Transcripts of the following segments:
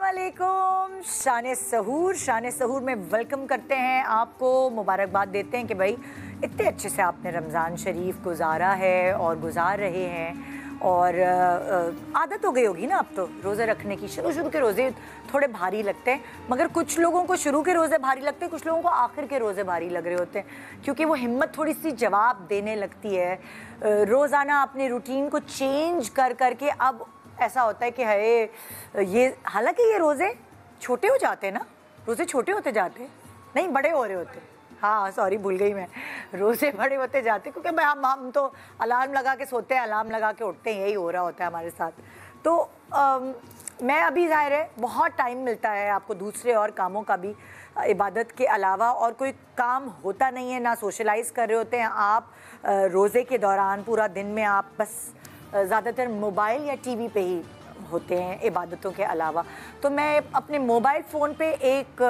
अस्सलामुअलैकुम। शान सहूर में वेलकम करते हैं आपको, मुबारकबाद देते हैं कि भाई इतने अच्छे से आपने रमज़ान शरीफ गुजारा है और गुजार रहे हैं। और आदत हो गई होगी ना अब तो रोज़े रखने की। शुरू के रोज़े थोड़े भारी लगते हैं, मगर कुछ लोगों को शुरू के रोज़े भारी लगते हैं, कुछ लोगों को आखिर के रोज़े भारी लग रहे होते हैं, क्योंकि वो हिम्मत थोड़ी सी जवाब देने लगती है। रोज़ाना अपने रूटीन को चेंज कर करके अब ऐसा होता है कि है ये, हालांकि ये रोज़े छोटे हो जाते हैं ना, रोज़े छोटे होते जाते नहीं, बड़े हो रहे होते। हाँ सॉरी, भूल गई मैं, रोज़े बड़े होते जाते, क्योंकि भाई हम तो अलार्म लगा के सोते हैं, अलार्म लगा के उठते हैं, यही हो रहा होता है हमारे साथ। तो मैं अभी ज़ाहिर है बहुत टाइम मिलता है आपको दूसरे और कामों का भी, इबादत के अलावा और कोई काम होता नहीं है, ना सोशलाइज़ कर रहे होते हैं आप। रोज़े के दौरान पूरा दिन में आप बस ज़्यादातर मोबाइल या टीवी पे ही होते हैं इबादतों के अलावा। तो मैं अपने मोबाइल फ़ोन पे एक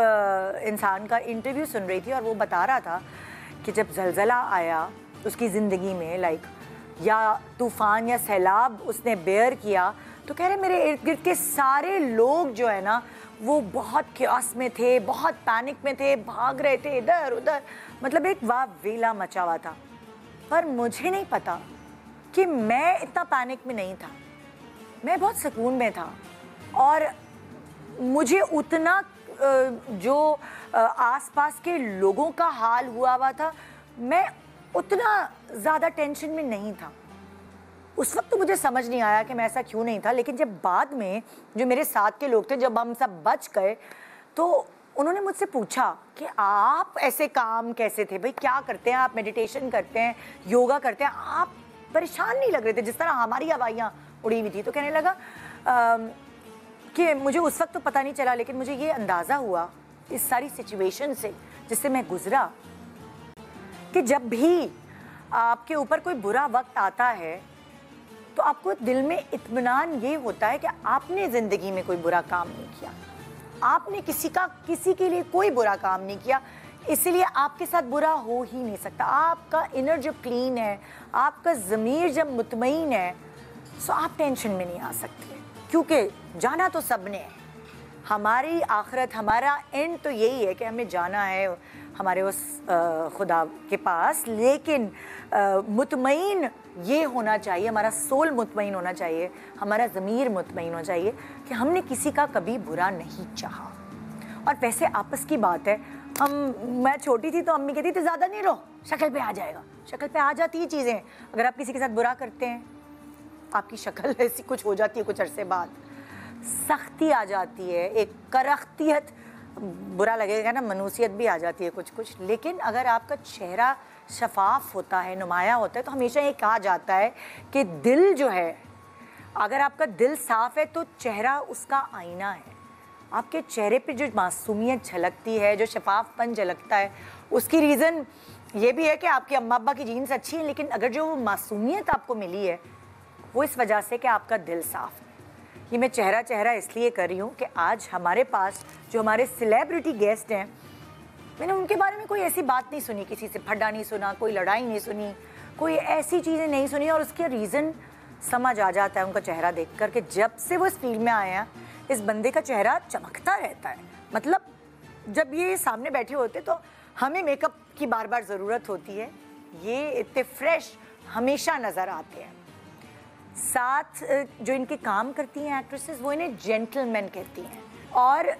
इंसान का इंटरव्यू सुन रही थी और वो बता रहा था कि जब ज़लज़ला आया उसकी ज़िंदगी में, लाइक या तूफ़ान या सैलाब उसने बेयर किया, तो कह रहे मेरे इर्द गिर्द के सारे लोग जो है ना वो बहुत क्यास में थे, बहुत पैनिक में थे, भाग रहे थे इधर उधर, मतलब एक वावेला मचा हुआ था। पर मुझे नहीं पता कि मैं इतना पैनिक में नहीं था, मैं बहुत सुकून में था। और मुझे उतना जो आसपास के लोगों का हाल हुआ था, मैं उतना ज़्यादा टेंशन में नहीं था। उस वक्त तो मुझे समझ नहीं आया कि मैं ऐसा क्यों नहीं था, लेकिन जब बाद में जो मेरे साथ के लोग थे, जब हम सब बच गए, तो उन्होंने मुझसे पूछा कि आप ऐसे काम कैसे थे भाई, क्या करते हैं आप, मेडिटेशन करते हैं, योगा करते हैं, आप परेशान नहीं लग रहे थे जिस तरह हमारी हवाइयाँ उड़ी हुई थी। तो कहने लगा कि मुझे उस वक्त तो पता नहीं चला, लेकिन मुझे ये अंदाज़ा हुआ इस सारी सिचुएशन से जिससे मैं गुजरा, कि जब भी आपके ऊपर कोई बुरा वक्त आता है तो आपको दिल में इत्मीनान ये होता है कि आपने ज़िंदगी में कोई बुरा काम नहीं किया, आपने किसी के लिए कोई बुरा काम नहीं किया, इसलिए आपके साथ बुरा हो ही नहीं सकता। आपका इनर जो क्लीन है, आपका ज़मीर जब मुतमईन है, सो आप टेंशन में नहीं आ सकते, क्योंकि जाना तो सबने है। हमारी आखिरत, हमारा एंड तो यही है कि हमें जाना है हमारे उस खुदा के पास, लेकिन मुतमईन ये होना चाहिए, हमारा सोल मुतमईन होना चाहिए, हमारा ज़मीर मुतमईन होना चाहिए कि हमने किसी का कभी बुरा नहीं चाहा। और वैसे आपस की बात है, मैं छोटी थी तो अम्मी कहती थी ज़्यादा नहीं रो, शक्ल पे आ जाएगा। शक्ल पे आ जाती है चीज़ें, अगर आप किसी के साथ बुरा करते हैं आपकी शक्ल ऐसी कुछ हो जाती है, कुछ अरसे बाद सख्ती आ जाती है, एक करख्तियत, बुरा लगेगा ना, मनुसियत भी आ जाती है कुछ। लेकिन अगर आपका चेहरा शफाफ होता है, नुमाया होता है, तो हमेशा ये कहा जाता है कि दिल जो है, अगर आपका दिल साफ़ है तो चेहरा उसका आईना है। आपके चेहरे पे जो मासूमियत झलकती है, जो शफाफपन झलकता है, उसकी रीज़न ये भी है कि आपके अम्मा अब्बा की जीन्स अच्छी हैं, लेकिन अगर जो मासूमियत आपको मिली है वो इस वजह से कि आपका दिल साफ़ है। ये मैं चेहरा इसलिए कर रही हूँ कि आज हमारे पास जो हमारे सेलिब्रिटी गेस्ट हैं, मैंने उनके बारे में कोई ऐसी बात नहीं सुनी, किसी से फड्डा नहीं सुना, कोई लड़ाई नहीं सुनी, कोई ऐसी चीज़ें नहीं सुनी। और उसके रीज़न समझ आ जाता है उनका चेहरा देख कर के जब से वो इस फील्ड में आए हैं, इस बंदे का चेहरा चमकता रहता है। मतलब जब ये सामने बैठे होते तो हमें मेकअप की बार बार ज़रूरत होती है, ये इतने फ्रेश हमेशा नज़र आते हैं। साथ जो इनके काम करती हैं एक्ट्रेसेस, वो इन्हें जेंटलमैन कहती हैं। और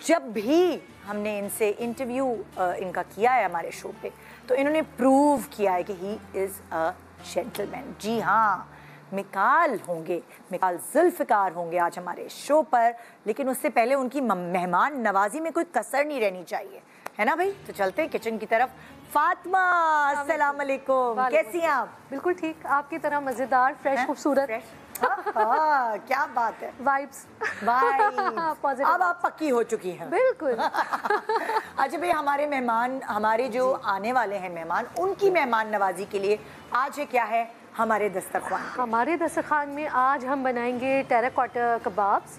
जब भी हमने इनसे इंटरव्यू इनका किया है हमारे शो पे, तो इन्होंने प्रूव किया है कि ही इज़ अ जेंटलमैन। जी हाँ, मिकाल जुल्फ़िकार होंगे आज हमारे शो पर, लेकिन उससे पहले उनकी मेहमान नवाजी में कोई कसर नहीं रहनी चाहिए, है ना भाई। तो चलते हैं किचन की तरफ। फातिमा, अस्सलाम वालेकुम, कैसी हैं आप? बिल्कुल ठीक, आपकी तरह मज़ेदार, फ्रेश, खूबसूरत। क्या बात है, वाइब्स अब आप पक्की हो चुकी हैं। बिल्कुल। अच्छा भाई, हमारे मेहमान, हमारे जो आने वाले हैं मेहमान, उनकी मेहमान नवाजी के लिए आज है क्या है हमारे दस्तरखान? हमारे दस्तरखान में आज हम बनाएंगे टेराकोटा कबाब्स।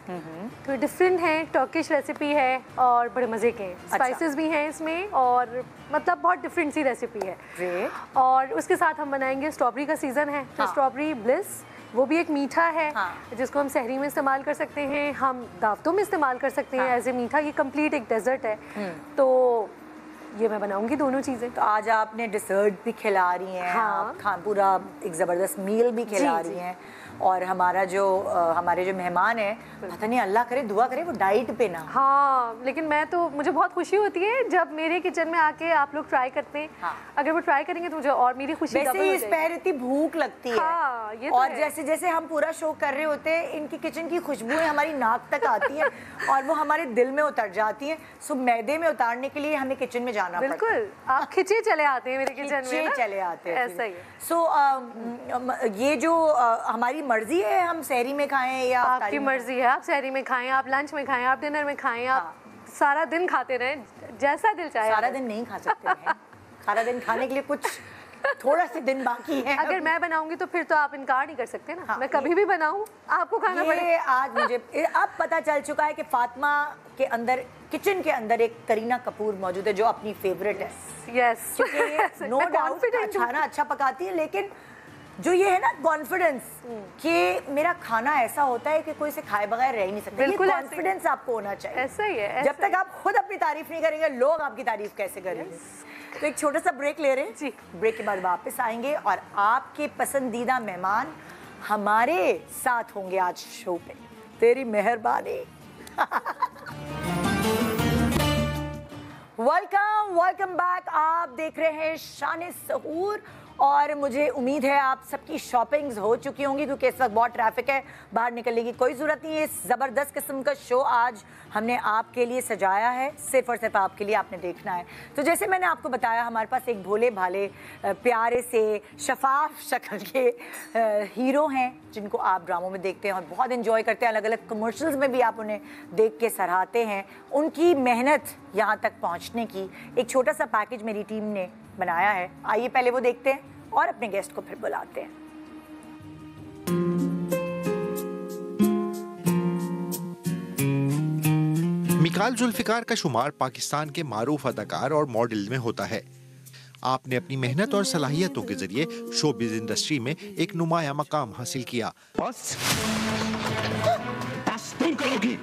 तो डिफरेंट हैं, टर्किश रेसिपी है और बड़े मज़े के हैं। स्पाइसेस भी हैं इसमें, और मतलब बहुत डिफरेंट सी रेसिपी है। और उसके साथ हम बनाएंगे, स्ट्रॉबेरी का सीज़न है तो स्ट्रॉबेरी ब्लिस, वो भी एक मीठा है हाँ। जिसको हम सहरी में इस्तेमाल कर सकते हैं, हम दावतों में इस्तेमाल कर सकते हैं एज ए मीठा। ये कंप्लीट एक डेजर्ट है। तो ये मैं बनाऊंगी दोनों चीज़ें। तो आज आपने डिसर्ट भी खिला रही हैं, हाँ। आप पूरा एक ज़बरदस्त मील भी खिला रही हैं, और हमारे जो मेहमान है, पता नहीं अल्लाह करे दुआ करे वो डाइट पे ना। हाँ, लेकिन मैं तो, मुझे बहुत खुशी होती है जब मेरे किचन में आके आप लोग ट्राई करते हैं। हाँ। अगर वो ट्राई करेंगे तो मुझे और मेरी खुशी डबल हो वैसे इस जाएगी। पैर इतनी भूख लगती है। हाँ, ये तो और है। जैसे जैसे हम पूरा शो कर रहे होते हैं, इनकी किचन की खुशबुएं हमारी नाक तक आती हैं और वो हमारे दिल में उतर जाती हैं। सो मैदे में उतारने के लिए हमें किचन में जाना पड़ता है। बिल्कुल, आप खिंचे चले आते हैं मेरे किचन में ना? चले आते हैं, ऐसा ही है। सो ये जो हमारी मर्जी है, हम सहरी में खाएं या आपकी मर्जी है, आप सहरी में खाएं, आप लंच में खाएं, आप डिनर में खाएं, आप सारा दिन खाते रहें, जैसा दिल चाहे। सारा दिन नहीं खा सकते हैं। सारा दिन खाने के लिए कुछ थोड़ा से दिन बाकी है। अगर मैं बनाऊंगी तो फिर तो आप इनकार नहीं कर सकते ना। मैं कभी भी बनाऊं आपको खाना पड़े। आज मुझे अब पता चल चुका है कि फातिमा के अंदर, किचन के अंदर एक करीना कपूर मौजूद है जो अपनी फेवरेट है। यस, नो डाउट खाना अच्छा पकाती है, लेकिन जो ये है ना कॉन्फिडेंस कि मेरा खाना ऐसा होता है कि कोई इसे खाए बगैर रह ही नहीं सकता। बिल्कुल, कॉन्फिडेंस आपको होना चाहिए। ऐसा ही है। जब तक आप खुद अपनी तारीफ नहीं करेंगे, लोग आपकी तारीफ कैसे करेंगे? तो एक छोटा सा ब्रेक ले रहे हैं जी। ब्रेक के बाद वापस आएंगे और आपके पसंदीदा मेहमान हमारे साथ होंगे आज शो पे। तेरी मेहरबानी। Welcome back. आप देख रहे हैं शान सहूर और मुझे उम्मीद है आप सबकी शॉपिंग्स हो चुकी होंगी, क्योंकि इस वक्त बहुत ट्रैफिक है, बाहर निकलने की कोई ज़रूरत नहीं है। इस ज़बरदस्त किस्म का शो आज हमने आपके लिए सजाया है, सिर्फ और सिर्फ आपके लिए, आपने देखना है। तो जैसे मैंने आपको बताया, हमारे पास एक भोले भाले प्यारे से शफाफ शक्ल के हीरो हैं जिनको आप ड्रामों में देखते हैं और बहुत इन्जॉय करते हैं। अलग अलग कमर्शियल्स में भी आप उन्हें देख के सराहते हैं। उनकी मेहनत यहाँ तक पहुँचने की एक छोटा सा पैकेज मेरी टीम ने बनाया है। आइए पहले वो देखते हैं और अपने गेस्ट को फिर बुलाते हैं। मिकाल जुल्फिकार का शुमार पाकिस्तान के मारूफ अदाकार और मॉडल में होता है। आपने अपनी मेहनत और सलाहियतों के जरिए शोबिज इंडस्ट्री में एक नुमाया मकाम हासिल किया। बस तुम करोगी,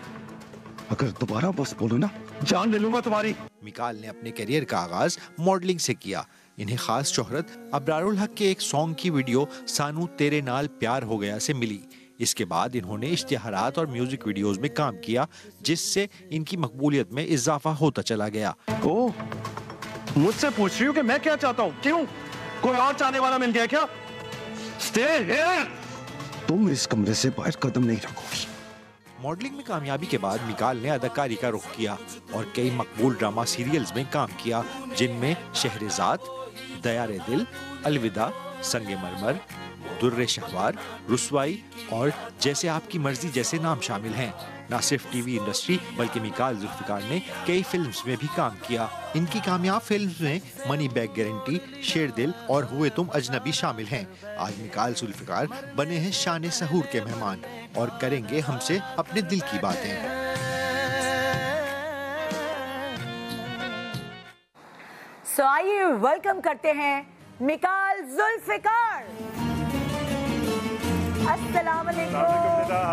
अगर दोबारा बस बोलो ना जान ले लूंगा तुम्हारी। मिकाल ने अपने करियर का आगाज मॉडलिंग से किया। इन्हें खास शोहरत अबरारुल हक के एक सॉन्ग की वीडियो सानू तेरे नाल प्यार हो गया से मिली। इसके बाद इन्होंने इश्तिहारात और म्यूजिक वीडियोस में काम किया, जिससे इनकी मकबूलियत में इजाफा होता चला गया। ओह, मुझसे पूछ रही हो कि मैं क्या चाहता हूँ? क्यों, कोई और चाहने वाला मिल गया क्या? Stay here. तुम इस कमरे से बाहर कदम नहीं रखोगी। मॉडलिंग में कामयाबी के बाद मिकाल ने अदाकारी का रुख किया और कई मकबूल ड्रामा सीरियल्स में काम किया, जिनमें शहरेज़ाद, दयारे दिल, अलविदा, संगे मरमर, दुर्रे शहवार, रुसवाई और जैसे आपकी मर्जी जैसे नाम शामिल हैं। न सिर्फ टीवी इंडस्ट्री बल्कि मिकाल जुल्फिकार ने कई फिल्म्स में भी काम किया। इनकी कामयाब फिल्म्स में मनी बैग गारंटी, शेर दिल और हुए तुम अजनबी शामिल हैं। आज मिकाल जुल्फिकार बने हैं शान सहूर के मेहमान और करेंगे हमसे अपने दिल की बातें। सो आइए वेलकम करते हैं मिकाल जुल्फिकार। अस्सलाम वालेकुम,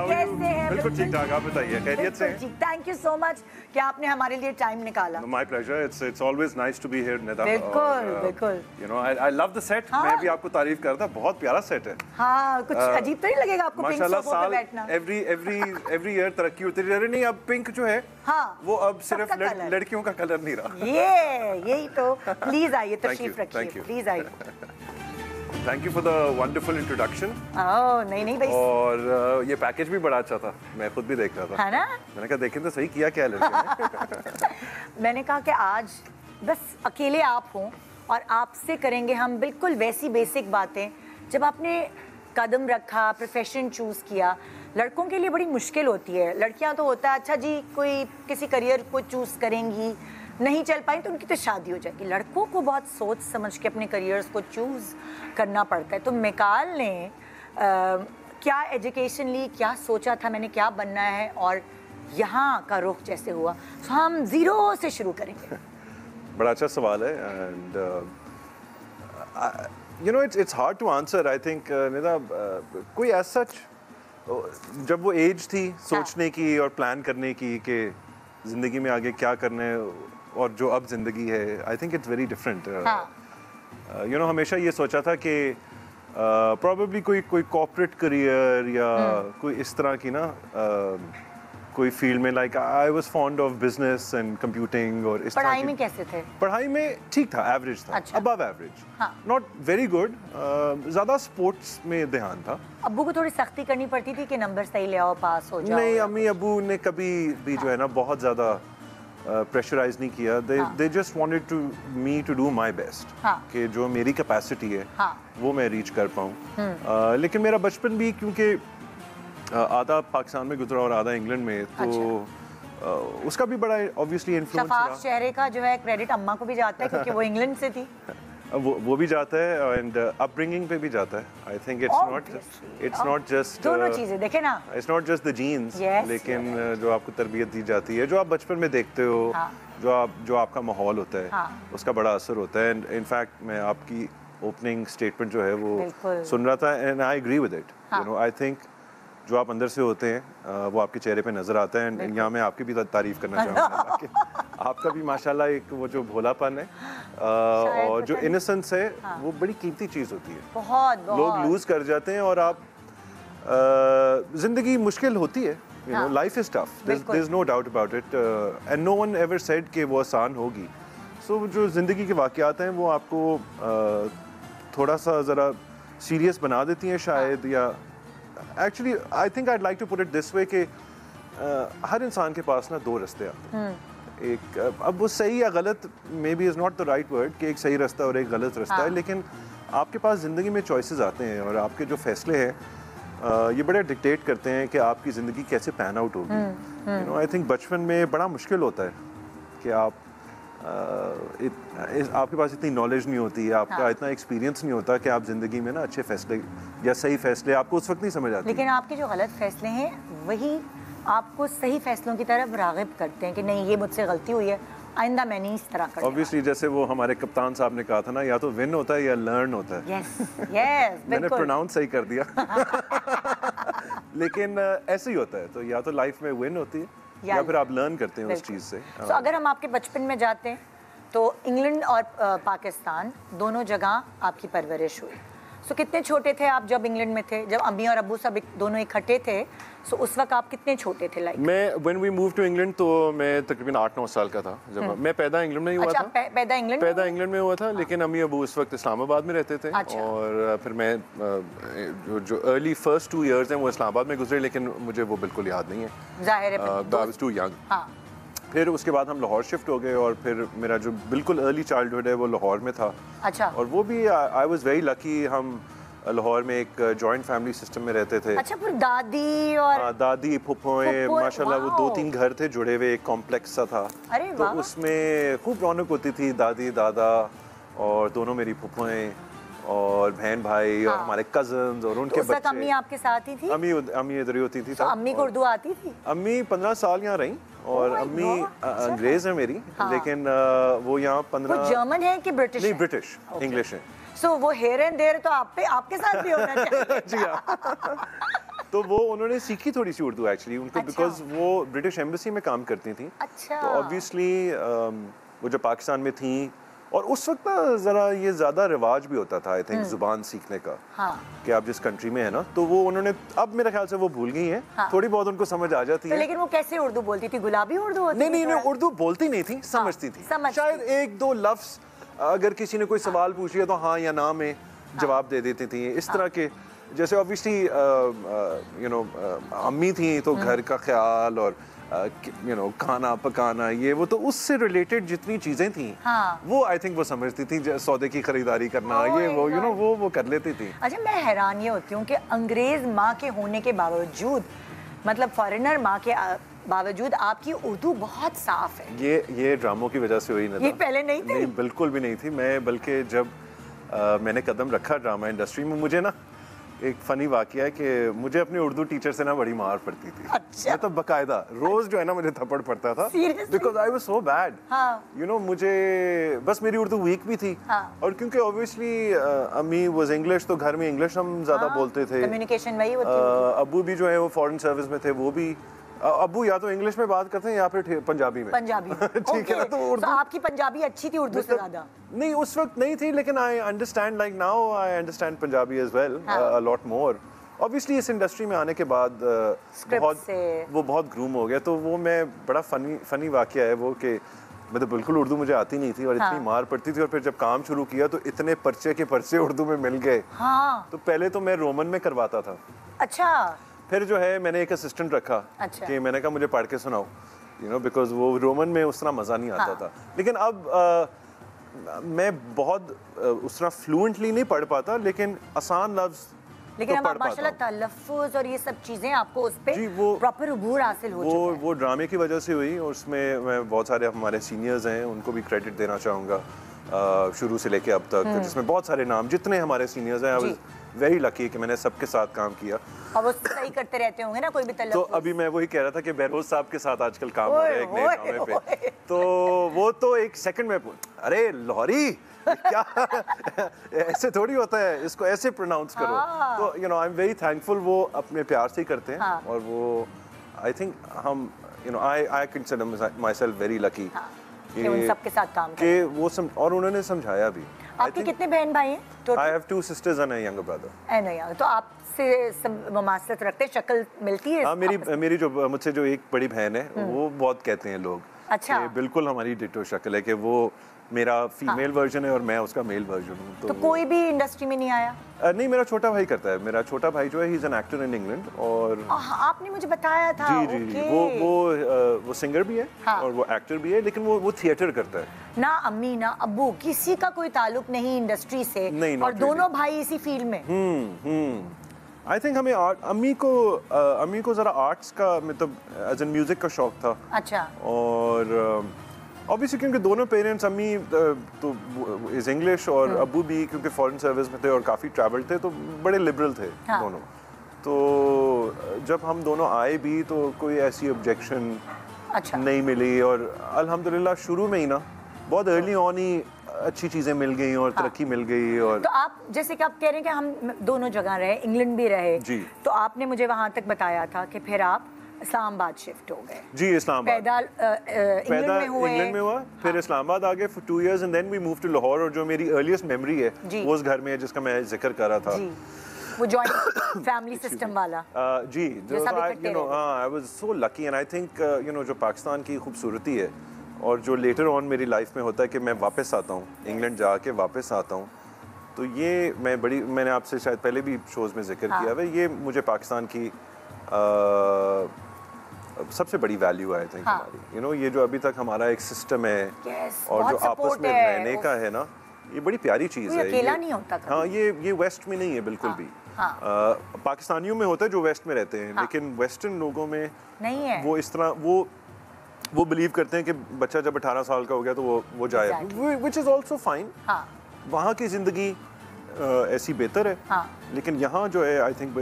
कैसे हैं? बिल्कुल ठीक ठाक, आप बताइए खैरियत से? थैंक यू सो मच कि आपने हमारे लिए टाइम निकाला। My pleasure, it's always nice to be here Nida. बिल्कुल बिल्कुल, you know I love the set. मैं भी आपको तारीफ कर रहा था, बहुत प्यारा सेट है। हाँ, कुछ अजीब तो नहीं लगेगा आपको पिंक सोफे पे बैठना? एवरी ईयर तरक्की होती रही है। नहीं, अब पिंक जो है हाँ, वो अब सिर्फ लड़कियों का कलर नहीं रहा। यही तो। प्लीज आइए, तशरीफ रखिए, प्लीज आइए। Thank you for the wonderful introduction. नहीं भाई, और ये पैकेज भी बड़ा अच्छा था, मैं खुद भी देख रहा था। है ना? मैंने कहा देखें तो सही किया क्या लड़के ने। मैंने कहा कि आज बस अकेले आप हों और आपसे करेंगे हम बिल्कुल वैसी बेसिक बातें। जब आपने कदम रखा, प्रोफेशन चूज़ किया, लड़कों के लिए बड़ी मुश्किल होती है। लड़कियां तो होता है अच्छा जी कोई किसी करियर को चूज़ करेंगी, नहीं चल पाई तो उनकी तो शादी हो जाएगी। लड़कों को बहुत सोच समझ के अपने करियर्स को चूज़ करना पड़ता है। तो मिकाल ने क्या एजुकेशन ली, क्या सोचा था मैंने क्या बनना है, और यहाँ का रुख जैसे हुआ, तो हम ज़ीरो से शुरू करेंगे। बड़ा अच्छा सवाल है। And You know, it's hard to answer. I think Nida कोई as such जब वो एज थी सोचने की और प्लान करने की कि ज़िंदगी में आगे क्या करना है और जो अब ज़िंदगी है, I think it's very different. You know, हमेशा ये सोचा था कि प्रॉबेबली कोई कॉर्पोरेट करियर या कोई इस तरह की ना कोई फील्ड में, like I was fond of business and computing और इस तरह पढ़ाई में कैसे थे? पढ़ाई में ठीक था, एवरेज था, अच्छा। Above average, not very good. ज़्यादा स्पोर्ट्स में ध्यान था। अब्बू को थोड़ी सख्ती करनी पड़ती थी कि नंबर सही ले आओ, पास हो जाओ? नहीं, अम्मी अब्बू ने कभी भी जो है ना बहुत ज़्यादा प्रेशराइज नहीं किया। They just wanted to me to do my best, कि जो मेरी कैपेसिटी है वो मैं रीच कर पाऊँ। लेकिन मेरा बचपन भी क्योंकि आधा पाकिस्तान में गुजरा और आधा इंग्लैंड में, तो उसका भी बड़ा ऑब्वियसली इन्फ्लुएंस रहा। शफाफ चेहरे का जो है क्रेडिट अम्मा को भी जाता है क्योंकि वो इंग्लैंड से थी। वो भी जाता है एंड अपब्रिंगिंग पे भी जाता है। I think it's not just दोनों चीजें देखे ना, it's not just the genes, लेकिन जो आपको तरबियत दी जाती है, जो आप बचपन में देखते हो, जो आपका माहौल होता है, उसका बड़ा असर होता है। एंड इनफैक्ट मैं आपकी ओपनिंग स्टेटमेंट जो है वो सुन रहा था and I agree with it. You know, I think जो आप अंदर से होते हैं वो आपके चेहरे पे नजर आता है। एंड यहाँ मैं आपकी भी तारीफ करना चाहूँगा कि आपका भी माशाल्लाह एक वो जो भोलापन है और जो इनोसेंस है, वो बड़ी कीमती चीज़ होती है। बहुत लोग लूज कर जाते हैं और आप जिंदगी मुश्किल होती है। You know, life is tough, there is no doubt about it, and no one ever said कि वो आसान होगी। सो जो ज़िंदगी के वाक़यात हैं वो आपको थोड़ा सा ज़रा सीरियस बना देती हैं शायद, या actually I think I'd like to put it this way कि हर इंसान के पास ना दो रास्ते आते हैं। एक, अब वो सही या गलत may be is not the right word कि एक सही रास्ता और एक गलत रास्ता है, लेकिन आपके पास ज़िंदगी में चॉइसेस आते हैं और आपके जो फैसले हैं ये बड़े डिक्टेट करते हैं कि आपकी ज़िंदगी कैसे पैन आउट होगी। यू नो, आई थिंक बचपन में बड़ा मुश्किल होता है कि आपके पास इतनी नॉलेज नहीं होती है, आपका इतना एक्सपीरियंस नहीं होता कि आप ज़िंदगी में ना अच्छे फैसले या सही फैसले आपको उस वक्त नहीं समझ आते। लेकिन आपके जो गलत फैसले हैं वही आपको सही फैसलों की तरफ राग़िब करते हैं कि नहीं, ये मुझसे गलती हुई है, आइंदा मैं नहीं इस तरह करना। ऑब्वियसली जैसे वो हमारे कप्तान साहब ने कहा था ना, या तो विन होता है या लर्न होता है। यस यस, मैंने प्रोनाउंस सही कर दिया लेकिन ऐसे ही होता है, तो या तो लाइफ में विन होती है या फिर आप लर्न करते हैं उस चीज़ से। तो अगर हम आपके बचपन में जाते हैं तो इंग्लैंड और पाकिस्तान दोनों जगह आपकी परवरिश हुई। सो कितने छोटे थे आप जब इंग्लैंड में थे, जब अम्मी और अब्बू सब दोनों इकट्ठे थे? सो उस वक्त आप कितने छोटे थे? लाइक मैं when we move to England तो मैं तकरीबन 8-9 साल का था जब मैं पैदा इंग्लैंड में ही हुआ था। पैदा इंग्लैंड में हुआ था, लेकिन अम्मी अब्बू उस वक्त इस्लामाबाद में रहते थे। और फिर मैं जो अर्ली फर्स्ट 2 इयर्स हैं वो इस्लामाबाद में गुजरे, लेकिन मुझे वो बिल्कुल याद नहीं है, ज़ाहिर है, आई वाज टू यंग। फिर उसके बाद हम लाहौर शिफ्ट हो गए और फिर मेरा जो बिल्कुल अर्ली चाइल्डहुड है वो लाहौर में था। अच्छा। और वो भी आई वाज वेरी लकी, हम लाहौर में एक जॉइंट फैमिली सिस्टम में रहते थे। अच्छा, फिर दादी और दादी फुफ्फुएं माशाल्लाह वो 2-3 घर थे जुड़े हुए, एक कॉम्प्लेक्स सा था। अरे तो उसमें खूब रौनक होती थी, दादी दादा और दोनों मेरी फुफ्फुएं और बहन भाई और हमारे कजन्स और उनके बच्चे। अम्मी आपके साथ ही थी? अम्मी इधर ही होती थी। तो अम्मी को उर्दू आती थी? अम्मी 15 साल यहाँ रही और अम्मी अंग्रेज है मेरी, लेकिन वो यहाँ 15। वो जर्मन है कि ब्रिटिश? नहीं, ब्रिटिश, इंग्लिश है। सो वो हेयर एंड देयर तो आपके साथ भी होना चाहिए। जी हाँ। तो वो उन्होंने सीखी थोड़ी सी उर्दू एक्चुअली उनको, बिकॉज वो ब्रिटिश एम्बेसी में काम करती थी। अच्छा। तो ऑब्वियसली वो जो पाकिस्तान में थी, और उस वक्त ना ज़रा ये ज़्यादा रिवाज भी होता था आई थिंक ज़ुबान सीखने का, कि आप जिस कंट्री में है ना, तो वो उन्होंने, अब मेरे ख्याल से वो भूल गई हैं, थोड़ी बहुत उनको समझ आ जाती है। लेकिन वो कैसे उर्दू बोलती थी? गुलाबी उर्दू होती थी? नहीं, उर्दू बोलती नहीं थी, समझती थी। शायद 1-2 लफ्ज़ अगर किसी ने कोई सवाल पूछ लिया तो हाँ या ना में जवाब दे देती थी, इस तरह के। जैसे ऑब्वियसली यू नो अम्मी थी तो घर का ख्याल और यू नो खाना पकाना ये वो, तो उससे रिलेटेड जितनी चीज़ें थी वो आई थिंक वो समझती थी, सौदे की खरीदारी करना ये वो, यू नो वो कर लेती थी। अच्छा, मैं हैरान ये होती हूँ कि अंग्रेज माँ के होने के बावजूद, मतलब फॉरेनर माँ के बावजूद आपकी उर्दू बहुत साफ है। ये ड्रामों की वजह से हुई ना, ये पहले नहीं थी? नहीं, बिल्कुल भी नहीं थी। मैं बल्कि जब मैंने कदम रखा ड्रामा इंडस्ट्री में, मुझे ना एक फनी वाकया है कि मुझे अपने उर्दू टीचर से ना बड़ी मार पड़ती थी। अच्छा। मैं तो बकायदा रोज जो है ना मुझे थप्पड़ पड़ता था, because I was so bad. You know, मुझे बस मेरी उर्दू वीक भी थी। और क्योंकि ऑब्वियसली अम्मी वाज इंग्लिश, तो घर में इंग्लिश हम ज्यादा बोलते थे, कम्युनिकेशन वही होती है। अब्बू भी जो है वो फॉरेन सर्विस में थे, वो भी अब्बू या तो इंग्लिश में बात करते हैं या फिर पंजाबी में। पंजाबी ठीक है ना, तो उर्दू आपकी पंजाबी अच्छी थी उर्दू से ज्यादा? नहीं, उस वक्त नहीं थी, लेकिन I understand, like now I understand Punjabi as well a lot more. Obviously इस इंडस्ट्री में आने के बाद बहुत ग्रूम हो गया, तो वो मैं बड़ा फनी वाकया है वो कि मैं तो बिल्कुल उर्दू मुझे आती नहीं थी और इतनी मार पड़ती थी, और फिर जब काम शुरू किया तो इतने पर्चे के पर्चे उर्दू में मिल गए। तो पहले तो मैं रोमन में करवाता था। अच्छा। फिर जो है मैंने एक असिस्टेंट रखा। अच्छा। कि मैंने कहा मुझे पढ़ के सुनाओ, यू नो, बिकॉज वो रोमन में उस तरह मज़ा नहीं आता था। लेकिन अब मैं बहुत उस तरह फ्लुएंटली नहीं पढ़ पाता, लेकिन आसान लफ्ज़ लेकिन अब माशाल्लाह तलफ़्फ़ुज़ और ये सब चीज़ें आपको उस पे प्रॉपर अबूर हासिल हो चुका है। वो ड्रामे की वजह से हुई, और उसमें मैं बहुत सारे हमारे सीनियर्स हैं उनको भी क्रेडिट देना चाहूँगा, शुरू से लेके अब तक, जिसमें बहुत सारे नाम, जितने हमारे सीनियर्स हैं, आई वाज वेरी लकी कि मैंने सबके साथ काम किया। और वो सही करते रहते होंगे ना कोई भी तलफ़्फ़ुज़। तो अभी मैं वही कह रहा था कि बहरोज साहब के साथ आजकल काम हो रहा है एक नए ड्रामे पे, तो वो तो एक सेकंड में अरे लाहौरी क्या ऐसे थोड़ी होता है, इसको ऐसे प्रोनाउंस करो। तो you know, I am very thankful, वो अपने प्यार से ही करते हैं। और वो आई थिंक हम, you know, I consider my self very lucky कि उन सबके साथ काम कि वो और उन्होंने समझाया भी। आपके कितने बहन भाई हैं? I have 2 sisters and a younger brother. तो आपसे मुमासलत रखते हैं, शक्ल मिलती है? हाँ, मेरी जो मुझसे जो एक बड़ी बहन है, वो बहुत कहते हैं लोग। अच्छा। बिल्कुल हमारी डिटो शक्ल है, कि वो मेरा फीमेल वर्जन है और मैं उसका मेल वर्जन हूँ। तो कोई भी इंडस्ट्री में नहीं आया? नहीं, मेरा छोटा भाई करता है। मेरा छोटा भाई जो है, he is an actor in England. और आपने मुझे बताया था। जी जी, वो सिंगर भी है और वो एक्टर भी है, लेकिन वो थिएटर करता है। ना अम्मी ना अब्बू किसी का कोई ताल्लुक नहीं इंडस्ट्री से, और दोनों भाई इसी फील्ड में। आई थिंक हमें अम्मी को जरा आर्ट्स का, मतलब एज एन म्यूजिक का शौक था। अच्छा। और ऑब्वियसली क्योंकि दोनों पेरेंट्स, अम्मी तो इज इंग्लिश और अब्बू भी क्योंकि फॉरेन सर्विस में थे और काफ़ी ट्रैवल थे, तो बड़े लिबरल थे दोनों। तो जब हम दोनों आए भी तो कोई ऐसी ऑब्जेक्शन नहीं मिली, और अल्हम्दुलिल्लाह शुरू में ही ना बहुत अर्ली ऑन ही अच्छी चीज़ें मिल गई और तरक्की मिल गई। और तो आप जैसे कि आप कह रहे हैं कि हम दोनों जगह रहे, इंग्लैंड भी रहे जी, तो आपने मुझे वहाँ तक बताया था कि फिर आप इस्लामाबाद शिफ्ट हो गए। जी, इस्लामाबाद पैदा इंग्लैंड में हुआ, फिर इस्लामाबाद आ गए for 2 years and then we move to Lahore. और जो मेरी अर्लीस्ट मेमोरी है वो उस घर में है जिसका मैं जिक्र कर रहा था, वो जॉइंट फैमिली सिस्टम वाला। जी, you know, I was so lucky and I think you know, जो पाकिस्तान की खूबसूरती है और जो लेटर ऑन मेरी लाइफ में होता है कि मैं वापस आता हूँ, इंग्लैंड जाके वापस आता हूँ, तो ये मैंने आपसे शायद पहले भी शोज में जिक्र किया है, ये मुझे पाकिस्तान की सबसे बड़ी वैल्यू है आई थिंक हमारी। यू नो, ये जो अभी तक हमारा एक सिस्टम है और जो आपस में रहने का है ना, ये बड़ी प्यारी चीज़ है। अकेला नहीं होता। हाँ, ये वेस्ट में नहीं है बिल्कुल भी। पाकिस्तानियों में होता है जो वेस्ट में रहते हैं, लेकिन वेस्टर्न लोगों में नहीं है। वो इस तरह वो बिलीव करते हैं कि बच्चा जब 18 साल का हो गया तो वो जाए, व्हिच इज आल्सो फाइन। वहाँ की जिंदगी ऐसी बेहतर है, लेकिन यहाँ जो है आई थिंक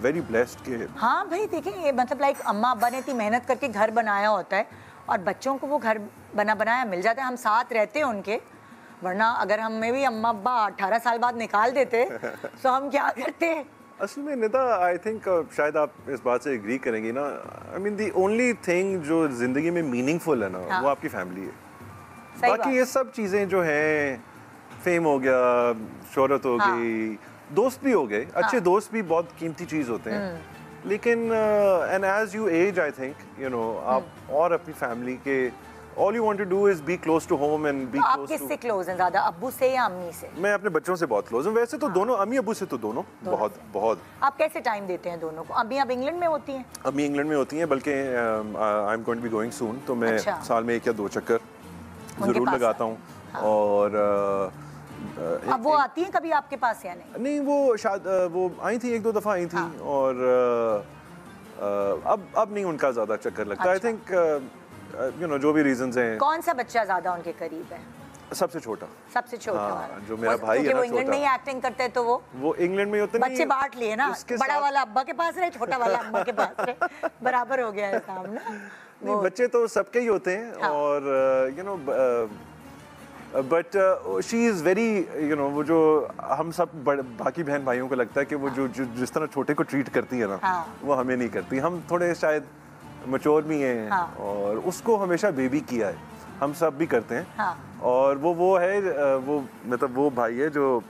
वेरी ब्लेस्ड के। हाँ भाई देखिए, मतलब लाइक अम्मा अब्बा ने इतनी मेहनत करके घर बनाया होता है और बच्चों को वो घर बनाया मिल जाता है, हम साथ रहते हैं उनके। वरना अगर हमें भी अम्मा अब्बा 18 साल बाद निकाल देते तो हम क्या करते? असल में निदा, आई थिंक शायद आप इस बात से एग्री करेंगी ना, I mean the only thing जो जिंदगी में मीनिंगफुल है ना, वो आपकी फैमिली है। बाकी ये सब चीज़ें जो हैं, फेम हो गया, शोहरत हो गई, दोस्त भी हो गए, अच्छे दोस्त भी बहुत कीमती चीज़ होते हैं, लेकिन and as you as I think you know, आप और अपनी फैमिली के all you want to do is be close to home and be close to। आप किससे क्लोज हैं ज़्यादा, अब्बू से या अम्मी से? मैं अपने बच्चों से बहुत क्लोज हूँ वैसे तो। दोनों, अम्मी अब्बू से तो दोनों बहुत। आप कैसे टाइम देते हैं दोनों को? अभी अब इंग्लैंड में होती हैं? अम्मी इंग्लैंड में होती हैं, बल्कि I am going to be going soon, तो मैं साल में 1 या 2 चक्कर ज़रूर लगाता हूँ। और अब वो आती हैं कभी आपके पास या नहीं? नहीं, वो शायद वो आई थी, 1-2 दफ़ा आई थी, और अब नहीं उनका ज़्यादा चक्कर लगता। आई थिंक यू नो, जो भी रीजंस हैं। कौन सा बच्चा ज़्यादा उनके करीब है? सबसे छोटा। सबसे छोटा हाँ, वाला। जो मेरा भाई है ना, वो इंग्लैंड में ही एक्टिंग करते हैं तो वो इंग्लैंड में होते नहीं, बच्चे बांट लिए ना, बड़ा वाला अब्बा के पास रहे, छोटा वाला अम्मा के पास रहे, बराबर हो गया है काम ना। नहीं, बच्चे तो सबके ही होते हैं। हाँ। और you know but she is very you know, वो जो हम सब बाकी बहन भाइयों को लगता है कि वो जो जिस तरह छोटे को ट्रीट करती है ना, हाँ। वो हमें नहीं करती। हम थोड़े शायद मैच्योर भी हैं। हाँ। और उसको हमेशा बेबी किया है, हम सब भी करते हैं। हाँ। और वो है वो मतलब वो भाई है जो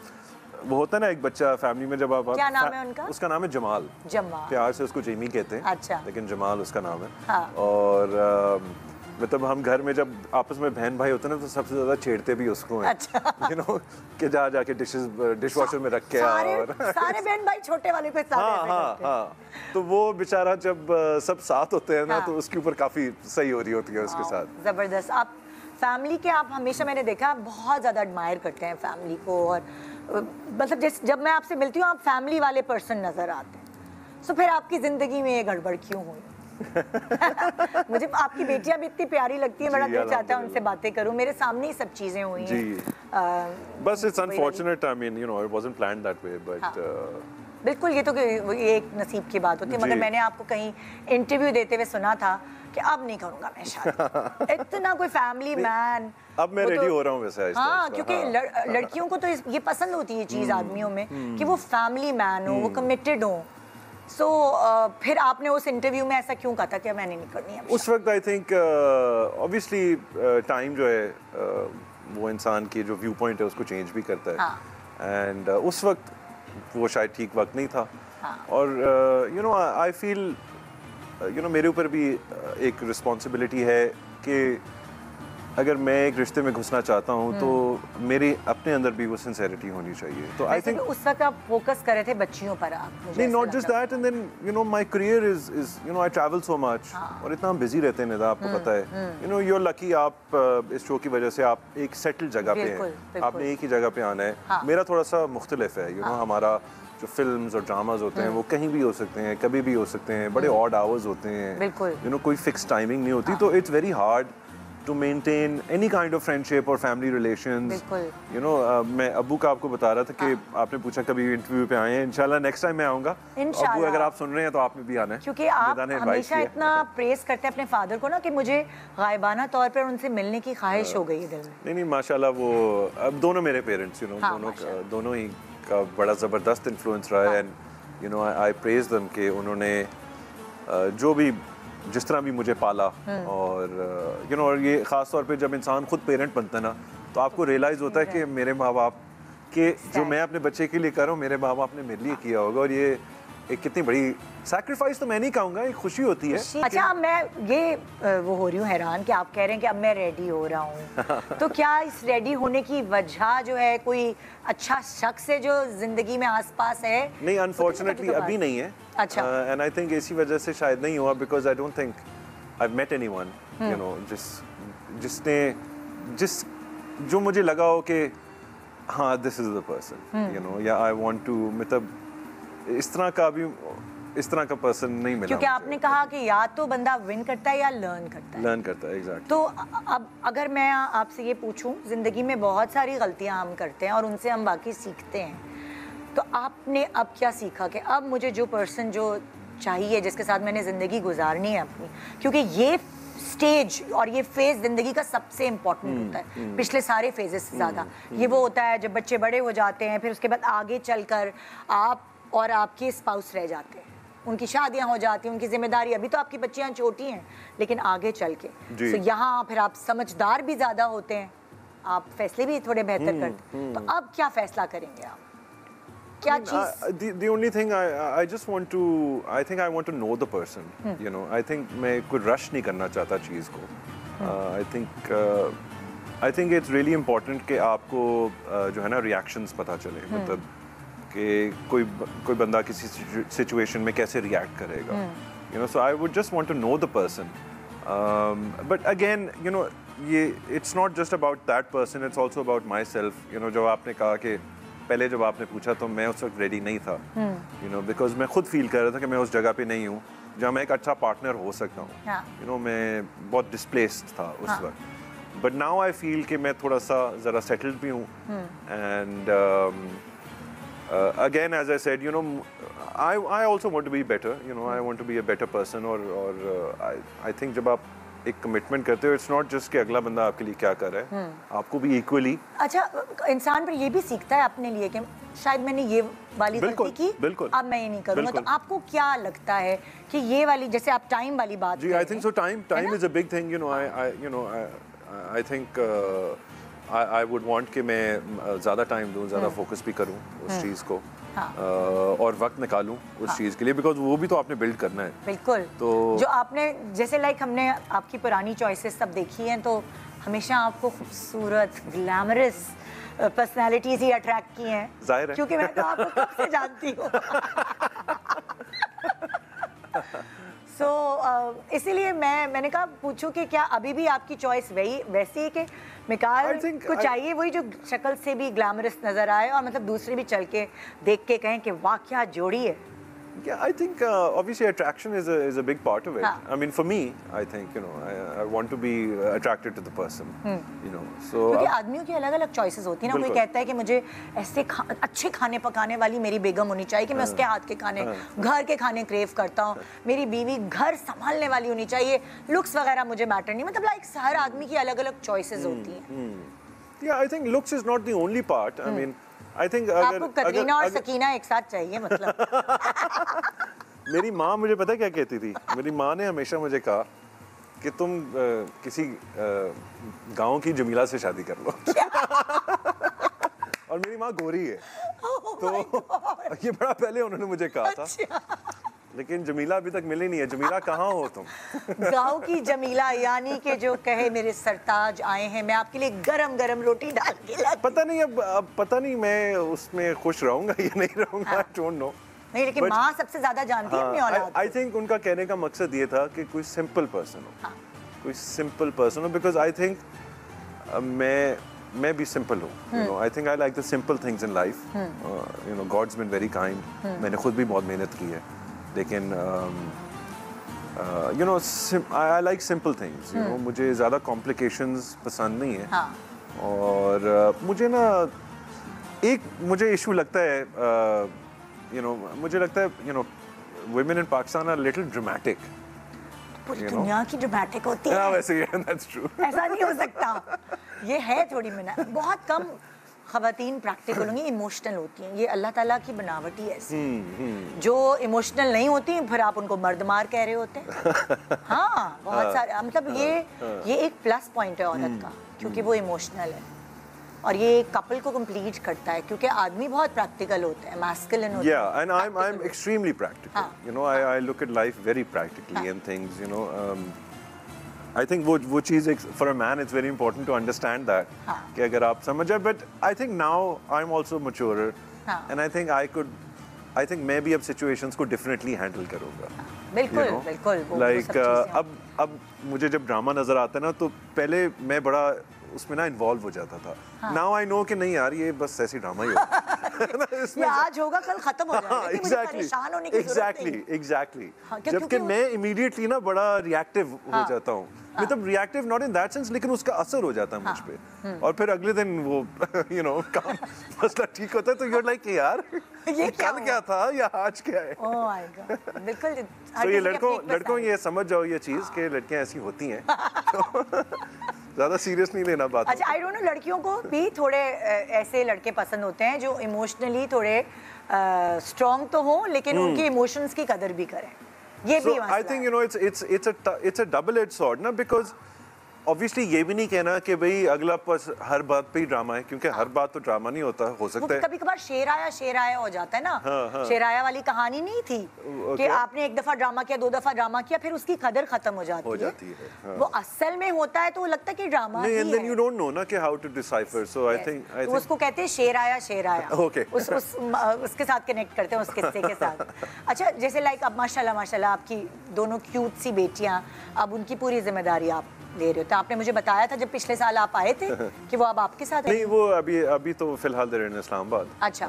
वो होता है ना एक बच्चा फैमिली में, जब आप क्या नाम है उनका? उसका नाम है जमाल। प्यार से उसको जेमी कहते हैं। अच्छा। लेकिन जमाल उसका नाम है। हाँ। और मतलब हम घर में जब आपस में बहन भाई होते हैं ना तो सबसे ज्यादा छेड़ते भी उसको हैं। अच्छा। यू नो कि जाके डिश वॉशर में रख के और सारे बहन भाई छोटे वाले के साथ हाँ हाँ हाँ। तो वो बेचारा जब सब साथ होते हैं ना, तो उसके ऊपर काफी सही हो रही होती है उसके साथ। जबरदस्त। आप फैमिली के, आप हमेशा मैंने देखा बहुत ज़्यादा एडमायर करते हैं फैमिली को, और मतलब जब मैं आपसे मिलती हूँ आप फैमिली वाले पर्सन नज़र आते हैं। तो फिर आपकी ज़िंदगी में ये गड़बड़ क्यों हुई? मुझे आपकी बेटियां भी इतनी प्यारी लगती है, बड़ा दिल चाहता है उनसे बातें करूं, मेरे सामने ही सब चीज़ें हुई हैं। बस it's unfortunate, I mean you know it wasn't planned that way, but बिल्कुल ये तो ये एक नसीब की बात होती है। मगर मैंने आपको कहीं इंटरव्यू देते हुए सुना था कि अब नहीं करूंगा मैं शादी। इतना कोई फैमिली मैन। अब मैं रेडी हो रहा हूँ वैसे। हाँ, क्योंकि लड़कियों को तो ये पसंद होती है चीज़ आदमियों में कि वो फैमिली मैन हो, वो कमिटेड हो। सो फिर आपने उस इंटरव्यू में ऐसा क्यों कहा था कि मैंने नहीं करनी है? उस वक्त आई थिंक ऑब्वियसली टाइम जो है वो इंसान की जो व्यू पॉइंट है उसको चेंज भी करता है। एंड उस वक्त वो शायद ठीक वक्त नहीं था। और you know I feel you know मेरे ऊपर भी एक रिस्पॉन्सिबिलिटी है कि अगर मैं एक रिश्ते में घुसना चाहता हूँ तो मेरे अपने अंदर भी वो सिंसेरिटी होनी चाहिए। तो आई थिंक उस वक्त आप फोकस कर रहे थे बच्चियों पर। आप नहीं, not just that, and then you know my career is you know I travel so much. और इतना हम बिजी रहते हैं निदा, आपको पता है। You know you are lucky, आप इस शो की वजह से आप एक सेटल जगह पे हैं, आपने एक ही जगह पे आना है। मेरा थोड़ा सा मुख्तलिफ है। यू नो हमारा जो फिल्म्स और ड्रामाज होते हैं वो कहीं भी हो सकते हैं, कभी भी हो सकते हैं, बड़े ऑड आवर्स होते हैं। यू नो कोई फिक्स टाइमिंग नहीं होती, तो it's very hard to maintain any kind of friendship or family relations. You know, मैं अब्बू का आपको बता रहा था कि आपने पूछा कभी इंटरव्यू पे आए हैं। इंशाल्लाह नेक्स्ट टाइम मैं आऊँगा। अब्बू अगर आप सुन रहे हैं तो आपने भी आना है, क्योंकि आप हमेशा इतना प्रेस करते हैं अपने फादर को ना कि मुझे गायबाना तौर पर उनसे मिलने की ख्वाहिश हो गई है दिल में। नहीं माशाल्लाह, वो अब दोनों मेरे पेरेंट्स यू नो दोनों ही का बड़ा ज़बरदस्त इन्फ्लुएंस रहा है। And you know I praise them कि उन्होंने जो भी जिस तरह भी मुझे पाला। और यू नो और ये ख़ास तौर पे जब इंसान खुद पेरेंट बनता है ना, तो आपको रियलाइज़ होता है कि मेरे माँ बाप के जो मैं अपने बच्चे के लिए कर रहा हूँ, मेरे माँ बाप ने मेरे लिए किया होगा। और ये एक कितनी बड़ी सैक्रिफाइस तो मैं नहीं कहूँगा, एक खुशी होती है। अच्छा, मैं ये वो हो रही हूँ हैरान कि आप कह रहे हैं कि अब मैं रेडी हो रहा हूँ। तो क्या इस रेडी होने की वजह जो है कोई अच्छा शख्स है जो जिंदगी में आसपास है? नहीं, अनफॉर्चुनेटली अभी नहीं है। अच्छा। एंड आई थिंक इसी वजह से शायद नहीं हुआ, because I don't think I have met anyone you know जो मुझे लगा हो कि हाँ this is the person, you know, या आई वांट टू, मतलब इस तरह का पर्सन नहीं मिला। क्योंकि आपने कहा कि या तो बंदा विन करता है या लर्न करता है। एग्जैक्टली। तो अब अगर मैं आपसे ये पूछूं, जिंदगी में बहुत सारी गलतियां हम करते हैं और उनसे हम बाकी सीखते हैं, तो आपने अब क्या सीखा कि अब मुझे जो पर्सन जो चाहिए, जिसके साथ मैंने ज़िंदगी गुजारनी है अपनी, क्योंकि ये स्टेज और ये फेज ज़िंदगी का सबसे इम्पोर्टेंट होता है पिछले सारे फेजेस से ज़्यादा। ये वो होता है जब बच्चे बड़े हो जाते हैं, फिर उसके बाद आगे चलकर आप और आपके स्पाउस रह जाते हैं, उनकी शादियां हो जाती हैं, उनकी जिम्मेदारी, अभी तो आपकी बच्चियां छोटी हैं, लेकिन आगे चल के तो यहाँ फिर आप समझदार भी ज़्यादा होते हैं, आप फैसले भी थोड़े बेहतर करते हैं। तो अब क्या फैसला करेंगे आप? क्या चीज़? The only thing I just want to, I think I want to know the person. You know, I think मैं कोई रश नहीं करना चाहता चीज़ को। I think it's really important कि आपको जो है ना रिएक्शंस पता चले, मतलब कि कोई बंदा किसी सिचुएशन में कैसे रिएक्ट करेगा। You know, so I would just want to know the person. But again, you know, ये it's not just about that person, it's also about myself. You know, जो आपने कहा कि पहले जब आपने पूछा तो मैं उस वक्त रेडी नहीं था, यू नो, बिकॉज मैं खुद फील कर रहा था कि मैं उस जगह पे नहीं हूँ जहाँ मैं एक अच्छा पार्टनर हो सकता हूँ। यू नो, मैं बहुत डिस्प्लेस्ड था उस वक्त। बट नाउ आई फील कि मैं थोड़ा सा ज़रा सेटल्ड भी हूँ and again as I said, you know, I also want to be better, you know, I want to be a better person और I think जब आप एक कमिटमेंट करते हो, इट्स नॉट जस्ट कि अगला बंदा आपके लिए क्या कर रहा है, आपको भी इक्वली। अच्छा, इंसान पर ये भी सीखता है अपने लिए कि शायद मैंने ये वाली गलती की, अब मैं ये नहीं करूँगा। तो आपको क्या लगता है कि ये वाली, जैसे आप टाइम वाली बात जी, I think so time is a big thing, you know, I think I would want कि मैं ज़्यादा टाइम दूँ, ज़्यादा फोकस भी करूँ उस चीज़ को, और वक्त निकालूं उस चीज़ के लिए, बिकॉज वो भी तो आपने बिल्ड करना है। बिल्कुल। तो जो आपने जैसे लाइक हमने आपकी पुरानी चॉइसेस सब देखी हैं, तो हमेशा आपको खूबसूरत ग्लैमरस पर्सनालिटीज ही अट्रैक्ट की हैं, जाहिर है, क्योंकि मैं तो आपको कब से जानती हूँ। So, इसीलिए मैंने कहा पूछूं कि क्या अभी भी आपकी चॉइस वैसी है कि मिकाल को चाहिए वही जो शक्ल से भी ग्लैमरस नजर आए और मतलब दूसरे भी चल के देख के कहें कि वाह क्या जोड़ी है? Yeah, I think obviously attraction is a big part of it. I mean, for me, I think, you know, I want to be attracted to the person, you know. So क्योंकि आदमियों की अलग-अलग choices होती हैं ना, कोई कहता है कि मुझे ऐसे अच्छे खाने पकाने वाली मेरी बेगम होनी चाहिए कि मैं उसके हाथ के खाने, घर के खाने क्रेव करता हूँ, मेरी बीवी घर संभालने वाली होनी चाहिए, लुक्स वगैरह मुझे मैटर नहीं, मतलब लाइक हर आदमी की अलग-अलग choices होती हैं। Yeah, I think looks is not the only part. I mean, I think आपको कटरीना और सकीना एक साथ चाहिए मतलब। मेरी माँ मुझे पता है क्या कहती थी? मेरी माँ ने हमेशा मुझे कहा कि तुम किसी गांव की जमीला से शादी कर लो। और मेरी माँ गोरी है, तो ये बड़ा पहले उन्होंने मुझे कहा था, लेकिन जमीला अभी तक मिली नहीं है। जमीला कहाँ हो तुम? गाँव की जमीला, यानी कि जो कहे मेरे सरताज आए हैं, मैं आपके लिए गरम गरम रोटी डाल के ला। पता नहीं अब पता नहीं मैं उसमें खुश रहूंगा या नहीं रहूंगा, आई डोंट नो। नहीं, लेकिन माँ सबसे ज्यादा जानती है अपनी औलाद को। आई थिंक उनका कहने का मकसद ये था कि कोई सिंपल पर्सन हो, कोई सिंपल पर्सन हो, बिकॉज आई थिंक मैं भी सिंपल हूँ, you know. I think I like the simple things in life, you know. God's been very kind, मैंने खुद भी बहुत मेहनत की है, लेकिन you know I like simple things, you know. मुझे ज़्यादा कॉम्प्लिकेशंस पसंद नहीं है, और मुझे ना मुझे इशू लगता है, यू नो, मुझे लगता है, you know, women in Pakistan are little dramatic. पूरी दुनिया की ड्रामेटिक होती है। वैसे ही, that's true। ऐसा नहीं हो सकता, ये है थोड़ी मिनट। बहुत कम ख़वातीन प्रैक्टिकल होंगी, इमोशनल होती हैं। ये अल्लाह ताला की बनावट ही ऐसी। जो इमोशनल नहीं होती फिर आप उनको मर्द मार कह रहे होते हैं। हाँ, बहुत सारे, मतलब ये एक प्लस पॉइंट है औरत का, क्योंकि वो इमोशनल है, और ये एक कपल को कंप्लीट करता है, क्योंकि आदमी बहुत प्रैक्टिकल होते हैं, मैस्कुलिन होते हैं। Yeah, and I'm extremely practical. You know, I look at life very practically and things, you know. I think वो चीज़ for a man it's very important to understand that कि अगर आप समझ जाए, but I think now I'm also maturer, and I think मैं भी अब situations को differently handle करूँगा। बिल्कुल, बिल्कुल। Like अब मुझे जब ड्रामा नजर आता है ना, तो पहले मैं बड़ा उसमें ना इन्वॉल्व हो जाता था। Now I know कि नहीं यार, ये बस ऐसी ड्रामा ही होगा। ये आज होगा कल खत्म हो जाएगा, लेकिन मुझे परेशान होने की जरूरत नहीं। Exactly। जबकि मैं immediately ना बड़ा reactive हो जाता हूँ, मतलब reactive not in that sense, लेकिन उसका असर हो जाता है मुझ पे, और फिर अगले दिन वो यू नो काम मसला ठीक होता है, तो यूर लाइक यार ये कल क्या था या आज क्या है। ओह माय गॉड, बिल्कुल। तो ये लड़कों ये समझ जाओ ये चीज़ कि लड़कियां ऐसी होती हैं, ज़्यादा सीरियस नहीं लेना बात। अच्छा, आई डोंट नो, लड़कियों को भी थोड़े ऐसे लड़के पसंद होते हैं जो इमोशनली थोड़े स्ट्रॉन्ग तो हों, लेकिन उनके इमोशंस की कदर भी करें। So I think, you know, it's a double-edged sword ना, because obviously ये भी नहीं कहना कि भाई अगला हर बात पे ही ड्रामा है, क्योंकि हर बात तो ड्रामा नहीं होता, हो सकता है कभी कभार शेर आया हो जाता है ना। शेर आया वाली कहानी नहीं थी कि आपने एक दफा ड्रामा किया, 2 दफा ड्रामा किया, फिर उसकी कदर खत्म हो जाती है। वो असल में होता है तो वो लगता है कि ड्रामा ही है। And then you don't know ना कि how to decipher, so I think उसको कहते हैं शेर आया। Okay। उसके साथ कनेक्ट करते हैं, उस किस्से के साथ। अच्छा, जैसे लाइक अब माशाल्लाह आपकी दोनों क्यूट सी बेटियां, अब उनकी पूरी जिम्मेदारी आप ले रहे हो? तो आपने मुझे बताया था जब पिछले साल आप आए थे कि वो अब आपके साथ है। नहीं, वो अभी तो फिलहाल दे रहे हैं इस्लामाबाद। अच्छा।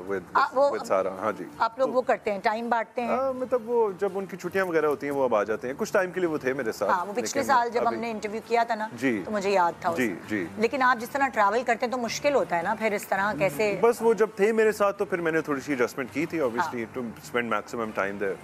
विद सारा। हाँ जी। आप लोग वो करते हैं, टाइम बांटते हैं? मतलब वो जब उनकी छुट्टियां वगैरह होती हैं वो अब आ जाते हैं। कुछ टाइम के लिए वो थे मेरे साथ। हाँ, वो पिछले साल जब हमने इंटरव्यू किया था ना, तो मुझे याद था। जी जी। लेकिन आप जिस तरह ट्रैवल करते हैं तो मुश्किल होता है ना फिर इस तरह कैसे? बस वो जब थे मेरे साथ तो फिर मैंने थोड़ी सी एडजस्टमेंट की थी, obviously to spend maximum time there.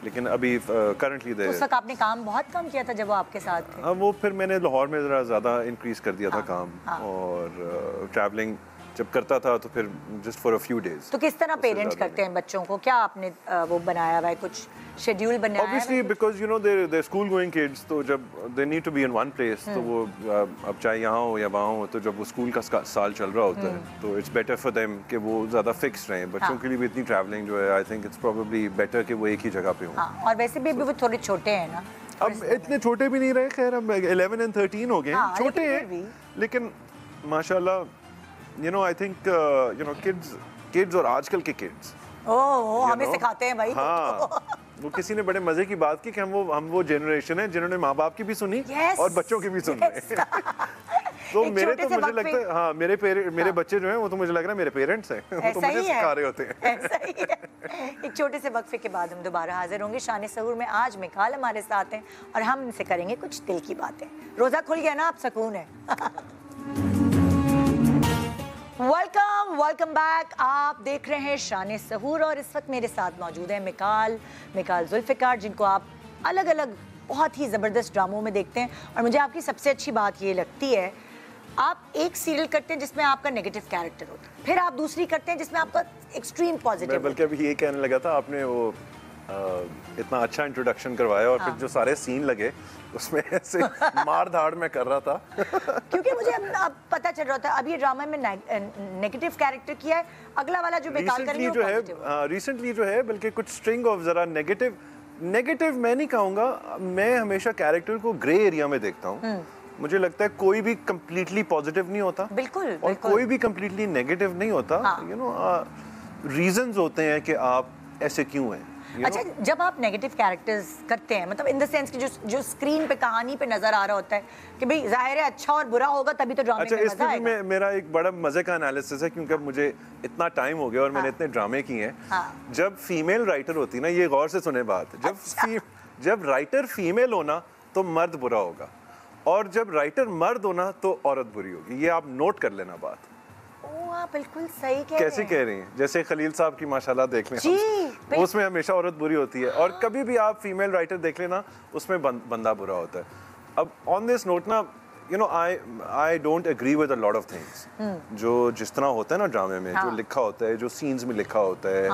लेकिन अभी करंटली देयर। उस वक्त आपने काम बहुत कम किया था जब वो आपके साथ थे। वो फिर मैंने लाहौर में ज़रा ज़्यादा इंक्रीज कर दिया था काम, और ट्रैवलिंग जब करता था तो फिर just for a few days. तो किस तरह पेरेंट्स करते हैं बच्चों को? क्या आपने वो बनाया हुआ है, कुछ शेड्यूल बनाया है? Obviously because you know they're school going kids, तो जब they need to be in one place, तो वो अब चाहे यहाँ हो या वहाँ हो, तो जब वो स्कूल का साल चल रहा होता है तो it's better for them कि वो ज़्यादा फिक्स रहें। बच्चों के लिए भी इतनी ट्रैवलिंग जो है, I think it's probably better कि वो एक ही जगह पे हों। और वैसे भी वो थोड़े छोटे हैं ना, अब इतने छोटे भी नहीं रहे, खैर अब 11 and 13 हो गए, छोटे हैं लेकिन माशाल्लाह, you know I think you know kids और आजकल के kids हमें सिखाते हैं भाई। हाँ, वो किसी ने बड़े मजे की बात की कि हम वो जनरेशन है जिन्होंने माँ बाप की भी सुनी और बच्चों की भी सुनी। तो मुझे लगता है हाँ, मेरे बच्चे जो हैं वो तो मुझे लग रहा है मेरे पेरेंट्स हैं, वो तो मुझे सिखा रहे होते हैं। ऐसा ही है। एक छोटे से वक्फे के बाद हम दोबारा हाजिर होंगे। शान सहूर में आज मिकाल हमारे साथ हैं और हम इनसे करेंगे कुछ दिल की बातें। रोजा खुल गया ना, आप सुकून है। Welcome back. आप देख रहे हैं शान सहूर और इस वक्त मेरे साथ मौजूद है मिकाल जुल्फ़िकार, जिनको आप अलग अलग बहुत ही ज़बरदस्त ड्रामों में देखते हैं। और मुझे आपकी सबसे अच्छी बात ये लगती है, आप एक सीरियल करते हैं जिसमें आपका नेगेटिव कैरेक्टर होता है, फिर आप दूसरी करते हैं जिसमें आपका एक्सट्रीम पॉजिटिव। बल्कि अभी ये कहने लगा था, आपने वो इतना अच्छा इंट्रोडक्शन करवाया और फिर जो सारे सीन लगे उसमें ऐसे मार धाड़ में कर रहा था। क्योंकि मुझे अब पता चल रहा था, अब ये ड्रामा में नेगेटिव कैरेक्टर किया है, अगला वाला जो बेकार करेंगे वो पॉजिटिव है। रिसेंटली जो है बल्कि कुछ स्ट्रिंग ऑफ जरा नेगेटिव मैं नहीं कहूँगा, मैं हमेशा कैरेक्टर को ग्रे एरिया में देखता हूँ। मुझे लगता है कोई भी कंप्लीटली पॉजिटिव नहीं होता, बिल्कुल, और कोई भी कंप्लीटली नेगेटिव नहीं होता। यू नो रीजंस होते हैं कि आप ऐसे क्यों हैं। अच्छा, जब आप नेगेटिव कैरेक्टर्स करते हैं, मतलब इन द सेंस कि जो स्क्रीन पे कहानी पे नजर आ रहा होता है कि भाई जाहिर है अच्छा और बुरा होगा तभी तो ड्रामे में मजा आएगा। में मेरा एक बड़ा मजे का एनालिसिस है, क्योंकि अब मुझे इतना टाइम हो गया और मैंने इतने ड्रामे किए हैं। जब फीमेल राइटर होती ना, ये गौर से सुने बात, जब राइटर फीमेल होना तो मर्द बुरा होगा, और जब राइटर मर्द होना तो औरत बुरी होगी। ये आप नोट कर लेना बात। आप बिल्कुल सही कह कैसे कह रही हैं? जैसे खलील साहब की माशाल्लाह देख लें, उसमें हमेशा औरत बुरी होती है, और कभी भी आप फीमेल राइटर देख लेना उसमें बंदा बुरा होता है। अब ऑन दिस नोट ना, you know I don't agree with a lot of things. जो जिस तरह होता है ना ड्रामे में, जो लिखा होता है, जो सीन्स में लिखा होता है,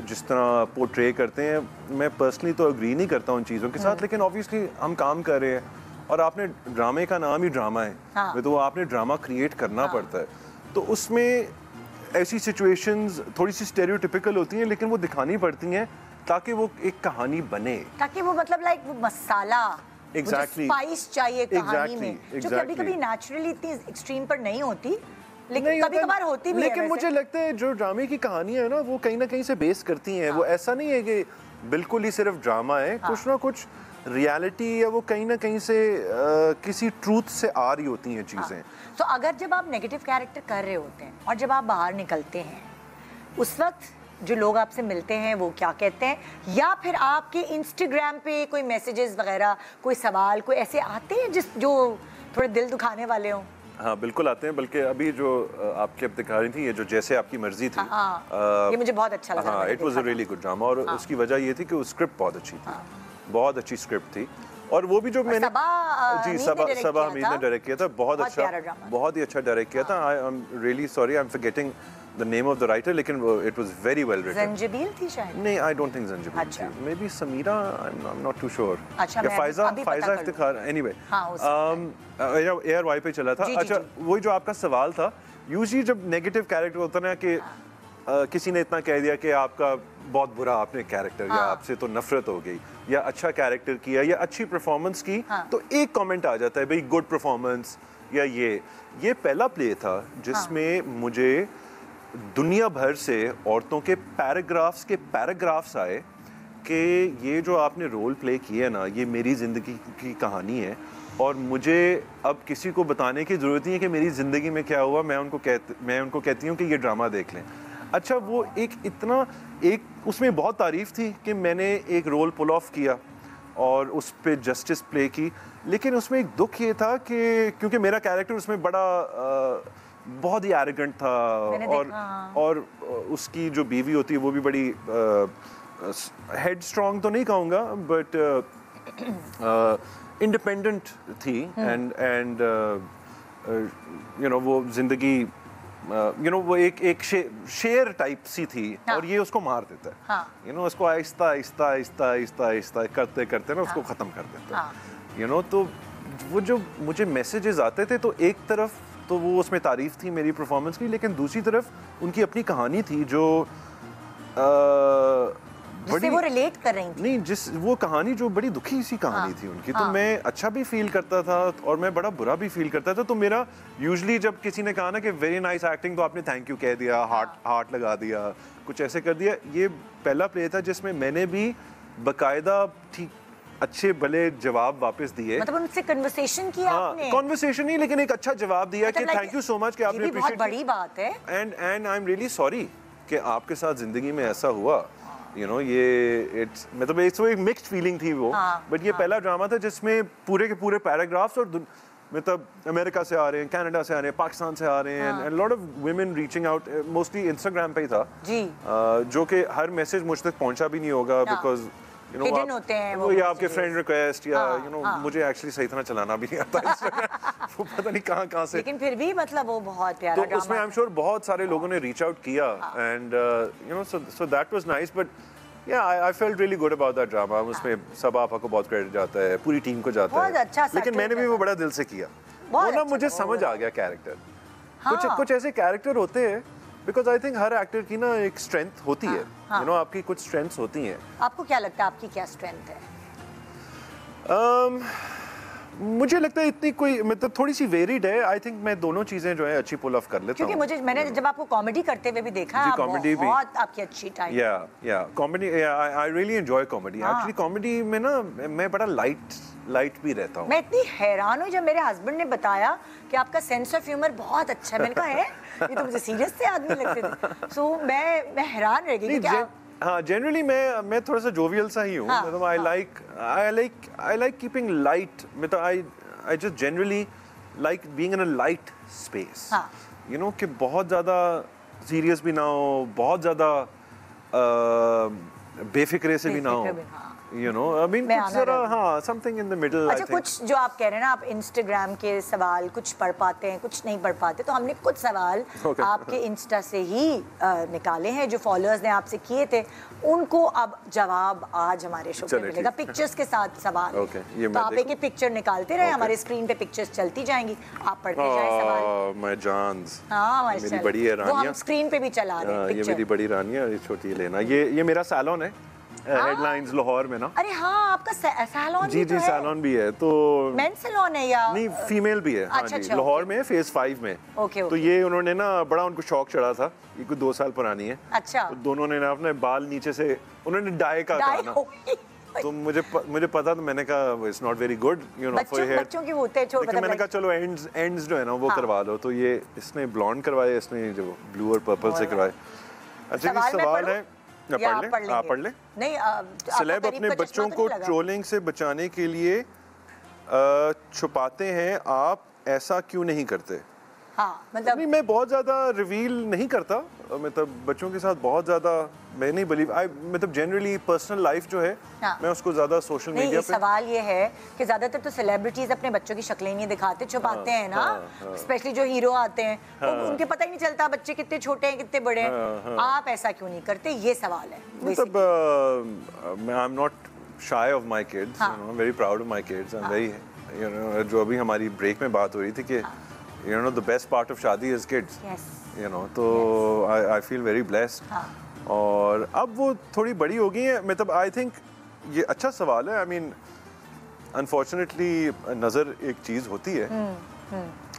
जिस तरह पोर्ट्रे करते हैं, मैं पर्सनली तो एग्री नहीं करता उन चीज़ों के साथ। लेकिन ऑब्वियसली हम काम कर रहे हैं, और आपने ड्रामे का नाम ही ड्रामा है, तो आपने ड्रामा क्रिएट करना पड़ता है। तो उसमें ऐसी सिचुएशंस थोड़ी सी स्टेरियोटिपिकल होती हैं, लेकिन वो दिखानी पड़ती हैं ताकि वो एक कहानी बने, ताकि वो मतलब लाइक वो मसाला, एग्जैक्टली स्पाइस चाहिए कहानी में, जो कभी-कभी नेचुरली इतनी एक्सट्रीम पर नहीं होती, लेकिन कभी-कभार होती भी है। लेकिन मुझे लगता है जो ड्रामे की कहानियां है ना, वो कहीं ना कहीं से बेस करती हैं। वो ऐसा नहीं है कि बिल्कुल ही सिर्फ ड्रामा है, कुछ ना कुछ रियलिटी या वो कहीं ना कहीं से किसी ट्रूथ से आ रही होती हैं चीज़ें। तो अगर जब आप नेगेटिव कैरेक्टर कर रहे होते हैं और जब आप बाहर निकलते हैं, उस वक्त जो लोग आपसे मिलते हैं वो क्या कहते हैं, या फिर आपके इंस्टाग्राम पे कोई मैसेजेस वगैरह, कोई सवाल, कोई ऐसे आते हैं जो थोड़े दिल दुखाने वाले हों? हाँ बिल्कुल आते हैं, बल्कि अभी जो आपकी अब दिखा रही थी, ये जो जैसे आपकी मर्जी थी, ये मुझे बहुत अच्छा लगा। हाँ, it was a really good drama, और उसकी वजह ये थी कि वो स्क्रिप्ट बहुत अच्छी थी, बहुत अच्छी स्क्रिप्ट थी। और वो भी जो मैंने सबा हमीद ने डायरेक्ट किया था, बहुत अच्छा, बहुत ही अच्छा डायरेक्ट किया था। I am really sorry, I am forgetting the name of the writer, लेकिन it was very well written. Zanjabeel थी शायद? नहीं, आई डोंट थिंक जंजीबील थी, maybe Sameera, I am not too sure, या फाइजा इफ्तिखार, एनीवे ARY पे चला था। अच्छा, वही जो आपका सवाल था, यूजुअली जब नेगेटिव कैरेक्टर होता है ना, कि किसी ने इतना कह दिया कि आपका बहुत बुरा आपने कैरेक्टर, या आपसे तो नफरत हो गई, या अच्छा कैरेक्टर किया, या अच्छी परफॉर्मेंस की, तो एक कमेंट आ जाता है, भाई गुड परफॉर्मेंस, या ये पहला प्ले था जिसमें मुझे दुनिया भर से औरतों के पैराग्राफ्स आए कि ये जो आपने रोल प्ले किया है ना, ये मेरी ज़िंदगी की कहानी है और मुझे अब किसी को बताने की ज़रूरत नहीं है कि मेरी ज़िंदगी में क्या हुआ। मैं उनको कहती हूँ कि ये ड्रामा देख लें। अच्छा, वो एक उसमें बहुत तारीफ़ थी कि मैंने एक रोल पुल ऑफ किया और उस पे जस्टिस प्ले की, लेकिन उसमें एक दुख ये था कि क्योंकि मेरा कैरेक्टर उसमें बड़ा बहुत ही एरोगेंट था और उसकी जो बीवी होती है वो भी बड़ी हेड स्ट्रॉन्ग तो नहीं कहूँगा बट इंडिपेंडेंट थी एंड यू नो वो जिंदगी यू नो वो एक शेर टाइप सी थी। हाँ. और ये उसको मार देता है। हाँ. यू नो उसको आहिस्ता आहिस्ता आहिस्ता आहिस्ता आहिस्ता करते करते ना उसको ख़त्म कर देता है। यू नो तो वो जो मुझे मैसेजेस आते थे तो एक तरफ तो वो उसमें तारीफ थी मेरी परफॉर्मेंस की, लेकिन दूसरी तरफ उनकी अपनी कहानी थी जो जिससे वो रिलेट कर रही थी। नहीं, वो कहानी जो बड़ी दुखी सी कहानी थी उनकी। तो मैं अच्छा भी फील करता था और मैं बड़ा बुरा भी फील करता था। तो मेरा यूजुअली जब किसी ने कहा ना कि वेरी नाइस एक्टिंग, तो आपने थैंक यू कह दिया, हार्ट लगा दिया, कुछ ऐसे कर दिया। ये पहला प्ले था जिसमें मैंने भी बकायदा ठीक अच्छे भले जवाब वापस दिए। मतलब उनसे कन्वर्सेशन किया आपने? कन्वर्सेशन नहीं, लेकिन एक अच्छा जवाब दिया कि थैंक यू सो मच कि आपने बहुत बड़ी बात है। And I am really sorry कि आपके साथ जिंदगी में ऐसा हुआ। यू नो ये इट्स मतलब इट्स एक मिक्स्ड फीलिंग थी वो। बट ये पहला ड्रामा था जिसमें पूरे के पूरे पैराग्राफ्स और मतलब अमेरिका से आ रहे हैं, कनाडा से आ रहे हैं, पाकिस्तान से आ रहे हैं and lot of women reaching out, mostly Instagram पे ही था जी। जो कि हर मैसेज मुझ तक पहुंचा भी नहीं होगा बिकॉज यू नो होते हैं वो या आपके फ्रेंड रिक्वेस्ट या यू नो मुझे एक्चुअली सही तरह चलाना भी नहीं आता इंस्टाग्राम वो पता नहीं कहाँ से, लेकिन फिर भी मतलब वो बहुत प्यारा तो उसमें आई एम श्योर बहुत सारे लोगों ने रीच आउट किया and you know so that was nice. But yeah I felt really good about that drama. उसमें सब आपा को बहुत क्रेडिट जाता है, पूरी टीम को जाता है, अच्छा, लेकिन मैंने भी वो बड़ा दिल से किया। वो ना मुझे समझ आ गया कैरेक्टर। कुछ ऐसे कैरेक्टर होते हैं because I think her actor की ना एक स्ट्रेंथ होती है। यू नो आपकी कुछ स्ट्रेंथ्स होती हैं। आपको क्या लगता है आपकी क्या स्ट्रेंथ है? मुझे लगता है इतनी कोई मतलब थोड़ी सी वेरिड है। आई थिंक मैं दोनों चीजें जो है अच्छी पुल ऑफ कर लेता हूं। क्योंकि मैंने जब आपको कॉमेडी करते हुए भी देखा है, कॉमेडी भी बहुत आपकी अच्छी टाइम। या comedy I really enjoy comedy. Actually comedy में ना मैं बड़ा लाइट भी रहता हूँ। मैं इतनी हैरान हूँ जब मेरे हस्बैंड ने बताया कि आपका सेंस ऑफ ह्यूमर बहुत अच्छा है। मैंने कहा है ये तो मुझे सीरियस से आदमी लगते थे। सो मैं हैरान रह गई कि हाँ जनरली मैं थोड़ा सा जोवियल सा ही हूँ। मतलब आई लाइक कीपिंग लाइट। मतलब I just generally like being in a light space. You know कि बहुत ज़्यादा सीरियस भी ना हो, बहुत ज़्यादा बेफिक्रे से भी ना हो। You know, I mean कुछ ज़रा हाँ something in the middle. अच्छा, कुछ जो आप कह रहे हैं ना, आप इंस्टाग्राम के सवाल कुछ पढ़ पाते हैं, कुछ नहीं पढ़ पाते, तो हमने कुछ सवाल आपके इंस्टा से ही निकाले हैं जो फॉलोअर्स ने आपसे किए थे। उनको अब जवाब आज हमारे शो पे मिलेगा पिक्चर्स के साथ सवाल। तो आप एक पिक्चर निकालते रहे, हमारे स्क्रीन पे पिक्चर्स चलती जाएंगी, आप पढ़ते जाए सवाल। मैं जानस हाँ मेरी बड़ी है रानिया, वो हम स्क्रीन पे भी चला रहे हैं। ये मेरी बड़ी रानिया, ये छोटी लेना। ये मेरा सैलून है हेडलाइंस लाहौर में ना। अरे हाँ, आपका सैलून भी जी सैलून भी है। तो मेन सैलून है या नहीं फीमेल भी है? अच्छा, हाँ जी, लाहौर में फेज 5 में। तो ये उन्होंने ना बड़ा उनको शौक चढ़ा था, ये कुछ 2 साल पुरानी है। अच्छा। तो दोनों ने ना अपने बाल नीचे से उन्होंने डाई का ना, तो मुझे पता, तो मैंने कहा it's not very good you know for hair. बच्चों की होते हैं छोटे, लेकिन मैंने कहा चलो एंड्स जो है ना वो करवा लो। तो ये इसने ब्लॉन्ड करवाए, इसने जो ब्लू और पर्पल से करवाए। अच्छा ये सवाल है, पढ़ ले। नहीं, सेलेब अपने बच्चों को ट्रोलिंग से बचाने के लिए छुपाते हैं, आप ऐसा क्यों नहीं करते? हाँ, मतलब नहीं, मैं बहुत ज़्यादा रिवील नहीं करता। मतलब बच्चों के साथ बहुत ज़्यादा मैं नहीं बिलीव मतलब जनरली पर्सनल लाइफ जो है मैं उसको ज़्यादा सोशल मीडिया पे। सवाल ये है कि ज़्यादातर तो सेलिब्रिटीज अपने बच्चों की शक्लें नहीं दिखाते, छुपाते हैं ना। स्पेशली जो हीरो आते हैं तो उनके पता ही नहीं चलता बच्चे कितने छोटे हैं कितने बड़े हैं। आप ऐसा क्यों नहीं करते, ये सवाल है। मतलब आई am not shy of my kids, you know, very proud of my kids. I am very, you know, जो अभी हमारी ब्रेक में बात हो रही थी कि you know the best part of शादी is kids. Yes. You know, तो I feel very blessed. और अब वो थोड़ी बड़ी हो गई है। मतलब I think ये अच्छा सवाल है। I mean unfortunately नज़र एक चीज़ होती है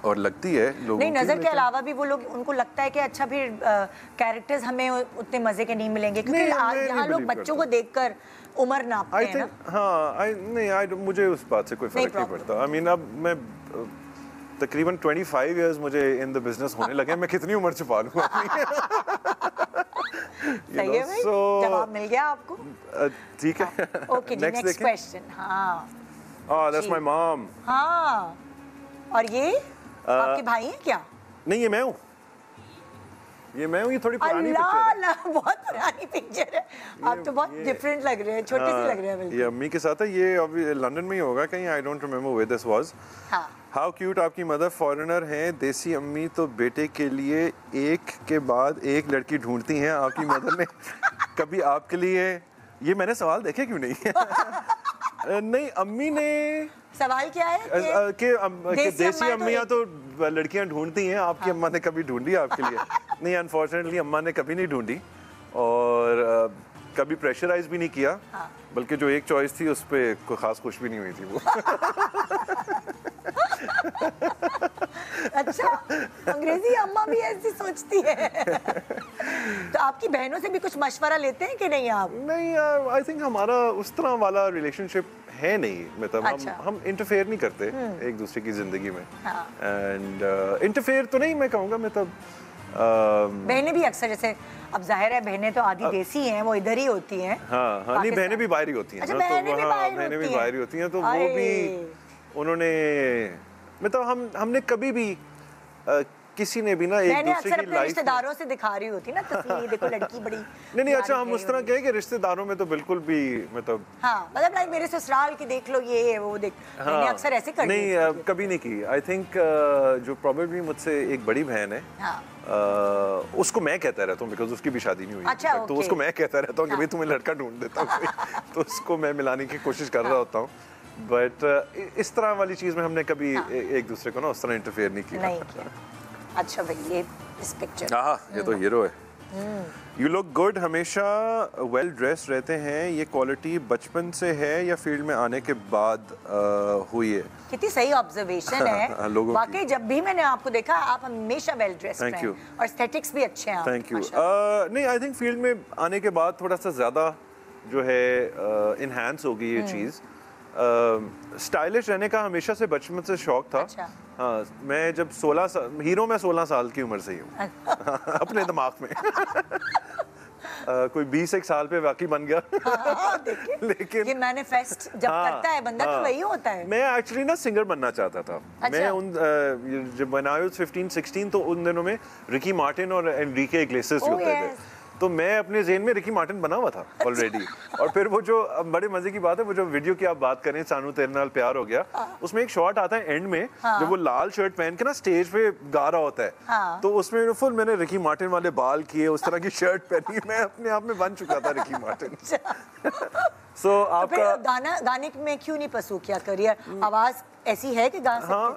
और लगती है लोगों नहीं, की, नजर के लेकिन- अलावा भी वो लोग, उनको लगता है कि अच्छा फिर कैरेक्टर्स हमें उतने मजे के नहीं मिलेंगे, क्योंकि नहीं, मैं यहाँ नहीं लोग believe बच्चों करता। को देखकर उम्र नापते आई हैं ना। थिंक हाँ, मुझे उस बात से कोई फर्क नहीं problem। पड़ता। आई मीन अब मैं तकरीबन 25 इयर्स मुझे इन द बिजनेस होने लगे, मैं कितनी उम्र छुपा लूंगा अपनी। सही है भाई, जवाब मिल गया आपको। ठीक है, ओके जी, नेक्स्ट क्वेश्चन। हाँ दैट्स माय मॉम। हाँ, और ये आपके भाई हैं क्या? नहीं, ये मैं हूँ, ये थोड़ी पुरानी अल्लाह पिक्चर है। अल्लाह, बहुत पुरानी पिक्चर है। आप तो बहुत डिफरेंट लग रहे हैं, छोटे से लग रहे हैं बिल्कुल। ये अम्मी के साथ है, ये अभी लंदन में ही होगा कहीं, I don't remember where this was. हाँ, हाउ क्यूट, आपकी मदर फॉरेनर हैं, देसी अम्मी तो बेटे के लिए एक के बाद एक लड़की ढूंढती हैं, आपकी मदर ने कभी आपके लिए, ये मैंने सवाल देखे क्यों नहीं? नहीं, अम्मी ने सवाल क्या है कि देसी अम्मियाँ तो लड़कियां ढूंढती हैं, आपकी अम्मा ने कभी ढूंढी आपके लिए? नहीं, अनफॉर्चुनेटली अम्मा ने कभी नहीं ढूंढी, और कभी प्रेशराइज भी नहीं किया, बल्कि जो एक चॉइस थी उस पर कोई खास खुश भी नहीं हुई थी वो। अच्छा, अंग्रेजी अम्मा भी ऐसी सोचती है। तो आपकी बहनों से भी कुछ मशवरा लेते हैं कि नहीं आप? नहीं, आई थिंक हमारा उस तरह वाला रिलेशनशिप है नहीं, मतलब अच्छा। हम इंटरफेयर नहीं करते एक दूसरे की जिंदगी में। हाँ। एंड इंटरफेयर तो नहीं मैं कहूँगा, मतलब बहनें भी अक्सर, जैसे अब जाहिर है बहनें तो आधी देसी हैं, वो इधर ही होती हैं। हाँ, नहीं, बहनें भी बाहरी होती हैं अच्छा, ना, बहनें भी बाहरी बहनें भी होती हैं। बाहरी होती हैं, तो वो भी उन्होंने, मतलब हमने कभी भी किसी ने भी ना एक मैंने दूसरे अक्सर की अपने लाइफ, रिश्तेदारों से दिखा रही होती ना तस्वीर, देखो लड़की बड़ी नहीं, अच्छा, हम उस तरह कहें कि रिश्तेदारों में तो बिल्कुल भी, मतलब हाँ, मतलब लाइक मेरे ससुराल की देख लो, ये वो देख, मैंने अक्सर ऐसे कर नहीं, कभी नहीं की। आई थिंक जो प्रोबेबली मुझसे एक बड़ी बहन है, हाँ। उसको मैं कहता रहता हूँ, बिकॉज उसकी भी शादी नहीं हुई, अच्छा, तो उसको मैं कहता रहता हूँ कि भाई तुम्हें लड़का ढूंढ देता हूँ कोई, तो उसको मैं मिलाने की कोशिश कर रहा होता हूँ, बट इस तरह वाली चीज़ में हमने कभी एक दूसरे को ना उस तरह इंटरफेयर नहीं किया। अच्छा भाई, ये इस पिक्चर, ये तो हीरो है। यू लुक गुड, हमेशा वेल ड्रेस रहते हैं, ये क्वालिटी बचपन से है या फील्ड में आने के बाद हुई है? कितनी सही ऑब्जर्वेशन है लोगों की। वाकई, जब भी मैंने आपको देखा आप हमेशा वेल ड्रेस्ड Thank हैं you। और एस्थेटिक्स भी अच्छे हैं। Thank you. नहीं, आई थिंक फील्ड में आने के बाद थोड़ा सा ज़्यादा जो है इन्हांस हो गई ये चीज़। स्टाइलिश रहने का हमेशा से बचपन से शौक था। अच्छा। हाँ, मैं जब 16 साल, हीरो मैं 16 साल की उम्र से ही हूँ अपने दिमाग में। कोई 21 साल पे वाकई बन गया। लेकिन ये मैनिफेस्ट जब करता है बंदा तो वही होता है। मैं एक्चुअली ना सिंगर बनना चाहता था। अच्छा। मैं जब when I was 15-16 तो उन दिनों में रिकी मार्टिन और एनरिके इग्लेसियस होते थे, तो मैं अपने जेन में रिकी मार्टिन बना हुआ था ऑलरेडी। और फिर वो जो बड़े मजे की बात है, वो जो वीडियो की आप बात करें, सानू तेरे नाल प्यार हो गया, उसमें एक शॉट आता है एंड में, जब वो लाल शर्ट पहन के ना स्टेज पे गा रहा होता है, तो उसमें फुल मैंने रिकी मार्टिन वाले बाल किए, उस तरह की शर्ट पहनी, मैं अपने आप में बन चुका था रिकी मार्टिन। सो आपका गाने में क्यों नहीं परस्यू किया करियर? आवाज ऐसी है कि गा सकते? हाँ,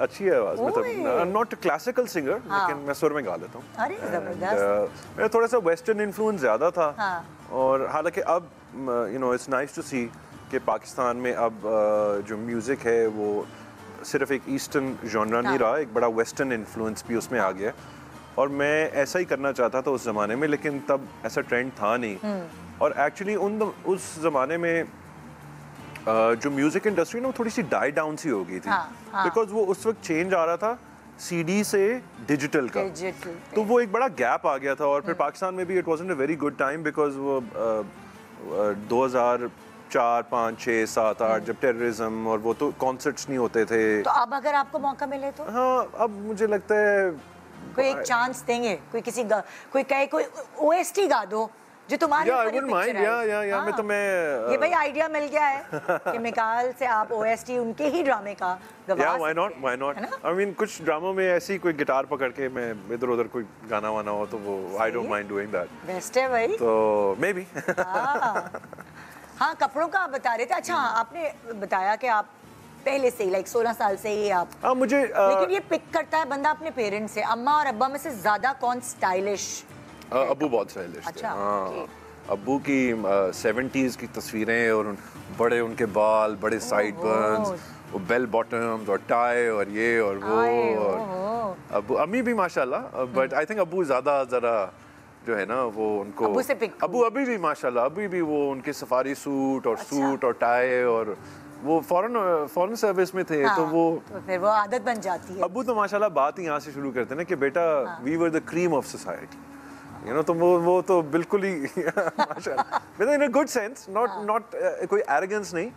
अच्छी है आवाज, मतलब नॉट क्लासिकल सिंगर, लेकिन मैं सुर में गा लेता हूँ। अरे जबरदस्त। मेरा थोड़ा सा वेस्टर्न इन्फ्लुएंस ज़्यादा था। और हालांकि अब you know it's nice to see कि पाकिस्तान में अब जो म्यूज़िक है वो सिर्फ एक ईस्टर्न जॉनरा नहीं रहा, एक बड़ा वेस्टर्न इन्फ्लुएंस भी उसमें आ गया। और मैं ऐसा ही करना चाहता था उस ज़माने में, लेकिन तब ऐसा ट्रेंड था नहीं। और एक्चुअली उस ज़माने में जो म्यूज़िक इंडस्ट्री ना, वो थोड़ी सी डाई डाउन सी हो गई थी, बिकॉज वो उस वक्त चेंज आ रहा था सीडी से डिजिटल का, तो वो एक बड़ा गैप आ गया था। और फिर पाकिस्तान में भी it wasn't a very good time, because वो 2004, 5, 6, 7, 8 जब टेररिज्म और वो तो कॉन्सर्ट्स नहीं होते थे। तो अब अगर आपको मौका मिले तो? हाँ, अब मुझे लगता है कोई एक चांस देंगे, कोई कहे कोई OST गा दो जो तुम्हारे ऊपर पिक्चर है। मैं तो मैं ये भाई आइडिया मिल गया है कि मिकाल से आप OST उनके ही ड्रामे का गवा व्हाई नॉट आई मीन कुछ ड्रामों में ऐसी कोई गिटार पकड़ के मैं इधर उधर कोई गाना वाना हो तो वो I don't mind doing that. Best है भाई। तो मे बी। हाँ, कपड़ों का आप बता रहे थे। अच्छा, आपने बताया कि आप पहले से ही लाइक 16 साल से ही आप मुझे लेकिन ये पिक करता है बंदा अपने पेरेंट्स से। अम्मा और अब्बा में से ज्यादा कौन स्टाइलिश? अब्बू बहुत स्टाइलिश थे। अच्छा, हाँ, अब्बू की 70s की तस्वीरें और बड़े उनके बाल, बड़े साइड बर्न्स, वो बेल बॉटम्स और टाई और ये और वो, और अब्बू अम्मी भी माशाल्लाह, बट आई थिंक अब्बू ज़्यादा ज़रा जो है ना वो उनको अब्बू अभी भी माशाल्लाह, अभी भी वो उनके सफारी सूट और सूट और टाई, और वो फॉरेन सर्विस में थे, तो वो तो फिर वो आदत बन जाती है। अब्बू तो माशाल्लाह बात ही यहाँ से शुरू करते हैं ना कि बेटा we were the cream of society, you know, तो वो तो बिल्कुल ही माशाल्लाह, मतलब in a good sense, not कोई एरोगेंस नहीं,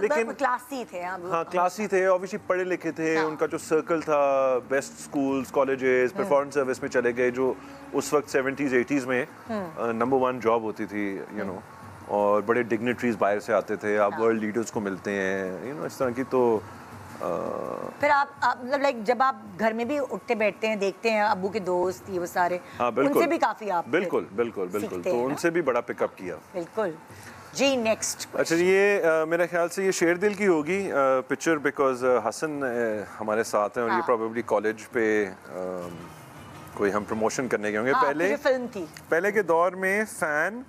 लेकिन क्लासी थे। हाँ क्लासी थे, ऑब्वियसली पढ़े लिखे थे, उनका जो सर्कल था बेस्ट स्कूल्स कॉलेजेस, फिर फॉरेन सर्विस में चले गए, जो उस वक्त 70s 80s में नंबर 1 जॉब होती थी, यू नो, और बड़े डिग्निटरीज बाहर से आते थे, आप वर्ल्ड लीडर्स को मिलते हैं, यू नो, इस तरह की। तो फिर आप मतलब लाइक जब आप घर में भी उठते बैठते हैं, देखते हैं अब्बू के दोस्त ये वो सारे, उनसे भी काफी आप बिल्कुल तो उनसे भी हमारा पिकअप किया। बिल्कुल जी। नेक्स्ट अच्छा, ये मेरे ख्याल से ये शेर दिल की होगी पिक्चर, बिकॉज हसन हमारे साथ हैं और ये प्रोबेबली कॉलेज पे कोई हम प्रमोशन करने गए होंगे। पहले फिल्म थी, पहले के दौर में फैन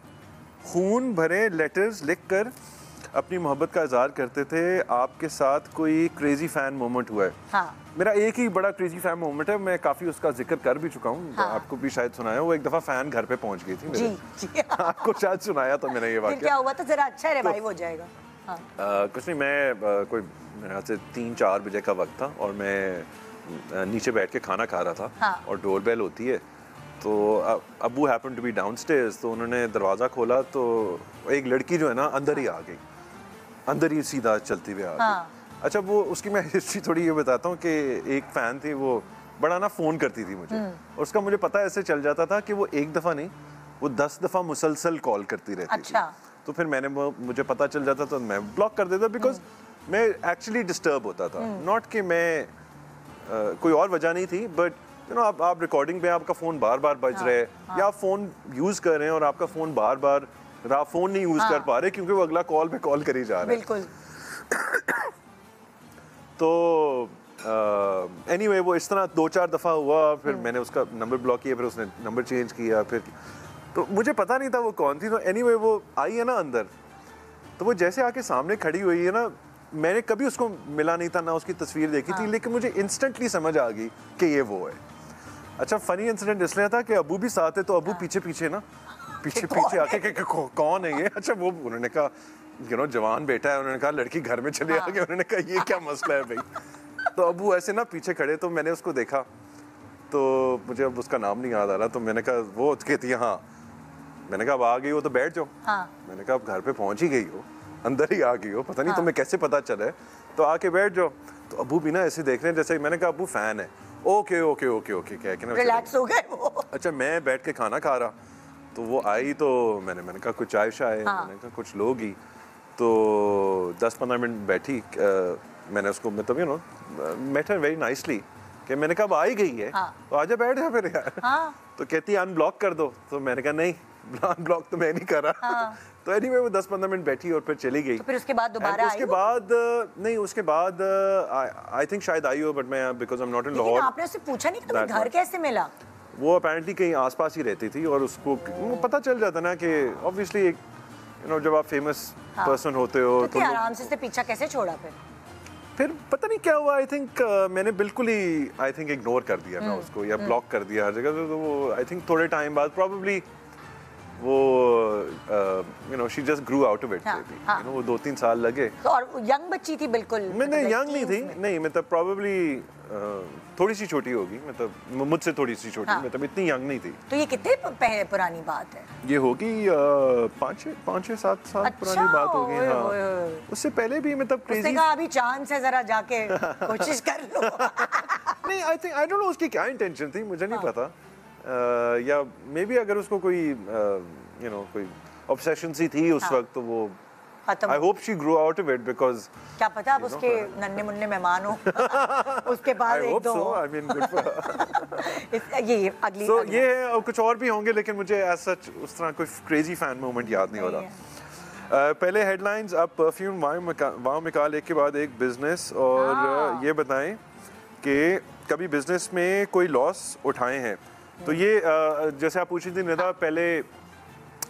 खून भरे लेटर्स लिखकर अपनी मोहब्बत का इजहार करते थे। आपके साथ कोई क्रेजी फैन मोमेंट हुआ है? हाँ। मेरा एक ही बड़ा क्रेजी फैन मोमेंट है, मैं काफी उसका जिक्र कर भी चुका हूँ, हाँ। आपको भी शायद सुनाया। वो एक दफा फैन घर पे पहुंच गई थी मेरे। जी। आपको शायद सुनाया था मैंने ये वाकया। क्या हुआ था, जरा अच्छा रिवाइव हो जाएगा। हाँ। कुछ नहीं, मैं कोई मेरे ख्याल से 3-4 बजे का वक्त था और मैं नीचे बैठ के खाना खा रहा था, हाँ। और डोरबेल होती है, तो अब्बू हैपन टू बी डाउनस्टेयर्स, तो उन्होंने दरवाज़ा खोला तो एक लड़की जो है ना अंदर ही आ गई, अंदर ही सीधा चलती हुई आ गई। हाँ। अच्छा, वो उसकी मैं हिस्ट्री थोड़ी ये बताता हूँ कि एक फ़ैन थी, वो बड़ा ना फ़ोन करती थी मुझे, और उसका मुझे पता ऐसे चल जाता था कि वो एक दफ़ा नहीं, वो 10 दफ़ा मुसलसल कॉल करती रहती थी। तो फिर मुझे पता चल जाता तो मैं ब्लॉक कर देता, बिकॉज मैं एक्चुअली डिस्टर्ब होता था, नॉट कि मैं कोई और वजह नहीं थी, बट यू नो, आप रिकॉर्डिंग पे आपका फ़ोन बार बार बज रहा है, या आप फ़ोन यूज़ कर रहे हैं और आपका फ़ोन बार बार आप फ़ोन नहीं यूज़ कर पा रहे क्योंकि वो अगला कॉल पे कॉल करी जा रहा है। बिल्कुल। तो एनीवे वो इस तरह 2-4 दफ़ा हुआ, फिर मैंने उसका नंबर ब्लॉक किया, फिर उसने नंबर चेंज किया, फिर तो मुझे पता नहीं था वो कौन थी। तो एनीवे वो आई है ना अंदर, तो वो जैसे आके सामने खड़ी हुई है ना, मैंने कभी उसको मिला नहीं था, ना उसकी तस्वीर देखी थी, लेकिन मुझे इंस्टेंटली समझ आ गई कि ये वो है। अच्छा, फनी इंसिडेंट इसलिए था कि अबू भी साथ है, तो अबू पीछे ना पीछे आके कौन है ये? अच्छा, वो उन्होंने कहा यू नो जवान बेटा है, उन्होंने कहा लड़की घर में चले आ गई, उन्होंने कहा ये क्या मसला है भाई। तो अबू ऐसे ना पीछे खड़े, तो मैंने उसको देखा, तो मुझे अब उसका नाम नहीं याद आ रहा, तो मैंने कहा वो कहती है हाँ, मैंने कहा अब आ गई हो तो बैठ जाओ। मैंने कहा अब घर पे पहुंच ही गई हो, अंदर ही आ गई हो, पता नहीं तुम्हें कैसे पता चला है, तो आके बैठ जाओ। तो अबू भी ना ऐसे देख रहे हैं जैसे, मैंने कहा अबू फैन है, ओके ओके ओके ओके कह के ना रिलैक्स हो गए वो। अच्छा, मैं बैठ के खाना खा रहा, तो वो आई, तो मैंने कहा कुछ चाय शाय, मैंने कहा कुछ लोगी, तो 10-15 मिनट बैठी, मैंने उसको मतलब you know met her very nicely कि मैंने कहा अब आ ही गई है, तो आजा बैठ जा फिर यार। तो कहती है अनब्लॉक कर दो, तो मैंने कहा नहीं, अनब्लॉक तो मैं नहीं कर रहा। तो एनीवे वो 10-15 मिनट बैठी और फिर चली गई। तो फिर उसके बाद दोबारा आई? उसके बाद नहीं, उसके बाद आई थिंक शायद आई हो, बट मैं because I am not in Lahore. आपने उससे पूछा नहीं कि तुम्हें घर कैसे मिला? वो अपेरेंटली कहीं आसपास ही रहती थी, और उसको पता चल जाता ना कि ऑब्वियसली एक यू नो जब आप फेमस पर्सन होते हो तो आराम से पीछा कैसे छोड़ा फिर पता नहीं क्या हुआ। आई थिंक मैंने बिल्कुल ही आई थिंक इग्नोर कर दिया ना उसको, या ब्लॉक कर दिया हर जगह। तो वो आई थिंक थोड़े टाइम बाद प्रॉब्ली वो you know she just Guru out of it, you no वो 2-3 साल लगे। तो और यंग बच्ची थी बिल्कुल? मैंने यंग नहीं थी, नहीं मतलब प्रॉब्ली थोड़ी सी छोटी होगी, मतलब मुझसे थोड़ी सी छोटी, मतलब इतनी यंग नहीं थी। तो ये कितने पुरानी बात है? ये होगी 5-6-7 साल पुरानी बात होगी। हाँ, उससे पहले भी मतलब उसने कहा अभी चांस है, जरा जाके कोशिश कर लो। नहीं, आई थिंक आई डोंट नो उसकी क्या इंटेंशन थी, मुझे नहीं पता, या मे बी अगर उसको कोई यू नो कोई ऑब्सेशन सी थी उस वक्त, तो वो I hope she grew out of it because क्या पता अब उसके नन्हे मुन्ने मेहमान हो उसके बाद एक दो। I mean good for her. ये अगली ये है, कुछ और भी होंगे, लेकिन मुझे as such उस तरह कोई क्रेजी फैन मोमेंट याद नहीं हो रहा। पहले हेडलाइंस, अब परफ्यूम वाव मिकाल एक के बाद एक बिजनेस, और ये बताएं कि कभी बिजनेस में कोई लॉस उठाए हैं? तो ये जैसे आप पूछी थी निदा, पहले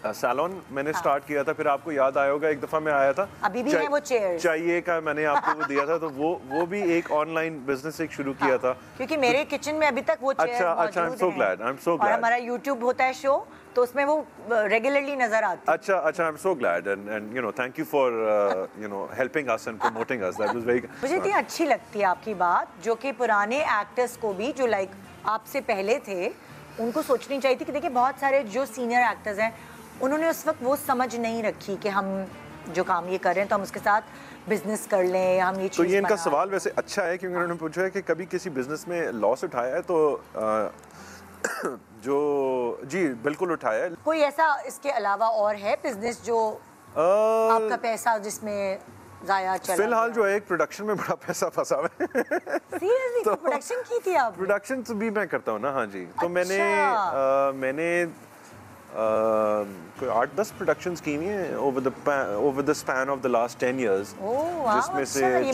सैलून मैंने स्टार्ट किया था, फिर आपको याद आया होगा एक दफा मैं आया था, अभी भी है वो चेयर्स, चाहिए का मैंने आपको वो दिया था, तो वो भी एक ऑनलाइन बिजनेस एक शुरू किया था, क्योंकि मेरे किचन में अभी तक वो चेयर अच्छा, आई एम सो ग्लैड, और हमारा YouTube होता है शो, तो उसमें वो रेगुलरली नजर आती है। अच्छा, I am so glad and you no thank you for you know helping us and promoting us, that was very. मुझे इतनी अच्छी लगती है आपकी बात, जो कि पुराने एक्टर्स को भी जो लाइक आपसे पहले थे उनको सोचनी चाहिए थी कि देखिए बहुत सारे जो सीनियर एक्टर्स हैं उन्होंने उस वक्त वो समझ नहीं रखी कि हम जो काम ये कर रहे हैं तो हम उसके साथ बिजनेस कर लें या हम ये तो ये इनका सवाल वैसे अच्छा है, क्योंकि उन्होंने पूछा है कि कभी किसी बिजनेस में लॉस उठाया है, तो जो जी बिल्कुल उठाया है। कोई ऐसा इसके अलावा और है बिजनेस जो आपका पैसा जिसमें जाया चला? फिलहाल जो है एक प्रोडक्शन में बड़ा पैसा फंसा हुआ है। सीरियसली? तो प्रोडक्शन की थी आप? प्रोडक्शन तो भी मैं करता हूँ ना, हाँ जी। तो अच्छा। मैंने कोई 8-10 प्रोडक्शंस की हुई हैं over the span of the last 10 years, जिसमें से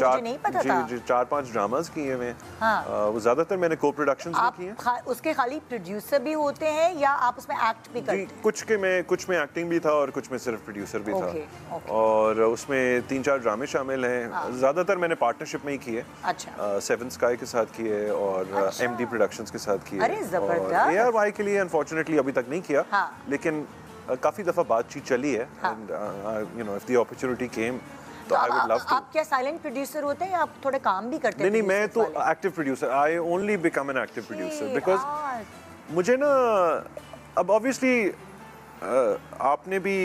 4-5 ड्रामास किए हुए हैं। हाँ। वो ज्यादातर मैंने को प्रोडक्शंस में किए हैं। उसके खाली प्रोड्यूसर भी होते हैं या आप उसमें एक्ट भी करते हैं? कुछ में एक्टिंग भी था और कुछ में सिर्फ प्रोड्यूसर भी था, और उसमें 3-4 ड्रामे शामिल हैं। ज्यादातर मैंने पार्टनरशिप में ही किए। अच्छा। सेवन स्काई के साथ किए और MD प्रोडक्शंस के साथ किए। अरे जबरदस्त। ARY के लिए अनफॉर्चुनेटली अभी तक नहीं किया, लेकिन काफी दफा बातचीत चली है, and you know if the opportunity came तो आई वुड लव टू। आप क्या साइलेंट प्रोड्यूसर होते हैं या आप थोड़े काम भी करते हैं? नहीं, मैं तो active producer, I only become an active producer because मुझे ना अब ऑब्वियसली आपने भी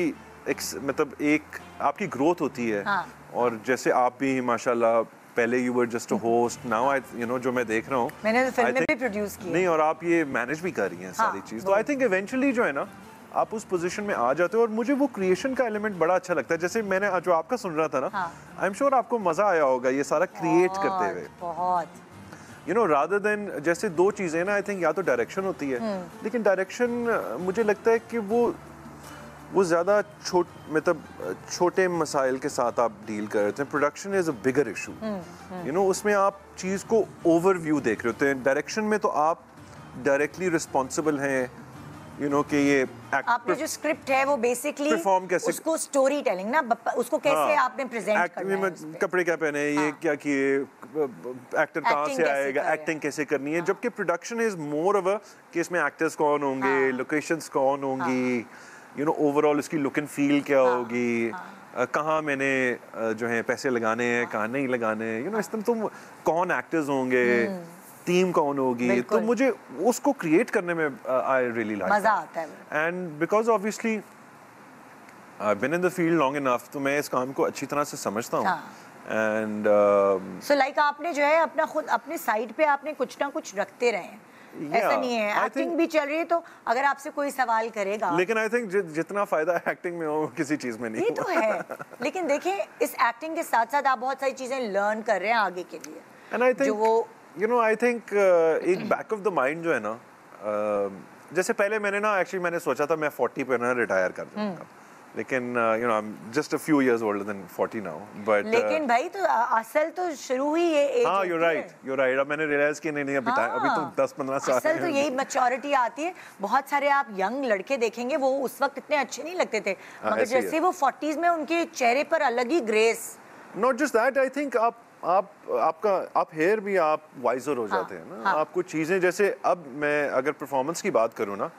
मतलब एक आपकी ग्रोथ होती है, और जैसे आप भी माशाल्लाह पहले you were just a host, now I you know जो मैं देख रहा हूँ, मैंने तो फिल्म में भी प्रोड्यूस की नहीं, और आप ये मैनेज भी कर रही हैं सारी चीज़, तो आई थिंक इवेंचुअली जो है ना आप उस पोजीशन में आ जाते हो, और मुझे वो क्रिएशन का एलिमेंट बड़ा अच्छा लगता है। जैसे मैंने जो आपका सुन रहा था ना, आई एम श्योर आपको मजा आया होगा ये सारा क्रिएट करते हुए, बहुत यू नो रादर देन जैसे दो चीजें ना, आई थिंक या तो डायरेक्शन होती है, लेकिन डायरेक्शन मुझे लगता है कि वो ज़्यादा मतलब छोटे मसाइल के साथ आप डील कर रहे थे। Production is a bigger issue, you know उसमें आप चीज़ को ओवरव्यू देख रहे होते हैं। डायरेक्शन में तो आप डायरेक्टली रिस्पॉन्सिबल हैं, यू नो कि ये आपने जो स्क्रिप्ट है वो बेसिकली परफॉर्म कैसे, उसको स्टोरी टेलिंग ना, उसको कैसे आपने प्रेजेंट करना है, कपड़े क्या पहने, ये क्या किए, एक्टर कहाँ से आएगा, एक्टिंग कैसे करनी है। जबकि production is more of a कि इसमें एक्टर्स कौन होंगे, लोकेशंस कौन होंगी, यू नो ओवरऑल इसकी लुक एंड फील क्या होगी, कहाँ मैंने जो है पैसे लगाने हैं, कहाँ नहीं लगाने हैं, यू नो इस तरह तुम कौन एक्टर्स होंगे, टीम कौन होगी, तो मुझे उसको क्रिएट करने में आई रियली लाइक, मजा आता है। And because obviously I been in the field long enough, तो मैं इस काम को अच्छी तरह से समझता हूँ। एंड सो लाइक आपने जो है अपना खुद अपने साइड पे आपने कुछ ना कुछ रखते रहे हैं, ऐसा नहीं है एक्टिंग भी चल रही है, तो अगर आपसे कोई सवाल करेगा, लेकिन आई थिंक जितना फायदा एक्टिंग में हो किसी चीज में नहीं, ये तो है। लेकिन देखिए इस एक्टिंग के साथ साथ आप बहुत सारी चीजें लर्न कर रहे हैं आगे के लिए, एंड आई थिंक जो वो यू नो आई थिंक एक बैक ऑफ द माइंड जो है ना, जैसे पहले मैंने ना एक्चुअली मैंने सोचा था मैं 40 पे ना रिटायर कर दूंगा, लेकिन you know I am just a few years older than 40 now, but लेकिन भाई तो असल तो शुरू ही ये एज, हाँ यू राइट, अब मैंने रियलाइज किया नहीं अभी अभी तो 10-15 साल असल तो यही मैच्योरिटी आती है। बहुत सारे आप यंग लड़के देखेंगे वो उस वक्त इतने अच्छे नहीं लगते थे, मगर जैसे वो 40s में उनके चेहरे पर अलग ही grace, not just that, I think आप हेयर भी आप वाइजर हो जाते हैं ना, आप कुछ चीजें जैसे अब मैं अगर परफॉर्मेंस की बात करूँ ना,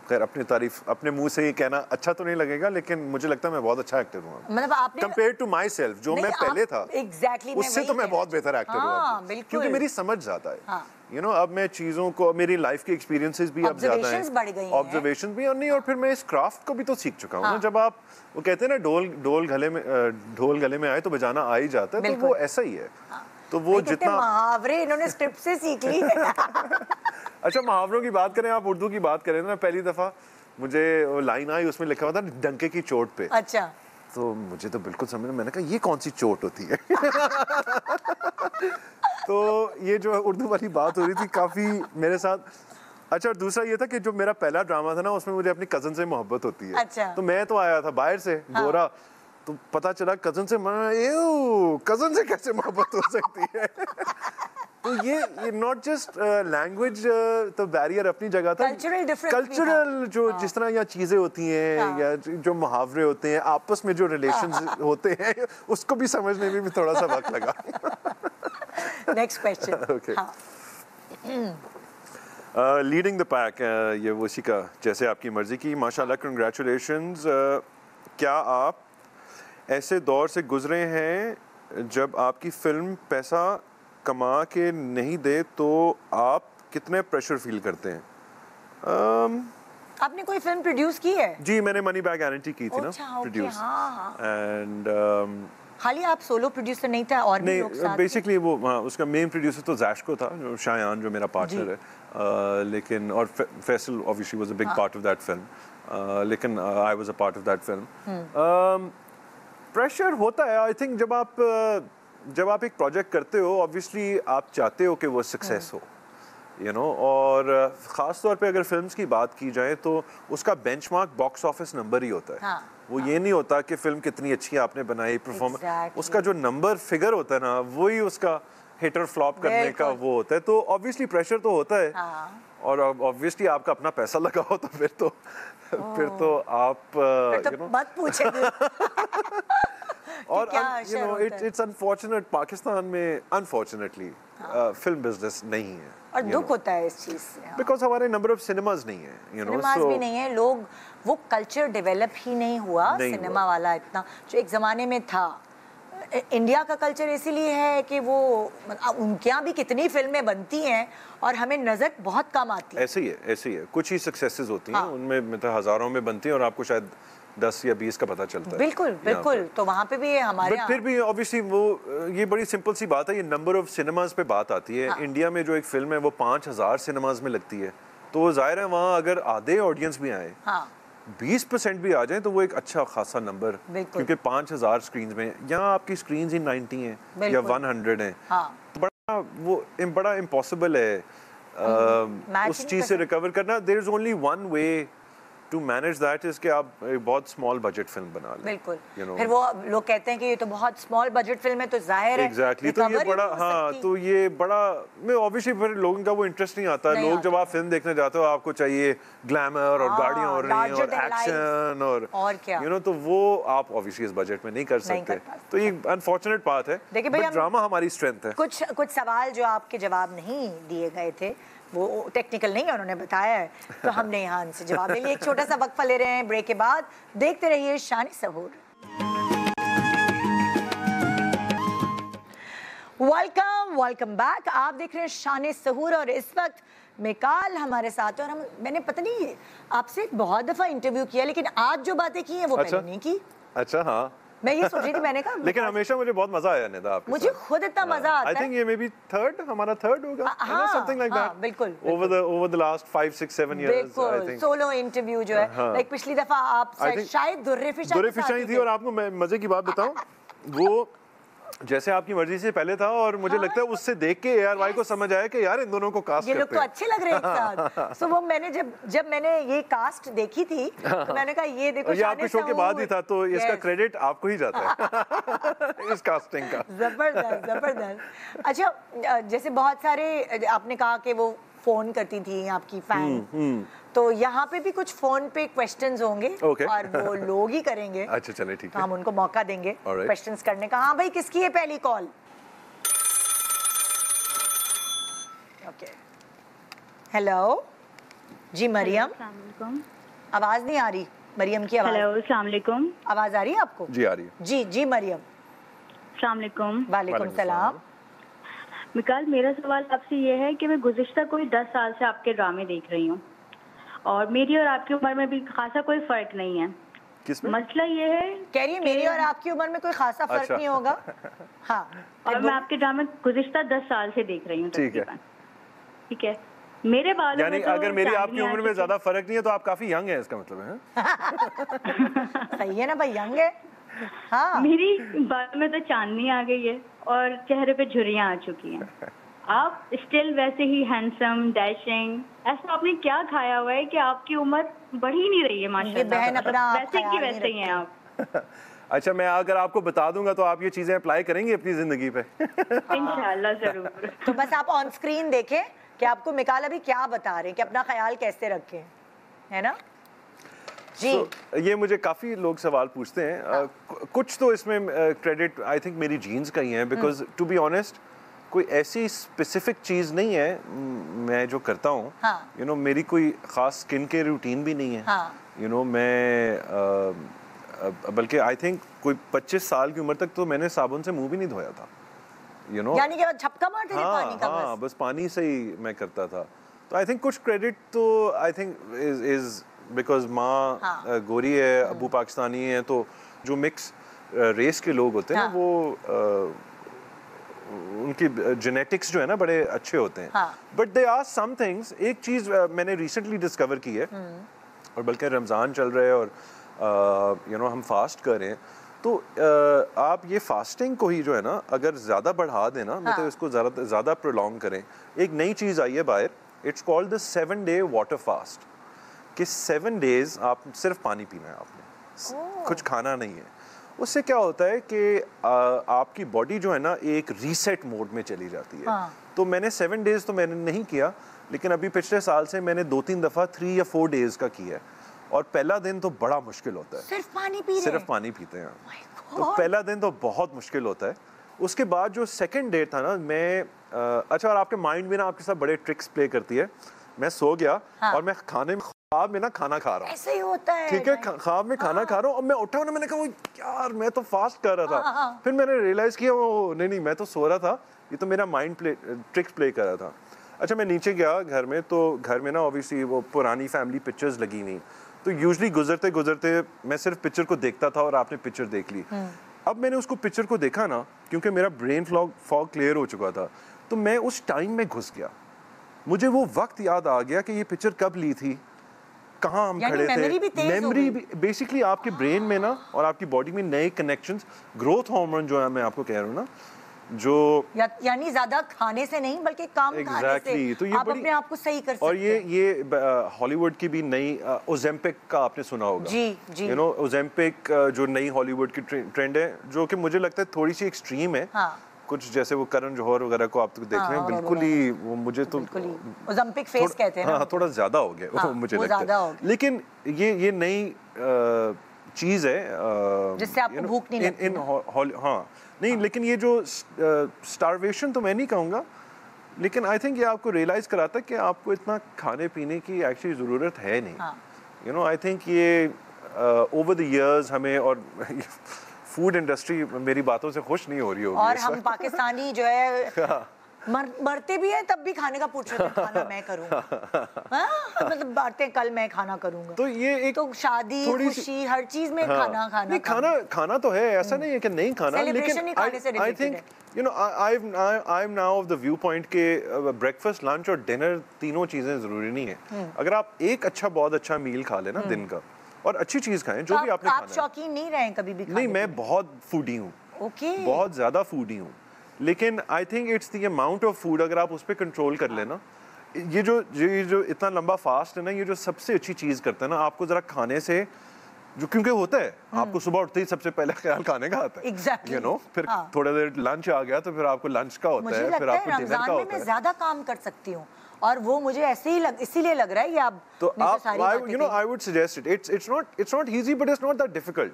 खैर अपनी तारीफ अपने मुंह से ही कहना अच्छा तो नहीं लगेगा, लेकिन मुझे लगता है मैं बहुत अच्छा एक्टर हूँ, मतलब आपने कंपेयर टू माई सेल्फ जो मैं पहले था, एग्जैक्टली उससे तो मैं बहुत बेहतर एक्टर हूँ, क्योंकि मेरी समझ जाता है, यू नो अब मैं चीजों को, मेरी लाइफ के एक्सपीरियंसेस भी अब ज्यादा हैं, ऑब्जर्वेशन भी, और नहीं, और फिर मैं इस क्राफ्ट को भी तो सीख चुका हूँ ना। जब आप वो कहते हैं ना ढोल गले में आए तो बजाना आ ही जाता है, तो वो ऐसा ही है। तो वो जितना मुहावरे इन्होंने स्क्रिप्ट से सीख ली। अच्छा मुहावरों की बात करें, आप उर्दू की बात करें ना, पहली दफा मुझे वो लाइन आई, उसमें लिखा हुआ था डंके की चोट पे, अच्छा, तो मुझे तो बिल्कुल समझ में, मैंने कहा ये कौन सी चोट होती है। तो ये जो उर्दू वाली बात हो रही थी काफी मेरे साथ। अच्छा, और दूसरा ये था कि जो मेरा पहला ड्रामा था ना, उसमें मुझे अपनी कजन से मोहब्बत होती है। अच्छा। तो मैं तो आया था बाहर से, गोरा, तो पता चला कजन से, कजन से कैसे मोहब्बत हो सकती है। तो ये नॉट जस्ट लैंग्वेज तो बैरियर अपनी जगह था, कल्चरल डिफरेंस, कल्चरल जो जिस तरह यहाँ चीजें होती हैं या जो मुहावरे होते हैं आपस में जो रिलेशंस होते हैं उसको भी समझने में भी थोड़ा सा वक्त लगा। Next question. Okay, leading the pack, ये उसी का जैसे आपकी मर्जी की, माशाल्लाह, कंग्रेचुलेशंस। क्या आप ऐसे दौर से गुजरे हैं जब आपकी फिल्म पैसा कमा के नहीं दे तो आप कितने प्रेशर फील करते हैं? आपने कोई फिल्म प्रोड्यूस की है? जी, मैंने मनी बैग गारंटी की थी ना प्रोड्यूस, एंड खाली आप सोलो प्रोड्यूसर नहीं था और भी लोग साथ? बेसिकली वो उसका मेन प्रोड्यूसर तो जैशको था, जो शायान जो मेरा पार्टनर है, लेकिन और Faisal obviously was a big part of that film, लेकिन I was a part of that film. Pressure होता है, आई थिंक जब आप एक प्रोजेक्ट करते हो ऑब्वियसली आप चाहते हो कि वो सक्सेस हो, यू नो, और ख़ास तौर पे अगर फिल्म्स की बात की जाए तो उसका बेंचमार्क बॉक्स ऑफिस नंबर ही होता है। वो ये नहीं होता कि फिल्म कितनी अच्छी आपने बनाई, परफॉर्मेंस, उसका जो नंबर फिगर होता है ना वही उसका हिट और फ्लॉप करने का वो होता है। तो ऑब्वियसली प्रेशर तो होता है, और ऑब्वियसली आपका अपना पैसा लगा हो तो फिर तो आप मत पूछिए। और you know it's unfortunate, Pakistan में अनफॉर्चुनेटली फिल्म बिजनेस नहीं है, और दुख होता है इस चीज से, बिकॉज हमारे नंबर ऑफ सिनेमाज नहीं है, यू नो, सिनेमाज भी नहीं है, लोग वो कल्चर डेवलप ही नहीं हुआ सिनेमा वाला इतना जो एक जमाने में था। इंडिया का कल्चर इसीलिए है कि वो उनके यहाँ भी कितनी फिल्में बनती हैं और हमें नजर बहुत कम आती है। ऐसे ही है, कुछ ही सक्सेसेस होती हैं, उनमें मतलब हजारों में बनती हैं और आपको शायद 10 या 20 का पता चलता है। बिल्कुल, तो वहाँ पे भी हमारे फिर भी ऑब्वियसली वो ये बड़ी सिंपल सी बात है, ये नंबर ऑफ सिनेमाज पे बात आती है। इंडिया में जो एक फिल्म है वो 5000 सिनेमाज में लगती है, तो जाहिर है वहाँ अगर आधे ऑडियंस भी आए, 20% भी आ जाए तो वो एक अच्छा खासा नंबर, क्योंकि 5000 स्क्रीन में, यहाँ आपकी स्क्रीन ही 90 हैं या 100 हैं, बड़ा इम्पॉसिबल है उस चीज से रिकवर करना। There is only one way to manage that is कि आप एक बहुत स्मॉल बजट फिल्म बना लें। बिल्कुल, फिर वो लोग कहते हैं कि ये तो बहुत स्मॉल बजट फिल्म है, तो जाहिर है एग्जैक्टली, तो ये बड़ा तो ये बड़ा में ऑब्वियसली फिर लोगों का वो इंटरेस्ट नहीं आता है। लोग जब आप फिल्म देखने जाते हो आपको चाहिए ग्लैमर और गाड़ियां हो रही हैं और एक्शन और क्या, यू नो, तो वो आप ऑब्वियसली इस बजट में नहीं कर सकते, तो ये अनफॉर्चुनेट बात है। देखिए भाई, ड्रामा हमारी स्ट्रेंथ है। कुछ सवाल जो आपके जवाब नहीं दिए गए थे वो टेक्निकल नहीं है, उन्होंने बताया है, तो हमने यहाँ से जवाब ले लिया। एक छोटा सा वक्फा ले रहे हैं ब्रेक के बाद, देखते रहिए शान-ए-सहूर। Welcome back. आप देख रहे हैं शान-ए-सहूर और इस वक्त मिकाल हमारे साथ है, और मैंने पता नहीं आपसे बहुत दफा इंटरव्यू किया, लेकिन आज जो बातें की हैं वो पहले नहीं की। अच्छा, हाँ, मैं ये सोच रही थी, मैंने कहा लेकिन हमेशा मुझे बहुत मजा आया निदा आपके मुझे साथ। खुद इतना मजा आता है। आई थिंक ये मे बी हमारा थर्ड होगा, समथिंग लाइक दैट। बिल्कुल, over the last 5-6-7 years I think. Solo interview जो है, लाइक पिछली दफा आप शायद दुर्रेफिशा थी, और आपको मैं मजे की बात बताऊं, वो जैसे आपकी मर्जी से पहले था, और मुझे लगता है उससे देख के ARY को समझ आया कि यार इन दोनों को कास्ट ये लोग तो अच्छे लग रहे हैं एक साथ। सो वो मैंने जब मैंने ये कास्ट देखी थी तो मैंने कहा ये देखो, ये आपके शो के बाद ही था, तो इसका क्रेडिट आपको ही जाता है इस कास्टिंग का। जबरदस्त। अच्छा, जैसे बहुत सारे आपने कहा कि वो फोन करती थी आपकी फैन, तो यहाँ पे भी कुछ फोन पे क्वेश्चंस होंगे, और वो लोग ही करेंगे। अच्छा, चले ठीक है, हम उनको मौका देंगे क्वेश्चंस करने का। हाँ भाई, किसकी है पहली कॉल? ओके, हेलो जी, मरियम। आवाज नहीं आ रही मरियम की आवाज। हेलो, अस्सलाम वालेकुम। आवाज आ रही है आपको? जी आ रही है। जी मरियम। अस्सलाम वालेकुम। वालेकुम सलाम। मिकाल, मेरा सवाल आपसे ये है कि मैं गुज़िश्ता कोई 10 साल से आपके ड्रामे देख रही हूँ, और मेरी और आपकी उम्र में भी खासा कोई फर्क नहीं है। किसमें? मसला ये है, कह रही है मेरी और आपकी उम्र में कोई खासा फर्क नहीं होगा। हाँ, और मैं आपके ड्रामे गुज़िश्ता 10 साल से देख रही हूँ। ठीक है, मेरे बालों यानी में तो अगर मेरी आपकी उम्र में ज्यादा फर्क नहीं है तो आप काफी यंग हैं, इसका मतलब है। सही है ना भाई, यंग है। हाँ, मेरी बालों में तो चांदनी आ गई है और चेहरे पे झुर्रियाँ आ चुकी हैं। आप स्टिल वैसे ही हैंडसम, डैशिंग, ऐसा आपने क्या खाया हुआ है कि आपकी उम्र बढ़ ही नहीं रही है? माशाल्लाह, बहन अपना वैसे की वैसे ही हैं आप। अच्छा, मैं अगर आपको बता दूंगा तो आप ये चीजें अप्लाई करेंगी अपनी जिंदगी पे? इंशाल्लाह जरूर। तो बस आप ऑन स्क्रीन देखें कि आपको मिकाल अभी क्या बता रहे हैं कि अपना ख्याल कैसे रखें, है ना जी। ये मुझे काफ़ी लोग सवाल पूछते हैं। कुछ तो इसमें क्रेडिट आई थिंक मेरी जीन्स का ही है, बिकॉज टू बी ऑनेस्ट कोई ऐसी स्पेसिफिक चीज़ नहीं है मैं जो करता हूँ। यू नो मेरी कोई ख़ास स्किन केयर रूटीन भी नहीं है। यू नो मैं बल्कि आई थिंक कोई 25 साल की उम्र तक तो मैंने साबुन से मुंह भी नहीं धोया था। यू नो यानी कि झपका मारते थे पानी का? हाँ, बस पानी से ही मैं करता था। तो आई थिंक कुछ क्रेडिट तो आई थिंक इज बिकॉज माँ गोरी है, अबू पाकिस्तानी है, तो जो मिक्स रेस के लोग होते हैं वो उनकी जेनेटिक्स जो है ना बड़े अच्छे होते हैं। But they are some things. एक चीज़ मैंने रिसेंटली डिस्कवर की है, और बल्कि रमज़ान चल रहा है और यू नो हम फास्ट कर रहे हैं, तो आप ये फास्टिंग को ही जो है ना अगर ज़्यादा बढ़ा दें ना, मतलब इसको ज़्यादा प्रोलॉन्ग करें। एक नई चीज़ आई है बाहर, it's called the 7-day water fast, कि 7 days आप सिर्फ पानी पीना है आपने, कुछ खाना नहीं है। उससे क्या होता है कि आपकी बॉडी जो है ना एक रीसेट मोड में चली जाती है। तो मैंने 7 days तो मैंने नहीं किया, लेकिन अभी पिछले साल से मैंने 2-3 दफ़ा 3 या 4 days का किया है। और पहला दिन तो बड़ा मुश्किल होता है, सिर्फ पानी पी रहे हैं? सिर्फ पानी पीते हैं। तो पहला दिन तो बहुत मुश्किल होता है। उसके बाद जो सेकंड डे था ना, मैं अच्छा, और आपके माइंड में ना आपके साथ बड़े ट्रिक्स प्ले करती है। मैं सो गया और मैं ख्वाब में ना खाना खा रहा हूँ। ऐसे ही होता है, ठीक है, ख्वाब में खाना खा रहा हूँ और मैं उठा और मैंने कहा यार मैं तो फास्ट कर रहा था। फिर मैंने रियलाइज किया वो नहीं मैं तो सो रहा था, ये तो मेरा माइंड ट्रिक्स प्ले कर रहा था। अच्छा, मैं नीचे गया घर में, तो घर में ना ऑब्वियसली वो पुरानी फैमिली पिक्चर्स लगी हुई, तो यूजुअली गुजरते गुजरते मैं सिर्फ पिक्चर को देखता था और आपने पिक्चर देख ली। अब मैंने उसको पिक्चर को देखा ना, क्योंकि मेरा ब्रेन फॉग क्लियर हो चुका था, तो मैं उस टाइम में घुस गया। मुझे वो वक्त याद आ गया कि ये पिक्चर कब ली थी, कहाँ हम खड़े थे। मेमोरी बेसिकली आपके ब्रेन में ना और आपकी बॉडी में नए कनेक्शंस, ग्रोथ हार्मोन जो है मैं आपको कह रहा हूँ ना, जो यानी ज्यादा खाने से नहीं बल्कि कम खाने से तो ये आप अपने आप को सही कर सकते हैं। और ये हॉलीवुड की भी नई ओजेम्पिक का आपने सुना होगा। जी। यू नो ओजेम्पिक जो नई हॉलीवुड की ट्रेंड है, जो कि मुझे लगता है थोड़ी सी एक्सट्रीम है। कुछ जैसे वो करण जौहर वगैरह को आप तो देख रहे हैं, बिल्कुल ही वो मुझे तो ओलंपिक फेस कहते हैं ना, थोड़ा ज्यादा हो गया वो मुझे लगता है। लेकिन ये नई चीज है जिससे आपको भूख नहीं लगती। हाँ नहीं, लेकिन ये जो स्टारवेशन तो मैं नहीं कहूँगा, लेकिन आई थिंक ये आपको रियलाइज कराता है कि आपको इतना खाने पीने की एक्चुअली ज़रूरत है नहीं। यू नो आई थिंक ये ओवर द इयर्स हमें, और फूड इंडस्ट्री मेरी बातों से खुश नहीं हो रही होगी, और हम पाकिस्तानी जो है मरते भी हैं तब भी खाने का पूछ रहे हैं, खाना मैं करूँगा। मतलब बातें कल मैं खाना करूँगा, तो ये एक तो शादी खुशी हर चीज में खाना तो है, ऐसा नहीं है कि नहीं खाना, लेकिन आई think you know I am now of the view point के ब्रेकफास्ट, लंच और डिनर तीनों चीजें जरूरी नहीं है। अगर आप एक बहुत अच्छा मील खा लेना दिन का और अच्छी चीज खाएं, जो भी आपने खाना है। आप शौकीन नहीं रहे कभी भी? नहीं, मैं बहुत फूडी हूँ, बहुत ज्यादा फूडी हूँ, लेकिन आई think it's the amount of food, अगर आप उस पर कंट्रोल कर लेना। ये जो इतना लंबा फास्ट है ना, ये जो सबसे अच्छी चीज़ करता है ना, आपको ज़रा खाने से जो, क्योंकि होता है आपको सुबह उठते ही सबसे पहले ख्याल खाने का आता है, यू नो, फिर थोड़ा देर लंच आ गया तो फिर आपको लंच का होता है, फिर आपको डिनर का होता है। मैं ज़्यादा काम कर सकती हूँ और वो मुझे ऐसे ही इसीलिए लग रहा है कि आप तो आप you know I would suggest it's not easy but it's not that difficult.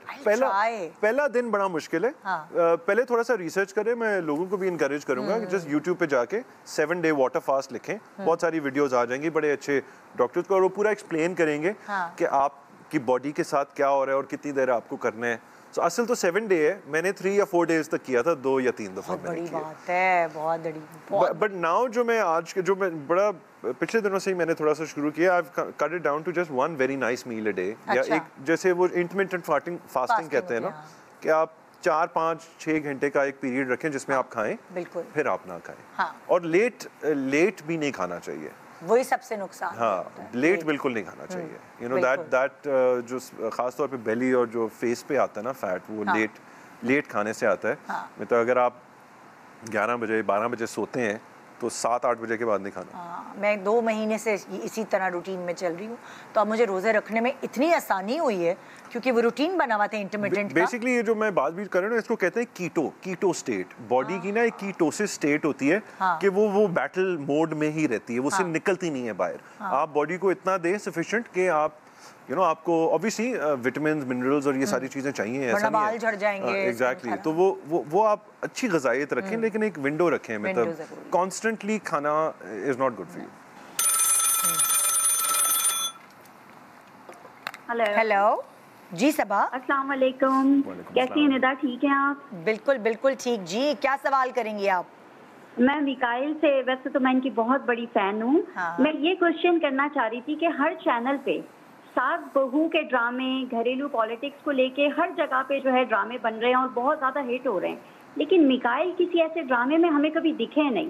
पहला दिन बड़ा मुश्किल है। पहले थोड़ा सा रिसर्च करें, मैं लोगों को भी इनकरेज करूंगा कि जस्ट यूट्यूब पे जाके 7-day वाटर फास्ट लिखें, बहुत सारी वीडियोस आ जाएंगी बड़े अच्छे डॉक्टर्स को, और वो पूरा एक्सप्लेन करेंगे कि आपकी बॉडी के साथ क्या हो रहा है और कितनी देर आपको करना है। So, असल तो 7 day है, मैंने 3 या 4 days तक किया था, 2 या 3 दफा मैंने किया। बात है, बहुत बड़ी। बट नाउ जो मैं आज के जो मैं बड़ा पिछले दिनों से ही मैंने थोड़ा सा शुरू किया, I've cut it down to just one very nice meal a day। या एक जैसे वो intermittent fasting कहते हैं ना, कि आप 4-5-6 घंटे का एक पीरियड रखें जिसमें आप खाएं, फिर आप ना खाएं, और लेट भी नहीं खाना चाहिए, वही सबसे नुकसान। हाँ, लेट बिल्कुल नहीं खाना चाहिए। यू नो दैट जो खास तौर पे बेली और जो फेस पे आता है ना फैट, वो लेट खाने से आता है। मतलब अगर आप 11 बजे 12 बजे सोते हैं तो 7-8 बजे के बाद नहीं खाना। हाँ, मैं 2 महीने से इसी तरह रूटीन में चल रही हूँ, तो अब मुझे रोज़े रखने में इतनी आसानी हुई है क्योंकि वो रूटीन बना हुआ था इंटरमिटेंट का। बेसिकली ये जो मैं बात भी कर रहा हूँ इसको कहते हैं कीटो स्टेट। बॉडी की ना एक कीटोसिस स्टेट होती है कि वो बैटल मोड में ही रहती है, वो सिर्फ निकलती नहीं है बाहर। आप बॉडी को इतना दें सफिशिएंट कि आप आपको ऑब्वियसली विटामिन मिनरल्स और ये सारी चीजें चाहिए, ऐसा नहीं है, बाल झड़ जाएंगे। एग्जैक्टली। तो वो आप अच्छी ग़िज़ाइयत रखें, लेकिन एक विंडो रखें, मतलब कॉन्स्टेंटली खाना is not good for you. Hello जी सबा, अस्सलाम वालेकुम। कैसी हैं निदा, ठीक हैं आप? बिल्कुल बिल्कुल ठीक जी। क्या सवाल करेंगी आप? मैं मिकाइल से, वैसे तो मैं इनकी बहुत बड़ी फैन हूँ। मैं ये क्वेश्चन करना चाह रही थी कि हर चैनल पे सास बहू के ड्रामे, घरेलू पॉलिटिक्स को लेके हर जगह पे जो है ड्रामे बन रहे हैं और बहुत ज़्यादा हिट हो रहे हैं, लेकिन मिकाइल किसी ऐसे ड्रामे में हमें कभी दिखे नहीं।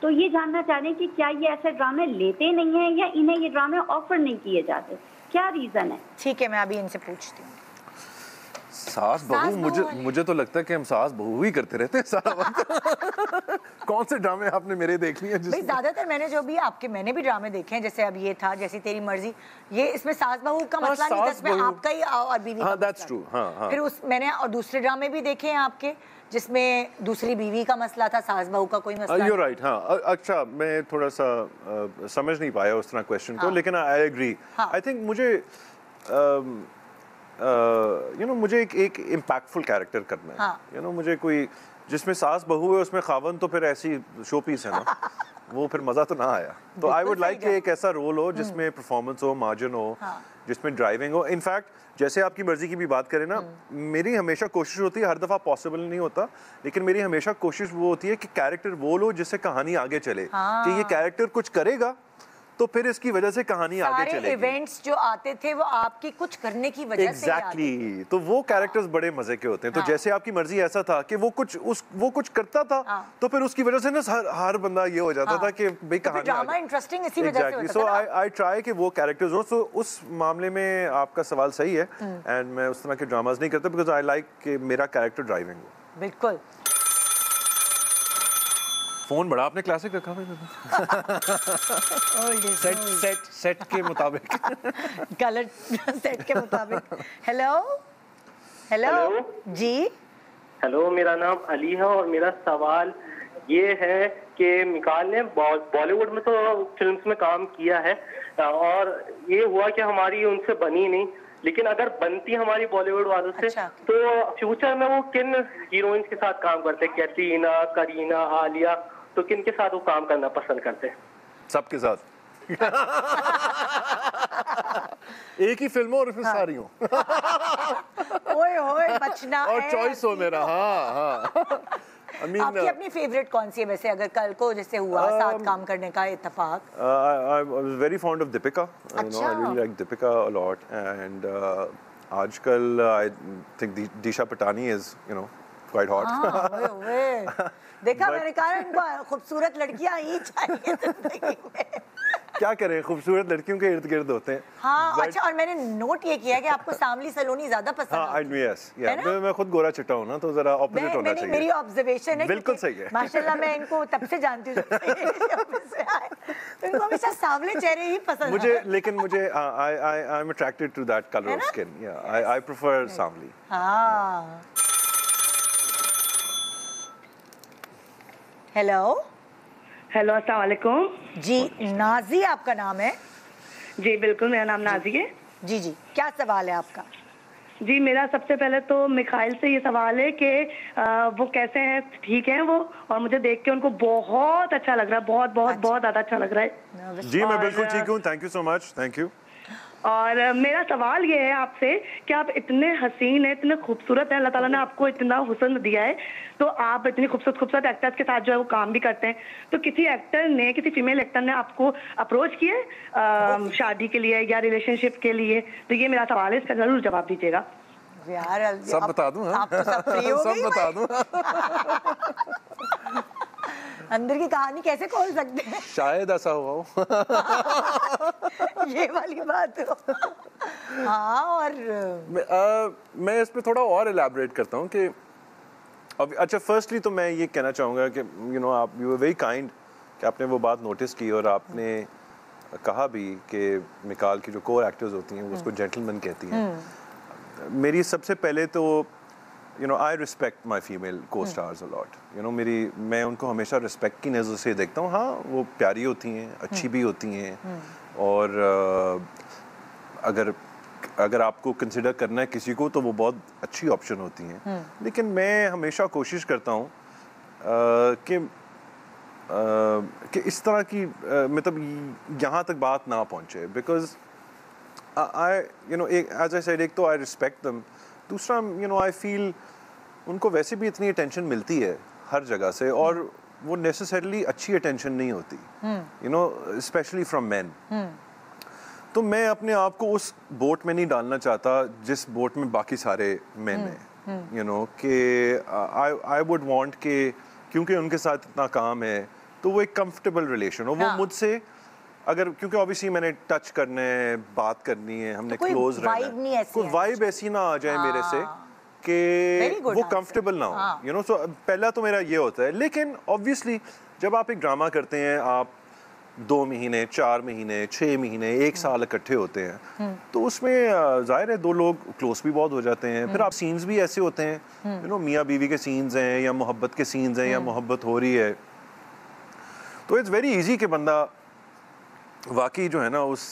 तो ये जानना चाह रहे हैं कि क्या ये ऐसे ड्रामे लेते नहीं हैं या इन्हें ये ड्रामे ऑफर नहीं किए जाते, क्या रीज़न है? ठीक है, मैं अभी इनसे पूछती हूँ। सास बहू, मुझे तो लगता है कि हम सास बहू ही करते रहते हैं सारा वक्त। कौन से ड्रामे आपने मेरे देख लिए? भाई ज्यादातर मैंने जो भी मैंने भी ड्रामे देखे हैं, जैसे अब ये था जैसी तेरी मर्जी, ये इसमें सास बहू का मसला नहीं था, इसमें आपका ही और बीवी का मसला। फिर मैंने और दूसरे ड्रामे भी देखे हैं आपके जिसमें दूसरी बीवी का मसला था, सास बहू का कोई मसला। You're right, हाँ। अच्छा, मैं थोड़ा सा समझ नहीं पाया उस तरह क्वेश्चन को, लेकिन आई एग्री। आई थिंक मुझे मुझे एक इम्पैक्टफुल कैरेक्टर करना है। मुझे कोई जिसमें सास बहू है उसमें खावन तो फिर ऐसी शो पीस है ना, वो फिर मज़ा तो ना आया। तो आई वुड लाइक कि एक ऐसा रोल हो जिसमें परफॉर्मेंस हो, मार्जिन हो, जिसमें ड्राइविंग हो। इनफैक्ट जैसे आपकी मर्जी की भी बात करें ना, मेरी हमेशा कोशिश होती है, हर दफ़ा पॉसिबल नहीं होता, लेकिन मेरी हमेशा कोशिश वो होती है कि कैरेक्टर वो लो जिससे कहानी आगे चले, कि ये कैरेक्टर कुछ करेगा तो फिर इसकी वजह से कहानी आगे चलेगी। सारे इवेंट्स जो आते थे वो आपकी कुछ करने की वजह से एग्जैक्टली। तो वो कैरेक्टर्स बड़े मजे के होते हैं। तो जैसे आपकी मर्जी ऐसा था कि वो कुछ करता था, तो फिर उसकी वजह से ना हर बंदा ये हो जाता था कि भाई कहानी ड्रामा इंटरेस्टिंग इसी वजह से होता था। सो आई ट्राई कि वो कैरेक्टर्स हो। सो उस मामले में आपका सवाल सही है, एंड मैं उस तरह के ड्रामास नहीं करता, बिकॉज आई लाइक कि मेरा कैरेक्टर ड्राइविंग हो। बिल्कुल। फोन बड़ा आपने क्लासिक रखा हुआ है। सेट के मुताबिक, कलर सेट के मुताबिक। हेलो जी। हेलो, मेरा नाम अली है और मेरा सवाल ये है कि मिकाल ने बॉलीवुड में तो फिल्म्स में काम किया है और ये हुआ कि हमारी उनसे बनी नहीं, लेकिन अगर बनती हमारी बॉलीवुड वालों से, तो फ्यूचर में वो किन हीरोइंस के साथ काम करते? कैटरीना, करीना, आलिया, तो किन के साथ वो काम करना पसंद करते हैं? सबके साथ। एक ही फिल्म और उसमें सारी हो। ओए बचना और चॉइस हो मेरा। हाँ। आपकी अपनी फेवरेट कौन सी है वैसे, अगर कल को जैसे हुआ साथ काम करने का इत्तेफाक? I was very fond of Deepika. I really like Deepika a lot, and आजकल I think Disha Patani is quite hot. देखा, मैंने कहा इनको खूबसूरत लड़कियां ही चाहिए जिंदगी में। क्या करें, खूबसूरत लड़कियों के इर्द गिर्द होते हैं। हाँ, अच्छा। और मैंने नोट ये किया कि आपको सांवली सलोनी ज्यादा पसंद है। यस, मैं खुद गोरा चिट्टा हूं ना, तो जरा ऑपोजिट होना चाहिए। मेरी ऑब्जर्वेशन है। बिल्कुल सही है। माशाल्लाह, मैं इनको तब से जानती हूँ तो इनको हमेशा सांवले चेहरे ही पसंद मुझे, लेकिन मुझे I am attracted to that colour of skin. I prefer सांवली। हाँ। हेलो, अस्सलाम वालेकुम जी। नाजी आपका नाम है? जी बिल्कुल, मेरा नाम नाजी है। जी, क्या सवाल है आपका? जी, मेरा सबसे पहले तो मिकाइल से ये सवाल है कि वो कैसे हैं? ठीक हैं वो? और मुझे देख के उनको बहुत अच्छा लग रहा है, बहुत ज़्यादा अच्छा लग रहा है। जी, मैं बिल्कुल ठीक हूँ। Thank you so much. Thank you. और मेरा सवाल ये है आपसे कि आप इतने हसीन हैं, इतने खूबसूरत हैं, अल्लाह ताला ने आपको इतना हुस्न दिया है, तो आप इतनी खूबसूरत एक्टर्स के साथ जो है वो काम भी करते हैं, तो किसी फीमेल एक्टर ने आपको अप्रोच किया शादी के लिए या रिलेशनशिप के लिए? तो ये मेरा सवाल है, इसका जरूर जवाब दीजिएगा। यार सब बता दूं? आप तो सब फ्री हो गई। सब बता दूं? अंदर की कहानी कैसे खोल सकते हैं? शायद ऐसा हुआ हो। ये वाली बात हो। हाँ, और मैं इस पे थोड़ा और एलैबोरेट करता हूँ कि अच्छा, फर्स्टली तो मैं ये कहना चाहूँगा कि आप यू आर वेरी काइंड कि आपने वो बात नोटिस की और आपने कहा भी कि मिकाल की जो कोर एक्टर्स होती हैं वो उसको जेंटलमैन कहती हैं। मेरी सबसे पहले तो आई रिस्पेक्ट माई फीमेल को स्टार्स अ लॉट, मैं उनको हमेशा रिस्पेक्ट की नज़र से देखता हूँ। हाँ, वो प्यारी होती हैं, अच्छी भी होती हैं, और अगर आपको कंसिडर करना है किसी को तो वो बहुत अच्छी ऑप्शन होती हैं। लेकिन मैं हमेशा कोशिश करता हूँ कि इस तरह की मतलब यहाँ तक बात ना पहुँचे, बिकॉज एज आई सेड, एक तो आई रिस्पेक्ट देम, दूसरा आई फील उनको वैसे भी इतनी अटेंशन मिलती है हर जगह से, और वो नेसेसरली अच्छी अटेंशन नहीं होती, स्पेशली फ्रॉम मैन। तो मैं अपने आप को उस बोट में नहीं डालना चाहता जिस बोट में बाकी सारे मैन हैं, कि आई वुड वांट के, क्योंकि उनके साथ इतना काम है तो वो एक कंफर्टेबल रिलेशन हो। वो मुझसे अगर, क्योंकि ऑब्वियसली मैंने टच करना है, बात करनी है, हमने क्लोज रहना है, कोई वाइब ऐसी ना आ जाए मेरे से कि वो कंफर्टेबल ना हो, सो पहला तो मेरा ये होता है। लेकिन ऑब्वियसली जब आप एक ड्रामा करते हैं, आप 2 महीने, 4 महीने, 6 महीने, 1 साल इकट्ठे होते हैं, तो उसमें जाहिर है 2 लोग क्लोज भी बहुत हो जाते हैं। फिर आप सीन्स भी ऐसे होते हैं, मियाँ बीवी के सीन्स हैं या मोहब्बत के सीन्स हैं या मोहब्बत हो रही है, तो इट्स वेरी इजी कि बंदा वाकई जो है ना उस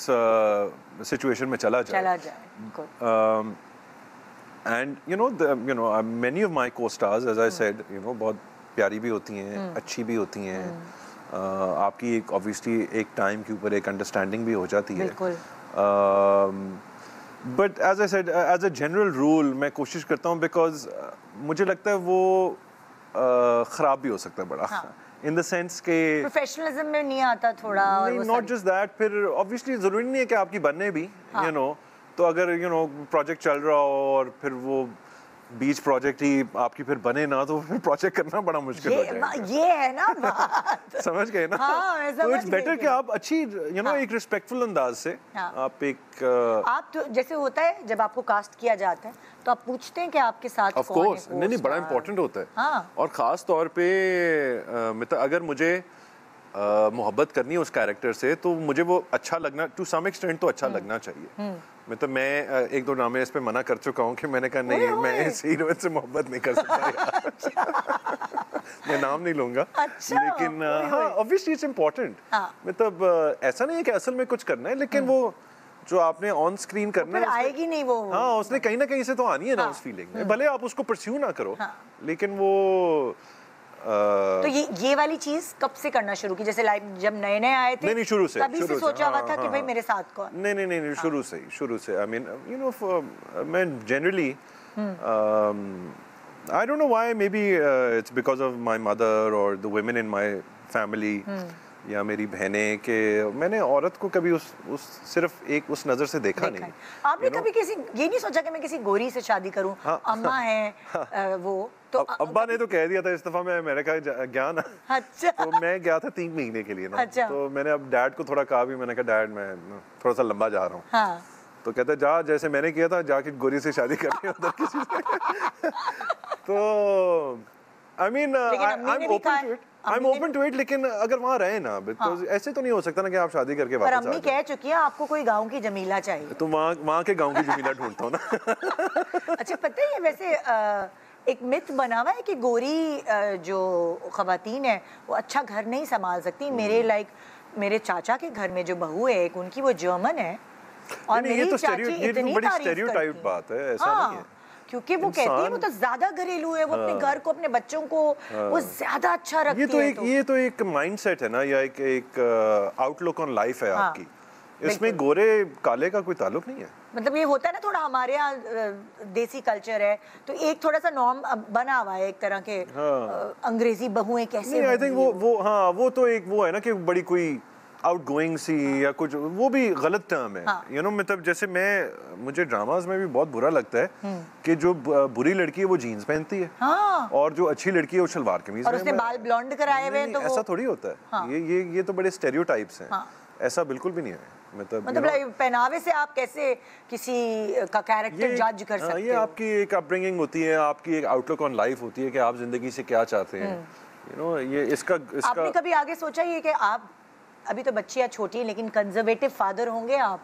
सिचुएशन में चला जाए। And many of my co-stars, as I said, बहुत प्यारी भी होती हैं, अच्छी भी होती हैं, आपकी एक ऑब्वियसली एक टाइम के ऊपर एक अंडरस्टैंडिंग भी हो जाती है। But as I said, as a general rule मैं कोशिश करता हूँ, बिकॉज मुझे लगता है वो ख़राब भी हो सकता है बड़ा, इन द सेंस के प्रोफेशनलिज्म में नहीं आता थोड़ा। नॉट जस्ट दैट, फिर ऑब्वियसली ज़रूरी नहीं है कि आपकी बनने भी, तो अगर प्रोजेक्ट चल रहा हो और फिर वो बीच प्रोजेक्ट ही आपकी फिर बने ना, तो फिर प्रोजेक्ट करना बड़ा मुश्किल हो जाएगा। ये है ना बात। समझ गए ना? हाँ, तो इट्स बेटर कि आप अच्छी एक रिस्पेक्टफुल अंदाज से आप एक आप तो जैसे होता है जब आपको कास्ट किया जाता है तो आप पूछते हैं कि आपके साथ ऑफ कोर्स नहीं, बड़ा इंपॉर्टेंट होता है। और ख़ास तौर पे मतलब अगर मुझे मोहब्बत करनी है उस कैरेक्टर से, तो मुझे वो अच्छा लगना, टू सम एक्सटेंट तो अच्छा लगना चाहिए। मतलब मैं 1-2 ड्रामे इस पे मना कर चुका हूँ कि मैंने कहा नहीं, मैं इस हीरोइन से मोहब्बत नहीं कर सकता। मैं नाम नहीं लूंगा, लेकिन हाँ, ऑब्वियसली इट्स इम्पोर्टेंट। मतलब ऐसा नहीं है कि असल में कुछ करना है, लेकिन वो जो आपने ऑन स्क्रीन करना है आएगी नहीं वो। हाँ, उसने कहीं ना कहीं से तो आनी है ना उस फीलिंग में, भले आप उसको परस्यू ना करो, लेकिन वो तो ये वाली चीज कब से करना शुरू की? जैसे लाइक जब नए आए थे? नहीं, शुरू से, तभी से सोचा हुआ था कि भाई मेरे साथ कौन? नहीं, शुरू से। आई मीन मैं generally I don't know why, maybe it's because of my mother और the women in my family, या मेरी बहनें, के मैंने औरत को कभी उस सिर्फ एक उस नजर से देखा नहीं। आपने कभी किसी ये नहीं सोचा कि मैं किसी गोरी से शादी करूं? अम्मा है वो तो अब्बा ने तो कह दिया था इस दफा, मैंने कहा ज्ञान। अच्छा। तो मैं गया था 3 महीने के लिए ना। अच्छा। तो मैंने अब डैड को थोड़ा कहा भी, मैंने कहा डैड मैं थोड़ा सा लंबा जा रहा हूँ। हाँ। तो कहते जा, जैसे मैंने किया था, जाके गोरी से शादी करनी उधर किसी से। तो I mean I am open to it, लेकिन अगर वहाँ रहे ना, बिकॉज ऐसे तो नहीं हो सकता ना कि आप शादी करके वापस आ जाओ। अम्मी कह चुकी है आपको कोई गांव की जमीला चाहिए, तो वहाँ के गांव की जमीला ढूंढता हूँ ना। अच्छा, पता है वैसे एक मिथ बना हुआ है कि गोरी जो खवातीन है वो अच्छा घर नहीं संभाल सकती। मेरे चाचा के घर में जो बहू है एक, उनकी वो जर्मन है, और मेरी चाची इतनी स्टेरियोटाइप बात है, ऐसा नहीं है, क्योंकि वो कहती है वो तो ज्यादा घरेलू है, वो अपने घर को, अपने बच्चों को वो ज्यादा अच्छा रखती है। ये तो एक माइंडसेट है ना, या एक आउटलुक ऑन लाइफ है आपकी। इसमें गोरे काले का कोई ताल्लुक नहीं है। मतलब ये होता है ना, थोड़ा हमारे यहाँ देसी कल्चर है, तो एक थोड़ा सा नॉर्म बना हुआ है एक तरह के। अंग्रेजी बहुएं कैसे, आई थिंक वो तो एक वो है ना कि बड़ी कोई आउटगोइंग सी या कुछ, वो भी गलत टर्म है। मतलब जैसे मुझे ड्रामास में भी बहुत बुरा लगता है कि जो बुरी लड़की है वो जीन्स पहनती है, और जो अच्छी लड़की है वो शलवार कमीज, और उसने बाल ब्लॉन्ड कराए हुए हैं, तो ऐसा थोड़ी होता है। ये तो बड़े स्टेरियोटाइप्स हैं। ऐसा बिल्कुल भी नहीं है। मतलब पहनावे से आप कैसे किसी का कैरेक्टर जज कर सकते हो? ये आपकी एक अपब्रिंगिंग होती है, आपकी एक आउटलुक ऑन लाइफ होती है कि आप जिंदगी से क्या चाहते हैं। You know, ये इसका आपने कभी आगे सोचा ये कि आप अभी तो बच्चियाँ छोटी हैं लेकिन कंजर्वेटिव फादर होंगे आप,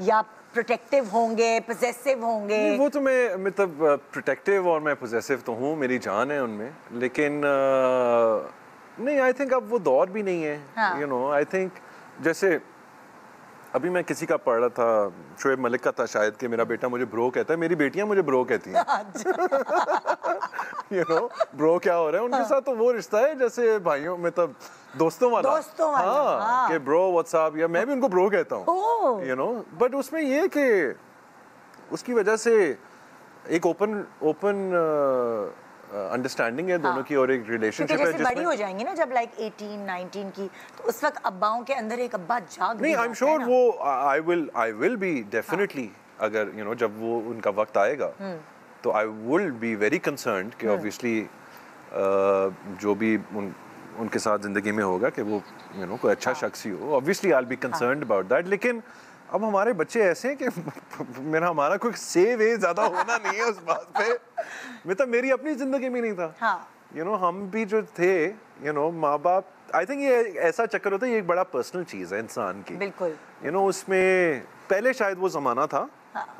या प्रोटेक्टिव होंगे, पोजेसिव होंगे? वो तो मैं मतलब प्रोटेक्टिव और मैं पोजेसिव तो हूँ, मेरी जान है उनमें, लेकिन नहीं, आई थिंक अब वो दौर भी नहीं है। यू नो, आई थिंक जैसे अभी मैं किसी का पढ़ रहा था, शोएब मलिक का था शायद, कि मेरा बेटा मुझे ब्रो कहता है, मेरी बेटियां मुझे ब्रो कहती हैं। यू नो, ब्रो क्या हो रहा है उनके साथ, तो वो रिश्ता है जैसे भाइयों में, तब दोस्तों वाला। हाँ, कि ब्रो व्हाट्सअप, या मैं भी उनको ब्रो कहता हूँ। यू नो, बट उसमें ये कि उसकी वजह से एक ओपन अंडरस्टैंडिंग है दोनों की, और एक रिलेशनशिप है जिसमें बड़ी हो जाएंगी ना जब लाइक 18-19 की, तो उस वक्त अब्बाओं के अंदर एक अब्बा जाग नहीं, आई एम श्योर वो आई विल बी डेफिनेटली, अगर यू नो जब वो उनका वक्त आएगा तो I will be very concerned कि ऑब्वियसली जो भी उनके साथ जिंदगी में होगा कि वो यू नो कोई अच्छा शख्स ही हो, obviously I will be concerned about that. लेकिन अब हमारे बच्चे ऐसे हैं कि हमारा कोई सेव है ज़्यादा होना नहीं है उस बात पे। मतलब मेरी अपनी ज़िंदगी में नहीं था। यू नो, हम भी जो थे, यू नो, माँ बाप, आई थिंक ये ऐसा चक्कर होता है, ये एक बड़ा पर्सनल चीज़ है इंसान की। बिल्कुल। यू नो, उसमें पहले शायद वो ज़माना था,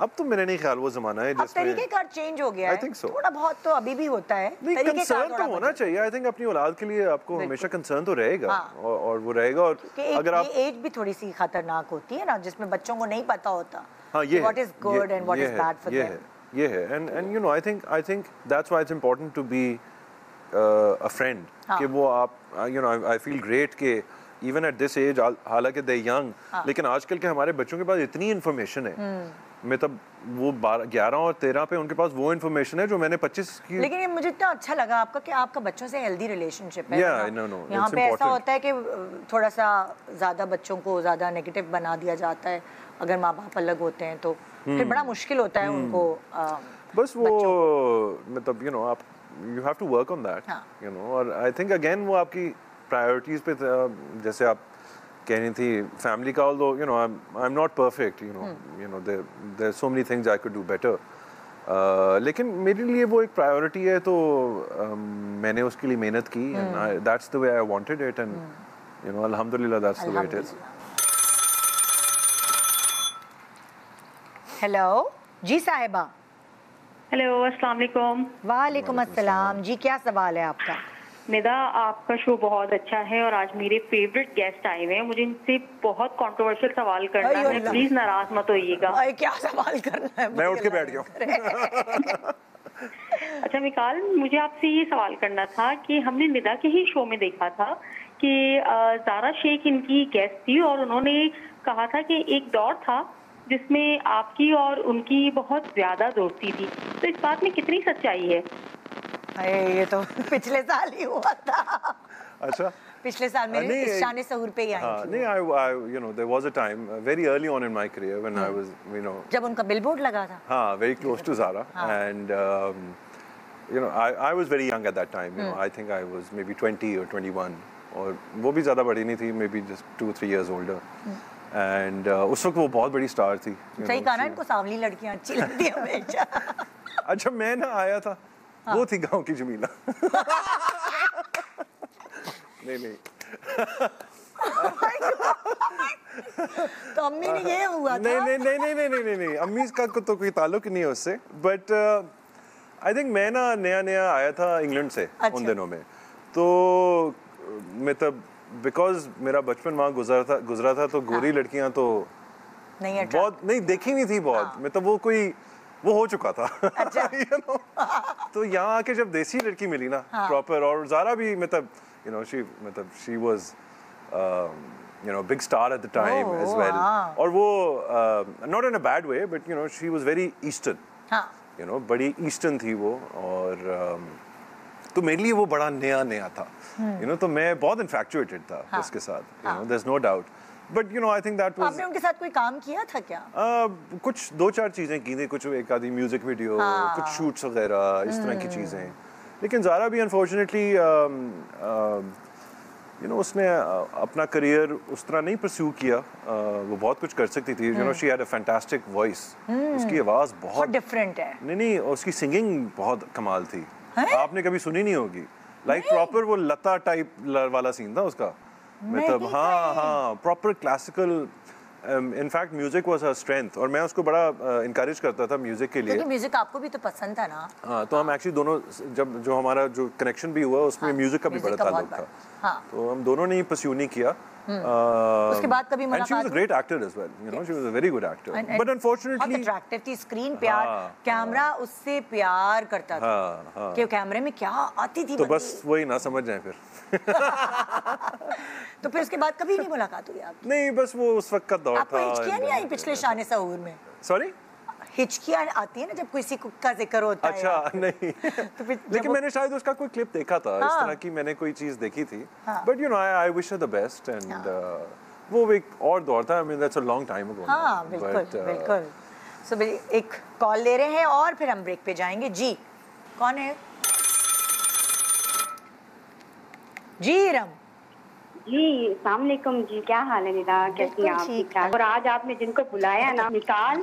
अब तो मेरा नहीं ख्याल वो ज़माना है जिसमें तरीक़ेकार चेंज हो गया है। I think so. थोड़ा बहुत तो अभी भी होता है। नहीं, कंसर्न तो होना चाहिए। आई थिंक अपनी औलाद के लिए आपको हमेशा कंसर्न तो रहेगा, और वो रहेगा। और अगर आप एज भी थोड़ी सी खतरनाक होती है ना, जिसमें बच्चों को नहीं पता होता what is good and what is bad for them. ये है, and you know, I think that's why it's important to be a friend, कि वो आप you know, I feel great कि इवन एट दिस एज, हालांकि they young, लेकिन आजकल के हमारे बच्चों के पास इतनी इन्फॉर्मेशन है। मतलब वो 11 और 13 पे उनके पास वो इन्फॉर्मेशन है जो मैंने 25 की। लेकिन ये मुझे इतना अच्छा लगा आपका कि आपका बच्चों से हेल्दी रिलेशनशिप है। यहाँ पे ऐसा होता है कि थोड़ा सा ज़्यादा बच्चों को ज़्यादा नेगेटिव बना दिया जाता है अगर माँ बाप अलग होते हैं, तो फिर बड़ा मुश्किल होता है उनको। बस वो मतलब यू नो, आप you have to work on that, you know. और आई थिंक अगेन वो आपकी प्रायोरिटीज़ पे, जैसे आप कहनी थी फैमिली का, although you know I'm not perfect, you know there are so many things I could do better, लेकिन मेरे लिए वो एक प्रायोरिटी है, तो मैंने उसके लिए मेहनत की, and that's the way I wanted it, and you know alhamdulillah that's the way it is. Hello जी साहिबा। हेलो, अस्सलाम वालेकुम। वालेकुम अस्सलाम जी, क्या सवाल है आपका? निदा, आपका शो बहुत अच्छा है और आज मेरे फेवरेट गेस्ट आए हुए हैं, मुझे इनसे बहुत कंट्रोवर्शियल सवाल करना है, प्लीज नाराज मत होइएगा। क्या सवाल करना है? मैं उठ के बैठ गया। अच्छा मिकाल, मुझे आपसे ये सवाल करना था कि हमने निदा के ही शो में देखा था कि ज़ारा शेख इनकी गेस्ट थी, और उन्होंने कहा था कि एक दौर था जिसमें आपकी और उनकी बहुत ज्यादा दोस्ती थी, तो इस बात में कितनी सच्चाई है? ये तो पिछले साल ही हुआ था। अच्छा, पिछले साल मेरे शान सहूर पे ही आई थी। नहीं, I you know there was a time very early on in my career when I was जब उनका बिलबोर्ड लगा था। हाँ, very close to Zara, and you know I was very young at that time, you know I think I was maybe 20 or 21, और वो भी ज़्यादा बड़ी नहीं थी, maybe just 2-3 years older, and उस वक्त वो बहुत बड़ी स्टार थी। सही कहा ना, इनको सांवली लड़कियाँ अच्छी लगती हैं हमेशा। अच्छा, मैं ना आया था, वो थी गांव की जमीला। नहीं तो अम्मी ने ये हुआ था? नहीं, अम्मी का तो कोई ताल्लुक नहीं है उससे, बट आई थिंक मैं ना नया आया था इंग्लैंड से। अच्छा। उन दिनों में तो मतलब बिकॉज मेरा बचपन वहाँ गुजरा था, तो गोरी लड़कियाँ तो बहुत नहीं देखी नहीं थी बहुत। मतलब वो हो चुका था। अच्छा। you know? तो यहाँ आके जब देसी लड़की मिली ना, प्रॉपर, और ज़ारा भी मतलब she was big star at the time as well, और वो not in a bad way, but she was very Eastern, बड़ी Eastern थी वो, और तो मेरे लिए वो बड़ा नया था, तो मैं बहुत infatuated था उसके साथ, there's no doubt. But I think that was. आपने उनके साथ कोई काम किया था क्या? कुछ 2-4 चीजें की थी, कुछ एक आधी म्यूजिक वीडियो, कुछ शूट्स वगैरह, इस तरह की चीजें। लेकिन ज़ारा भी अनफॉर्चुनेटली उसने अपना करियर उस तरह नहीं परस्यू किया। वो बहुत कुछ कर सकती थी, she had a fantastic voice, उसकी आवाज़ बहुत डिफरेंट है। नहीं, उसकी सिंगिंग बहुत कमाल थी, आपने कभी सुनी नहीं होगी। लाइक प्रॉपर वो लता टाइप वाला सीन था उसका, मतलब हाँ proper classical. In fact music was her strength और मैं उसको बड़ा इनकरेज करता था म्यूजिक के लिए, क्योंकि म्यूजिक आपको भी तो पसंद था ना। हाँ, तो हम एक्चुअली दोनों, जब जो हमारा जो कनेक्शन भी हुआ उसमें म्यूजिक का भी बड़ा ताल्लुक था, तो हम दोनों ने ही परस्यू नहीं किया। उसके बाद कभी मुलाकात, and she was a great actor as well, you know, she was a very good actor, but unfortunately बहुत अट्रैक्टिव थी, स्क्रीन प्यार, कैमरा उससे प्यार करता था कि कैमरे में क्या आती थी, तो बस वही ना समझ जाए फिर। तो फिर उसके बाद कभी नहीं मुलाकात हुई आपकी? नहीं, बस वो उस वक्त का दौर था। आपको हिचकियाँ नहीं आई पिछले शान सहूर में? सॉरी, हिचकियाँ आती है ना जब किसी का जिक्र होता है। अच्छा नहीं तो लेकिन मैंने शायद उसका कोई क्लिप देखा था, इस तरह की मैंने कोई चीज देखी थी, but you know I wish her the best, and वो एक और दौर था, I mean that's a long time ago. हाँ बिल्कुल बिल्कुल। सो एक कॉल ले रहे हैं और फिर हम ब्रेक पे जाएंगे। जी कौन है? जी रम जी, अस्सलाम वालेकुम जी, क्या हाल है निदा, कैसी हैं आप? ठीक ठाक। और आज आपने जिनको बुलाया ना मिकाल,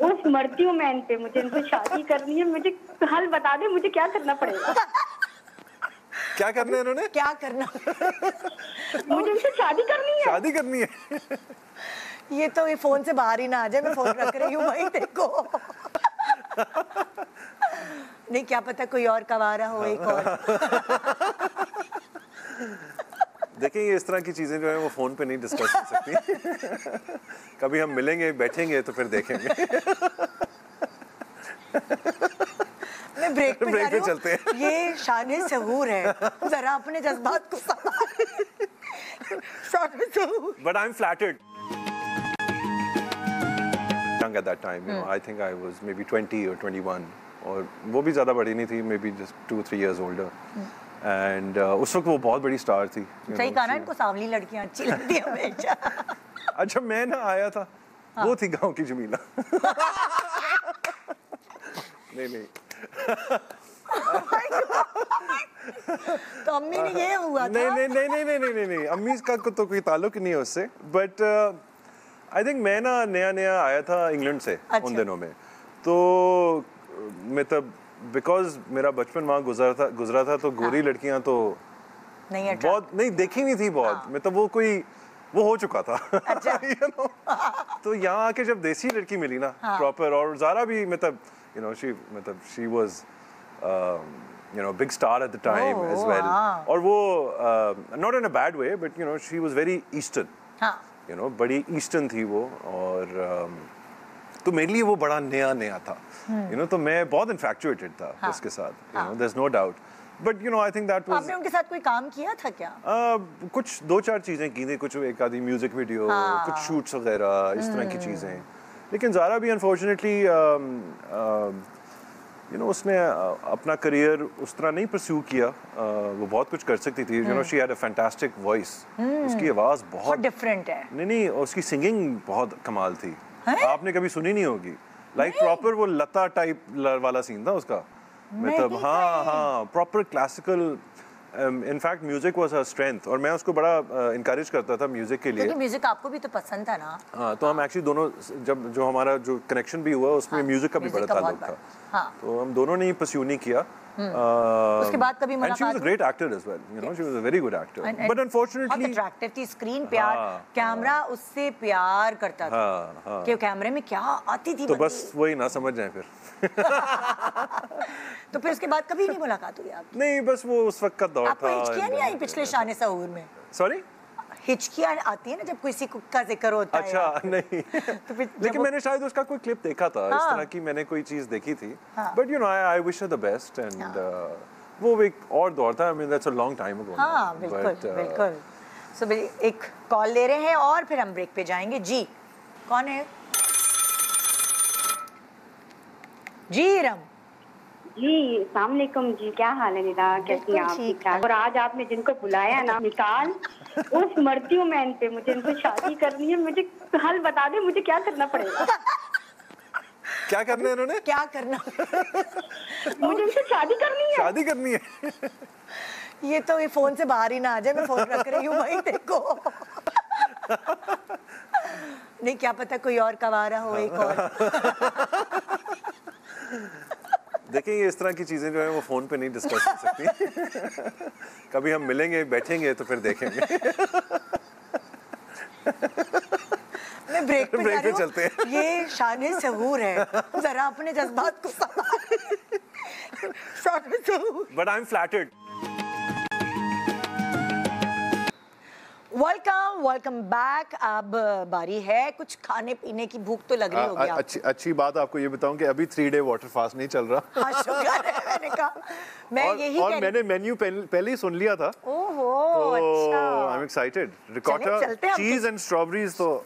उस मरती हूँ मैं इन पे, मुझे इनसे शादी करनी है, मुझे हल बता दे, मुझे क्या करना पड़ेगा? क्या करना है इन्होंने? क्या करना? मुझे इनसे शादी करनी है। शादी करनी है? ये तो ये फोन से बाहर ही ना आ जाए, मैं फोन रख रही हूँ भाई, देखो। नहीं, क्या पता कोई और कवारा हो, एक और। देखेंगे, इस तरह की चीजें जो है वो फोन पे नहीं डिस्कस कर सकती। कभी हम मिलेंगे, बैठेंगे तो फिर देखेंगे। मैं ब्रेक पे चलते हैं। ये शान सहूर है, जरा अपने जज्बात को But I'm flattered. Young at that time, you know, I think I was maybe 20 or 21, और वो भी ज़्यादा बड़ी नहीं थी, maybe just 2-3 years older. And उस वक्त वो बहुत बड़ी स्टार थी। सही कहा ना, इनको सांवली लड़कियां अच्छी लगती हैं हमेशा। अच्छा, मैं ना आया था, वो थी गांव की जमीला। नहीं तो अम्मी ने ये हुआ था? नहीं, अम्मी का तो कोई ताल्लुक नहीं है उससे, बट आई थिंक मैं ना नया आया था इंग्लैंड से उन दिनों में, तो मतलब बिकॉज मेरा बचपन वहाँ गुजरा था तो गोरी लड़कियाँ तो बहुत नहीं देखी नहीं थी बहुत, मतलब वो हो चुका था। you know? तो यहाँ आके जब देसी लड़की मिली ना प्रॉपर, और ज़ारा भी मतलब she was you know big star at the time as well, और वो not in a bad way, but you know she was very eastern, you know बड़ी ईस्टर्न थी वो, और तो मेरे लिए वो बड़ा नया था, you know, तो मैं बहुत infatuated था उसके साथ, you know, there's no doubt, but you know I think that was। आपने उनके साथ कोई काम किया था क्या? कुछ 2-4 चीजें की थी, कुछ एक आधी म्यूजिक वीडियो, कुछ शूट्स वगैरह, इस तरह की चीजें, लेकिन ज़ारा भी अनफॉर्चुनेटली you know उसने अपना करियर उस तरह नहीं परस्यू किया, वो बहुत कुछ कर सकती थी, you know she had a fantastic voice, उसकी आवाज़ बहुत डिफरेंट है। नहीं, उसकी सिंगिंग बहुत कमाल थी, आपने कभी सुनी नहीं होगी, लाइक प्रॉपर वो लता टाइप वाला सीन था उसका, मतलब हाँ proper classical. In fact music was her strength और मैं उसको बड़ा इनकरेज करता था म्यूजिक के लिए, क्योंकि म्यूजिक आपको भी तो पसंद था ना। हाँ, तो हम एक्चुअली दोनों, जब जो हमारा जो कनेक्शन भी हुआ उसमें म्यूजिक का भी बड़ा ताल्लुक था, तो हम दोनों ने ही परस्यू नहीं किया। उसके बाद कभी मुलाकात? And she was a great actor as well, you know, she was a very good actor, but unfortunately बहुत अट्रैक्टिव थी, स्क्रीन प्यार, कैमरा उससे प्यार करता था कि कैमरे में क्या आती थी, तो बस वही ना समझ जाए फिर। तो फिर उसके बाद कभी नहीं मुलाकात हुई आपकी? नहीं, बस वो उस वक्त का दौर था। आपको हिचकियाँ नहीं आई पिछले शान सहूर में? सॉरी, हिचकियाँ आती है ना जब किसी का जिक्र होता है। अच्छा नहीं, तो फिर लेकिन मैंने शायद उसका कोई क्लिप देखा था, इस तरह की मैंने कोई चीज देखी थी, but you know I wish her the best, and वो एक और दौर था, I mean that's a long time ago. हाँ बिल्कुल। सो एक कॉल ले रहे हैं और फिर हम ब्रेक पे जाएंगे। जी कौन है? जी रम जी, अस्सलाम वालेकुम जी, क्या हाल है निदा, कैसी हैं आप? ठीक ठाक। और आज आपने जिनको बुलाया ना मिकाल, उस मरती हूँ मैं इन पे, मुझे इनसे शादी करनी है, मुझे हल बता दे, मुझे क्या करना पड़ेगा? क्या करना है इन्होंने? क्या करना? मुझे इनसे शादी करनी है। ये तो ये फोन से बाहर ही ना आ जाए, मैं फोन रख रही हूँ भाई, देखो। नहीं, क्या पता कोई और कवारा हो, एक और। देखिए ये इस तरह की चीजें जो है वो फोन पे नहीं डिस्कस कर सकती। कभी हम मिलेंगे बैठेंगे तो फिर देखेंगे। मैं ब्रेक पे जा रही हूँ। चलते हैं। ये शान सहूर है, जरा अपने जज्बात को संभाल। शान सहूर। But I am flattered. Welcome back. अब बारी है, कुछ खाने पीने की भूख तो लग रही होगी आपको। अच्छी बात आपको ये बताऊं कि अभी 3 डे वाटर फास्ट नहीं चल रहा। हाँ, शुक्र है, मैंने कहा मैं यही और मैंने मेन्यू पहले ही सुन लिया था। ओहो, तो अच्छा। I am excited. Ricotta, cheese and strawberries तो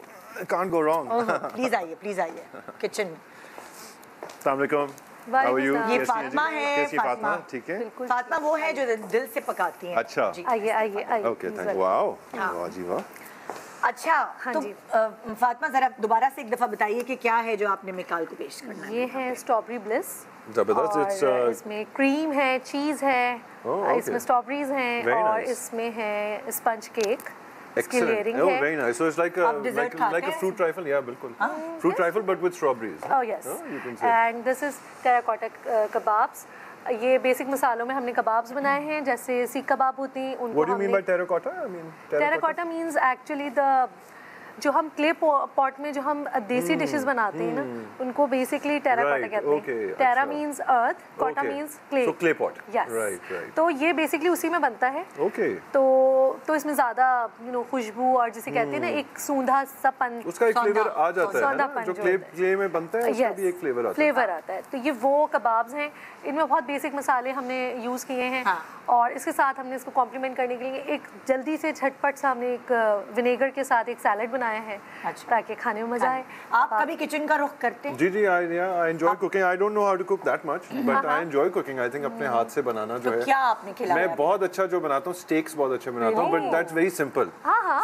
कांट गो रॉन्ग। प्लीज आइए किचन। अस्सलाम वालेकुम। How are you? ये फातिमा है। कैसी फातिमा? ठीक है। फातिमा वो है जो दिल से पकाती है। अच्छा। आइए। Okay, thank you. वाओ, वाह जी वाह। अच्छा, तो फातिमा जरा दोबारा से एक दफा बताइए कि क्या है जो आपने मिकाल को पेश करना है। ये है स्ट्रॉबेरी ब्लिस। जबरदस्त। इसमें क्रीम है, चीज है, इसमें स्ट्रॉबेरीज हैं और इसमें है sponge cake. Excellent. Oh, very nice. So it's like a fruit trifle. Yeah, बिल्कुल. Fruit trifle, but with strawberries. Oh yes. You can say. And this is terracotta kebabs. ये बेसिक मसालों में हमने कबाब्स बनाए हैं, जैसे सीख कबाब होती हैं उनको। What do you mean by terracotta? I mean terracotta means actually the जो हम क्ले पॉट में जो हम देसी डिशेस बनाते हैं ना, उनको बेसिकली टेराकोटा कहते हैं। टेरा मींस अर्थ, कोटा मींस क्ले। सो क्ले पॉट। Yes, right. तो ये बेसिकली उसी में बनता है। ओके। तो इसमें ज्यादा खुशबू और जिसे कहते हैं ना एक सूंधा सा पन, उसका एक फ्लेवर आ जाता है ना, जो क्ले में बनता है उसका भी एक फ्लेवर आता है। तो ये वो कबाब्स हैं, इनमें बहुत बेसिक मसाले हमने यूज किए हैं और इसके साथ हमने इसको कॉम्प्लीमेंट करने के लिए एक जल्दी से झटपट सा हमने एक विनेगर के साथ एक सैलेड बनाया है ताकि खाने में मजा आए। आप कभी किचन का रुख करते हैं? जी, I enjoy cooking. I don't know how to cook that much, but I enjoy cooking. I think अपने हाथ से बनाना जो है। क्या आपने खिलाया? मैं बहुत अच्छा जो बनाता हूँ, स्टेक्स बहुत अच्छे बनाता हूँ, but that's very simple.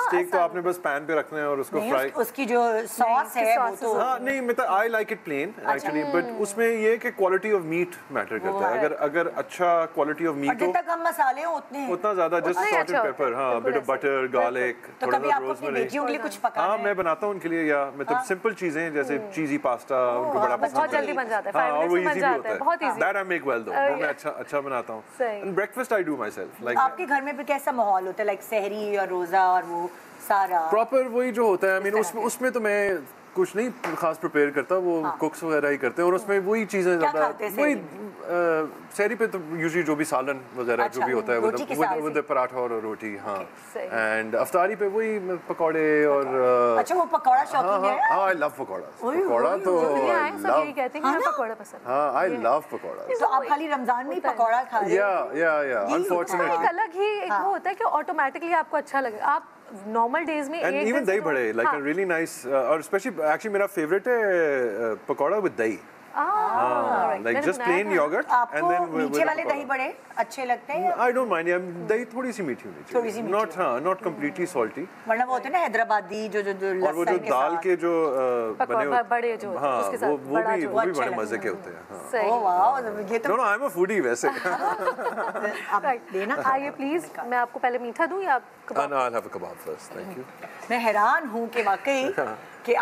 Steak तो आपने बस पैन पे रखना है और उसको फ्राई। उसकी जो सॉस है वो तो नहीं, मतलब I like it plain actually, but उसमें ये कि क्वालिटी ऑफ मीट मैटर करता है। अगर अच्छा क्वालिटी ऑफ मीट हो, जितना कम मसाले हो उतना ज्यादा, जस्ट सॉल्ट एंड पेपर, हाँ, बिट ऑफ बटर, गार्लिक, थोड़ा सा रोज़मेरी। बेटियों के लिए कुछ पकाना है? हाँ, मैं बनाता हूँ उनके लिए, या मतलब सिंपल चीजें जैसे चीजी पास्ता उनको बड़ा पसंद है। बहुत जल्दी बन जाता है, 5 और वो मिनट्स में इजी बन भी जाता है, होता बहुत है। Easy. That I make well दो, वो मैं अच्छा बनाता हूँ। And breakfast I do my self. Like आपके घर में भी कैसा माहौल होता है, लाइक सहरी और रोजा और वो सारा प्रॉपर वही जो होता है? आई मीन उसमें तो मैं कुछ नहीं खास प्रिपेयर करता, वो कुक्स वगैरह ही करते हैं, और उसमें वही चीजें ज्यादा, वही सहरी पे तो यूजुअली जो भी सालन वगैरह जो भी होता है विद पराठा और रोटी। हाँ, एंड अफ्तारी पे वही पकौड़े और अच्छा, वो पकौड़ा शौकीन है? हाँ, आई लव पकौड़ा। पकौड़ा तो यही कहते हैं कि पकौड़ा पसंद। हाँ, आई लव पकौड़ा। तो आप खाली रमजान में ही पकौड़ा खा रहे हैं? या अनफॉर्चुनेटली एक अलग ही एक वो होता है कि ऑटोमेटिकली आपको अच्छा लगे। आप नॉर्मल डेज में एंड इवन दही बड़े, लाइक अ रियली नाइस, और स्पेशली एक्चुअली मेरा फेवरेट है पकौड़ा विद दही। like just plain yogurt and then नीचे वाले दही बड़े अच्छे लगते हैं? I don't mind, दही थोड़ी सी मीठी होनी चाहिए, not completely salty, वरना वो होते हैं ना हैदराबादी जो और वो जो दाल के जो बने बड़े जो उसके साथ वो भी बड़े मजे के होते हैं। ओह वाओ, ये तो आई एम अ फूडी वैसे। देना आइए प्लीज, मैं आपको पहले मीठा दूं या कबाब? No, I'll have a kebab first, thank you। मैं हैरान हूँ कि वाकई कि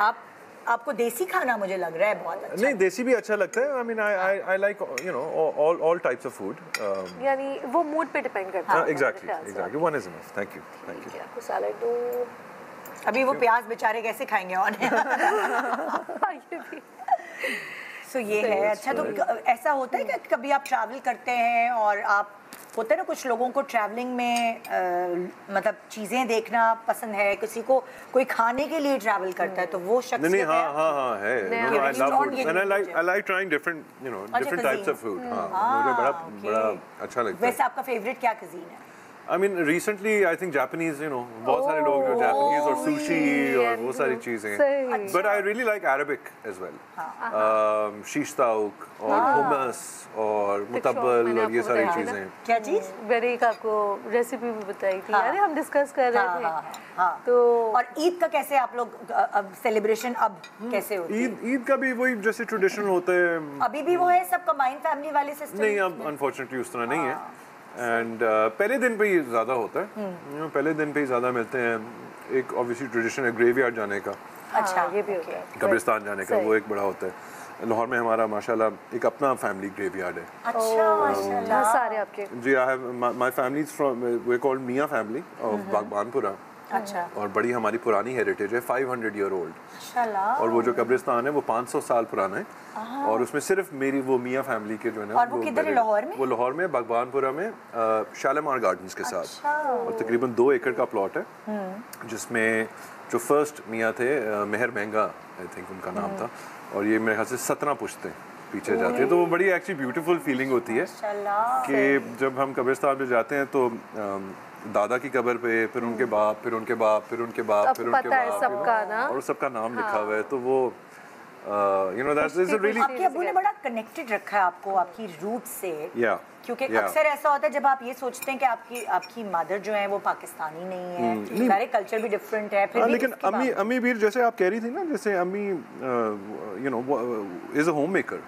आपको देसी खाना मुझे लग रहा है बहुत अच्छा। नहीं, देसी भी अच्छा लगता है। I mean, I like all types of food। यानी वो मूड पे डिपेंड करता है। Exactly, one is enough, thank you। आपको सैलेड दूं? अभी वो प्याज बेचारे कैसे खाएंगे और सो ये है। अच्छा, तो ऐसा होता है कि कभी आप ट्रैवल करते हैं और आप होता है ना, कुछ लोगों को ट्रैवलिंग में मतलब चीजें देखना पसंद है, किसी को कोई खाने के लिए ट्रैवल करता है, तो वो शख्स नहीं, हाँ है। I love food and I like trying different types of food। मुझे बड़ा अच्छा लगता है। वैसे आपका फेवरेट क्या cuisine है? I mean, recently I think Japanese, बहुत सारे लोग जो Japanese और sushi और वो सारी चीजें, but I really like Arabic as well। शीश ताउक और hummus और मुतब्बल और ये सारी चीजें। क्या चीज? मैंने एक आपको रेसिपी भी बताई थी, अरे हम डिस्कस कर रहे थे। तो और ईद का कैसे आप लोग अब सेलिब्रेशन अब कैसे होती है? ईद का भी वही जैसे ट्रेडिशनल होता है। अभी भी वो है सब कंबाइंड फैमिली वाले सिस्टम? नहीं, अब अनफॉर्चुनेटली उस तरह नहीं है। एंड पहले दिन पे ही ज़्यादा होता है, पहले दिन पे ही ज़्यादा मिलते हैं। एक ऑब्वियसली ट्रेडिशन है ग्रेवयार्ड जाने का। अच्छा, ये भी होता है। कब्रिस्तान जाने का, वो एक बड़ा होता है। लाहौर में हमारा माशाल्लाह एक अपना फैमिली ग्रेवयार्ड है। अच्छा, माशाल्लाह। सारे आपके? जी, I have my family is from, we called Mian family of Baghbanpura. अच्छा। और बड़ी हमारी पुरानी हेरिटेज है, 500 ईयर ओल्ड। माशाल्लाह। और वो जो कब्रिस्तान है वो 500 साल पुराना है। और उसमें सिर्फ मेरी वो मियां फैमिली के जो है ना, और वो किधर है, लाहौर में? वो लाहौर में बागबानपुरा में शालीमार गार्डन्स के साथ। और तकरीबन 2 एकड़ का प्लॉट है, जिसमें जो फर्स्ट मियां थे मेहर महंगा आई थिंक उनका नाम था, और ये मेरे ख्याल से 17 पुश्ते पीछे जाते हैं। तो वो बड़ी एक्चुअली ब्यूटीफुल फीलिंग होती है कि जब हम कब्रिस्तान पे जाते हैं तो दादा की कब्र पे, फिर उनके बाप, फिर उनके बाप, फिर उनके बाप, फिर उनके बाप, सबका ना, और सबका नाम लिखा हुआ है। तो वो you know that's is really, आपके अब्बू ने बड़ा कनेक्टेड रखा है आपको आपकी रूट से। क्योंकि अक्सर ऐसा होता है जब आप ये सोचते हैं कि आपकी मदर जो है वो पाकिस्तानी नहीं है, सारे कल्चर भी डिफरेंट है, फिर लेकिन अम्मी भी जैसे आप कह रही थी ना, जैसे अम्मी you know is a home maker,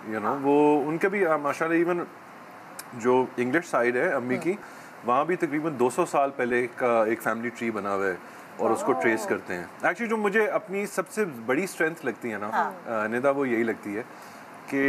you know वो उनके भी माशाल्लाह इवन जो इंग्लिश साइड है अम्मी की, वहाँ भी तकरीबन 200 साल पहले का एक फैमिली ट्री बना हुआ है और उसको ट्रेस करते हैं। एक्चुअली जो मुझे अपनी सबसे बड़ी स्ट्रेंथ लगती है ना निदा, वो यही लगती है कि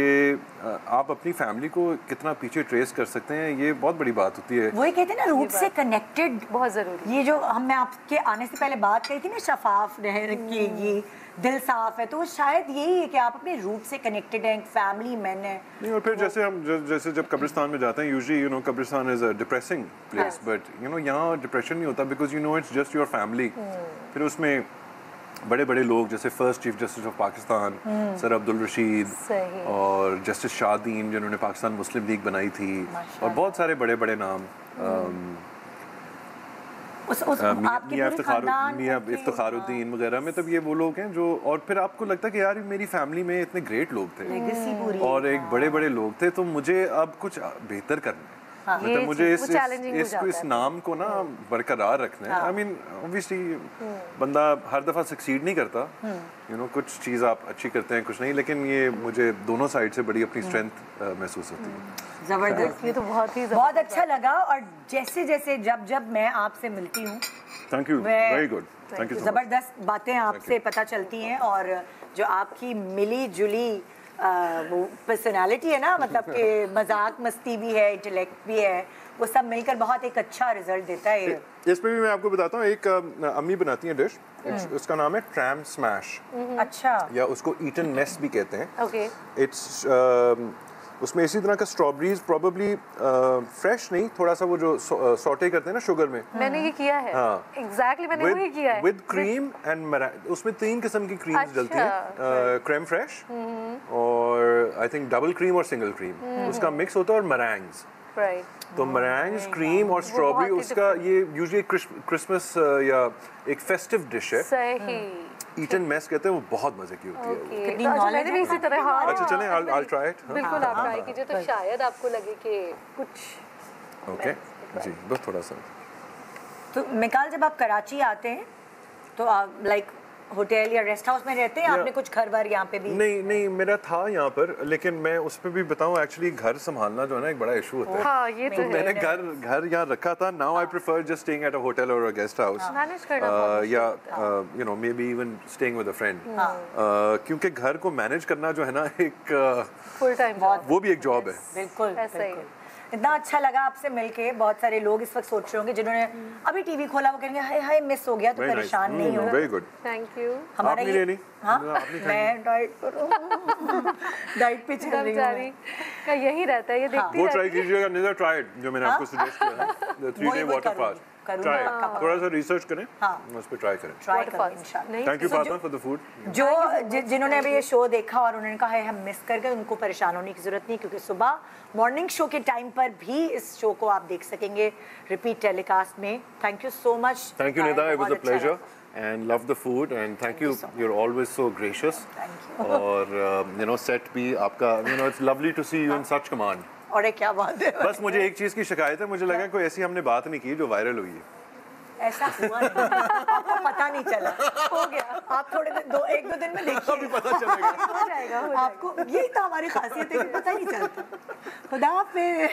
आप अपनी फैमिली को कितना पीछे ट्रेस कर सकते हैं, ये बहुत बड़ी बात होती है। वही कहते हैं ना, रूट से कनेक्टेड बहुत ज़रूरी। ये जो मैं आपके आने से पहले बात कही थी ना, शफाफ रह के ये दिल साफ है, तो शायद यही है कि आप अपने रूट से कनेक्टेड हैं, फैमिली मैन है। नहीं, और फिर जैसे हम जैसे जब कब्रिस्तान में जाते हैं, यूजुअली यू नो कब्रिस्तान is a depressing place, but you know यहाँ डिप्रेशन नहीं होता, because you know it's just your family. फिर उसमें बड़े बड़े लोग जैसे first chief justice of Pakistan sir Abdul Rashid, और जस्टिस शाहदीन जिन्होंने पाकिस्तान मुस्लिम लीग बनाई थी, और बहुत सारे बड़े बड़े नाम, मियां इफ्तिखारुद्दीन वगैरह में, तब ये वो लोग हैं जो, और फिर आपको लगता है कि यार मेरी फैमिली में इतने ग्रेट लोग थे और एक बड़े बड़े लोग थे, तो मुझे अब कुछ बेहतर करना है। मतलब मुझे इस नाम को ना बरकरार रखना है। आई मीन ऑब्वियसली बंदा हर दफ़ा सक्सीड नहीं करता, यू नो कुछ चीज़ आप अच्छी करते हैं, कुछ नहीं, लेकिन ये मुझे दोनों साइड से बड़ी अपनी स्ट्रेंथ महसूस होती है। ज़बरदस्त, ये तो बहुत अच्छा लगा। और जैसे जैसे जब मैं आपसे मिलती हूँ, thank you, very good, thank you, ज़बरदस्त बातें आपसे पता चलती हैं, और जो आपकी मिली जुली वो पर्सनालिटी है ना, मतलब कि मजाक मस्ती भी है, इंटेलेक्ट भी है, वो सब मिलकर बहुत एक अच्छा रिजल्ट देता है। इसमें भी मैं आपको बताता हूँ, एक अम्मी बनाती हैं डिश, उसका नाम है ट्रैम स्मैश। अच्छा। या उसको ईटन मेस भी कहते हैं। ओके। इट्स उसमें इसी तरह का स्ट्रॉबेरीज, प्रॉबेबली फ्रेश नहीं, थोड़ा सा वो जो सॉटे करते हैं ना शुगर में, मैंने ये किया है। हाँ, एग्जैक्टली मैंने वही किया है। विद क्रीम एंड उसमें 3 किस्म की क्रीम्स डलती हैं, क्रीम फ्रेश और आई थिंक डबल क्रीम और सिंगल क्रीम, उसका मिक्स होता है, और मरैंग्स। तो मरैंग्स, क्रीम और स्ट्रॉबेरी, उसका ये यूजुअली क्रिसमस या एक फेस्टिव डिश है। सही। ईटन मेस कहते हैं, वो बहुत मजे की होती है। तो मैंने भी इसी तरह, हाँ। अच्छा चलें, I'll try it। बिल्कुल आप ट्राई कीजिए, तो शायद आपको लगे कि कुछ। ओके जी, बस थोड़ा सा। तो मिकाल, जब आप कराची आते हैं तो आप लाइक होटल या रेस्ट हाउस में रहते हैं, आपने कुछ घर बार यहाँ पे भी? नहीं, मेरा था यहाँ पर, लेकिन मैं उस पर भी बताऊँ, एक्चुअली घर संभालना जो है ना एक बड़ा इशू होता है। हाँ, ये तो मैंने घर यहाँ रखा था। Now I prefer just staying at a hotel और अ गेस्ट हाउस, या you know may be even staying with a friend, क्योंकि घर को मैनेज करना जो है ना एक फुल टाइम, वो भी एक जॉब है। बिल्कुल, बिल्कुल। इतना अच्छा लगा आपसे मिलके। बहुत सारे लोग इस वक्त सोच रहे होंगे जिन्होंने अभी टीवी खोला, वो कहेंगे हाय हाय मिस हो गया, तो परेशान नहीं हो। Very good, thank you. हमारा ये मैं डाइट पर हूं, डाइट पे चल रही हूं। क्या यही रहता है, ये देखती वो ट्राई कीजिएगा, निदा ट्राई इट, जो मैंने आपको सजेस्ट किया है, द 3-day वाटर फास्ट। थोड़ा सा रिसर्च करें, उस पर ट्राई करें। Thank you Fatima for the food. जो जिन्होंने अभी ये शो देखा और उन्होंने कहा है हम मिस कर गए, उनको परेशान होने की जरूरत नहीं, क्योंकि सुबह मॉर्निंग शो के टाइम पर भी इस शो को आप देख सकेंगे रिपीट टेलीकास्ट में। Thank you so much. Thank you Nida, it was a pleasure and love the food and thank you, you're always so gracious। thank you। और you know set भी आपका, you know it's lovely to see you in such command। और क्या बात है। बस मुझे एक चीज़ की शिकायत है, मुझे लगा कोई ऐसी हमने बात नहीं की जो वायरल हुई है। ऐसा हुआ नहीं, आपको पता नहीं चला, हो गया। आप थोड़े एक दो दिन में देखिए, अभी पता चलेगा। हो जाएगा। आपको यही तो हमारी खासियत है कि पता ही नहीं चलता। खुदा हाफिज़।